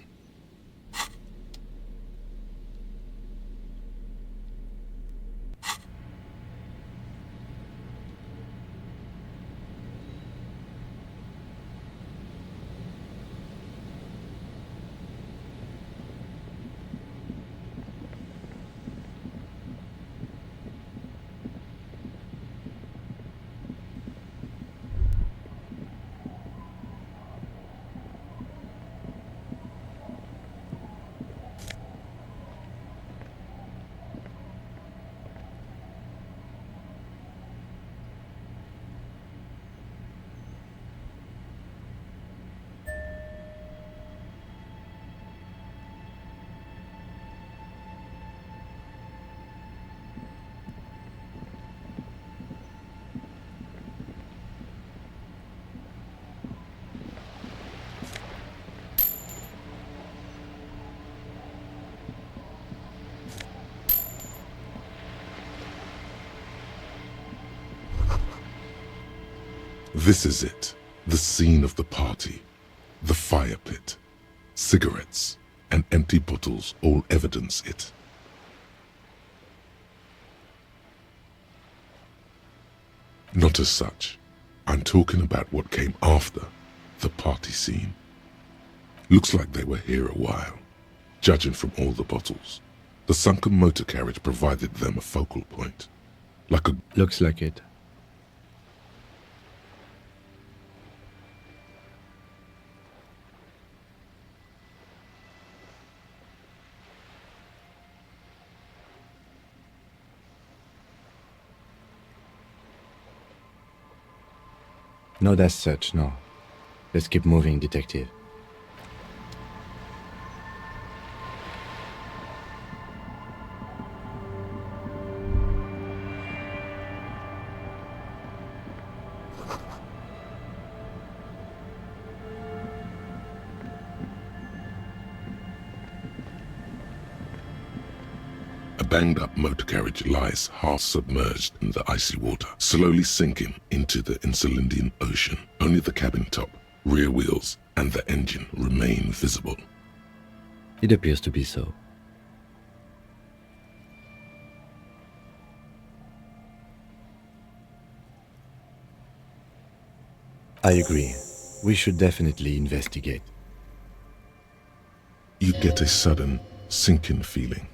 This is it, the scene of the party. The fire pit, cigarettes, and empty bottles all evidence it. Not as such. I'm talking about what came after the party scene. Looks like they were here a while, judging from all the bottles. The sunken motor carriage provided them a focal point. Looks like it. Not as such, no. Let's keep moving, detective. A banged-up motor carriage lies half submerged in the icy water, slowly sinking into the Insulindian Ocean. Only the cabin top, rear wheels, and the engine remain visible. It appears to be so. I agree. We should definitely investigate. You get a sudden, sinking feeling.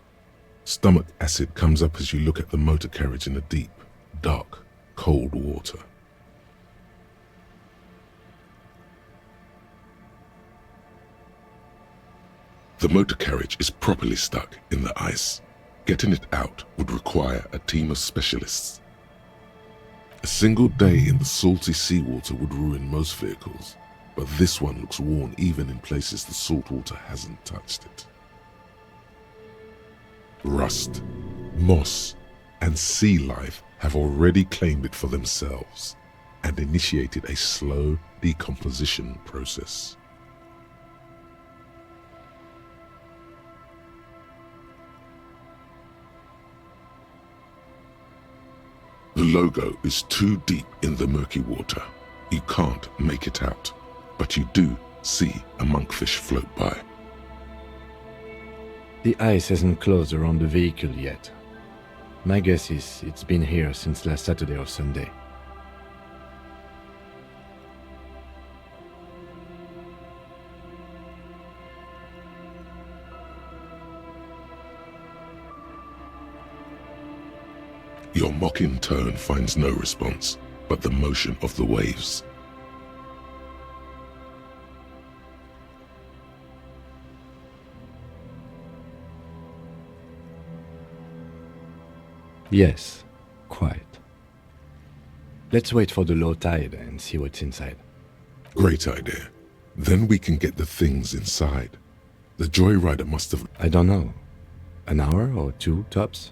Stomach acid comes up as you look at the motor carriage in the deep, dark, cold water. The motor carriage is properly stuck in the ice. Getting it out would require a team of specialists. A single day in the salty seawater would ruin most vehicles, but this one looks worn even in places the salt water hasn't touched it. Rust, moss, and sea life have already claimed it for themselves and initiated a slow decomposition process. The logo is too deep in the murky water. You can't make it out, but you do see a monkfish float by. The ice hasn't closed around the vehicle yet. My guess is it's been here since last Saturday or Sunday. Your mocking tone finds no response, but the motion of the waves. Yes, quite. Let's wait for the low tide and see what's inside. Great idea. Then we can get the things inside. The joyrider must have... I don't know. An hour or two, tops?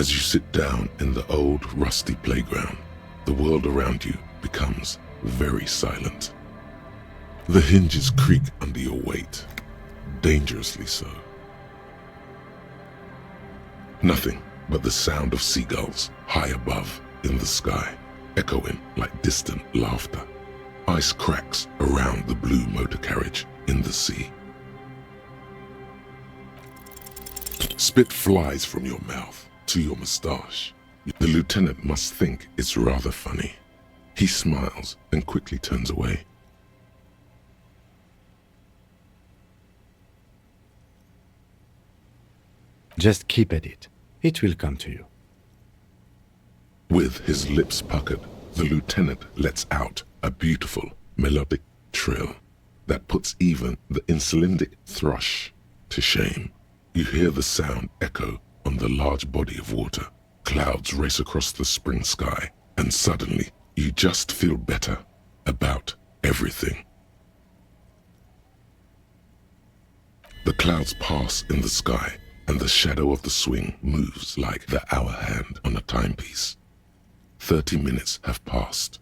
As you sit down in the old rusty playground, the world around you becomes very silent. The hinges creak under your weight, dangerously so. Nothing but the sound of seagulls high above in the sky, echoing like distant laughter. Ice cracks around the blue motor carriage in the sea. Spit flies from your mouth to your moustache. The lieutenant must think it's rather funny. He smiles and quickly turns away. Just keep at it. It will come to you. With his lips puckered, the lieutenant lets out a beautiful melodic trill that puts even the insulindic thrush to shame. You hear the sound echo on the large body of water. Clouds race across the spring sky, and suddenly you just feel better about everything. The clouds pass in the sky, and the shadow of the swing moves like the hour hand on a timepiece. 30 minutes have passed.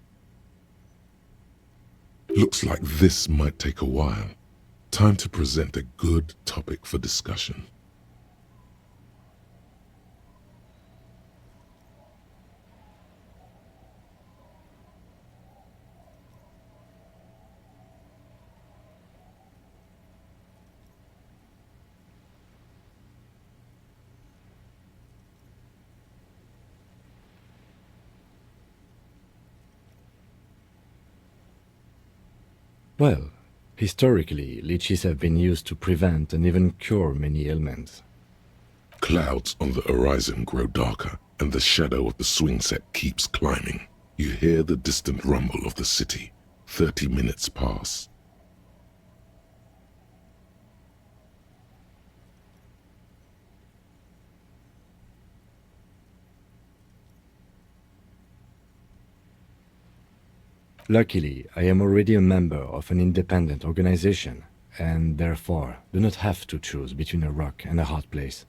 Looks like this might take a while. Time to present a good topic for discussion. Well, historically, leeches have been used to prevent and even cure many ailments. Clouds on the horizon grow darker, and the shadow of the swing set keeps climbing. You hear the distant rumble of the city. 30 minutes pass. Luckily, I am already a member of an independent organization, and therefore do not have to choose between a rock and a hard place.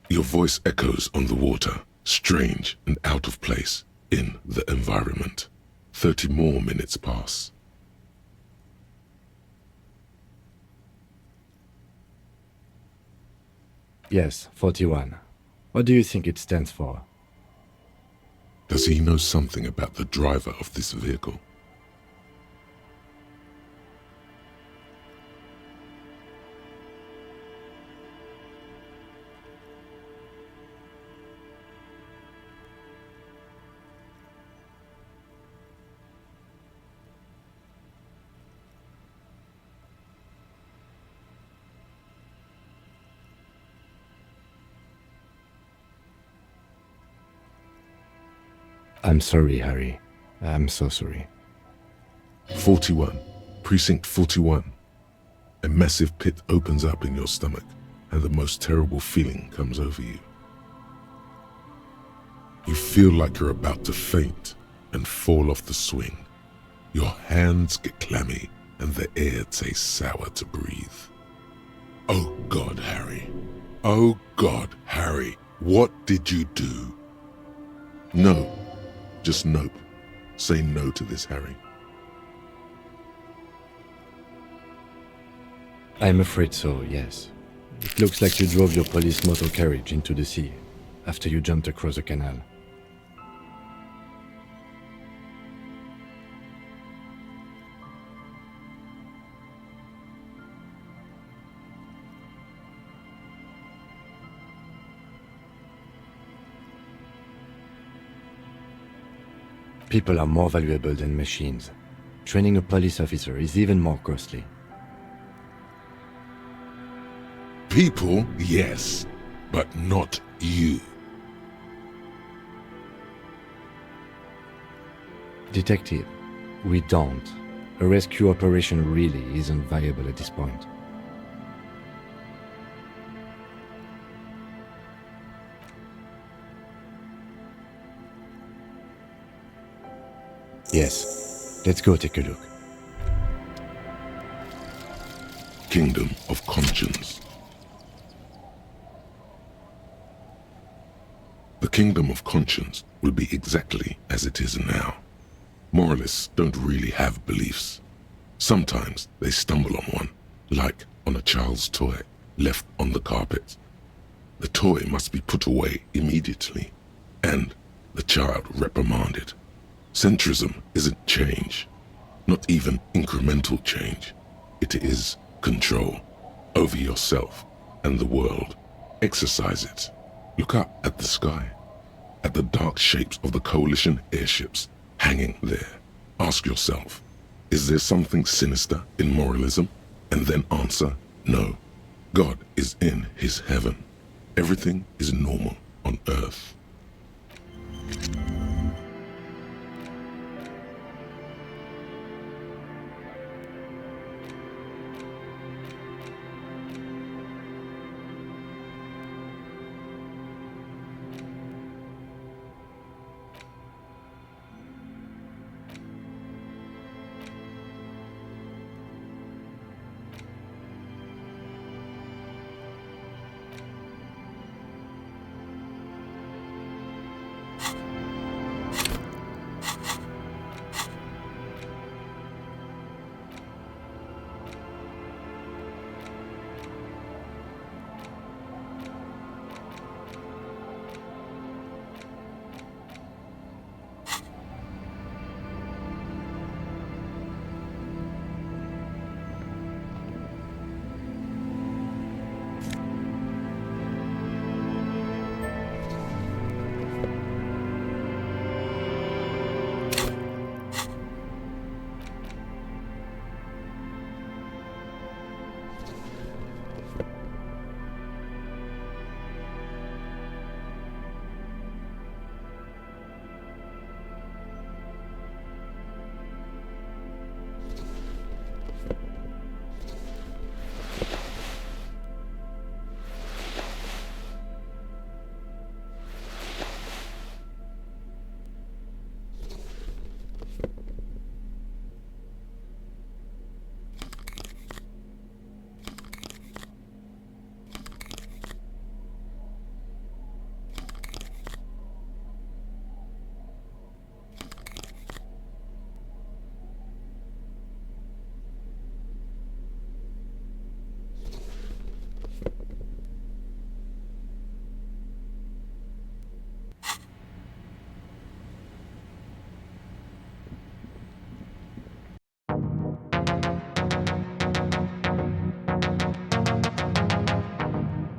Your voice echoes on the water, strange and out of place in the environment. 30 more minutes pass. Yes, 41. What do you think it stands for? Does he know something about the driver of this vehicle? I'm sorry, Harry. I'm so sorry. 41. Precinct 41. A massive pit opens up in your stomach, and the most terrible feeling comes over you. You feel like you're about to faint and fall off the swing. Your hands get clammy, and the air tastes sour to breathe. Oh God, Harry. Oh God, Harry. What did you do? No. Just nope. Say no to this, Harry. I'm afraid so, yes. It looks like you drove your police motor carriage into the sea after you jumped across the canal. People are more valuable than machines. Training a police officer is even more costly. People, yes, but not you. Detective, we don't. A rescue operation really isn't viable at this point. Yes. Let's go take a look. Kingdom of Conscience. The Kingdom of Conscience will be exactly as it is now. Moralists don't really have beliefs. Sometimes they stumble on one, like on a child's toy left on the carpet. The toy must be put away immediately, and the child reprimanded. Centrism isn't change, not even incremental change. It is control over yourself and the world. Exercise it. Look up at the sky, at the dark shapes of the coalition airships hanging there. Ask yourself, is there something sinister in moralism? And then answer, no. God is in his heaven. Everything is normal on earth.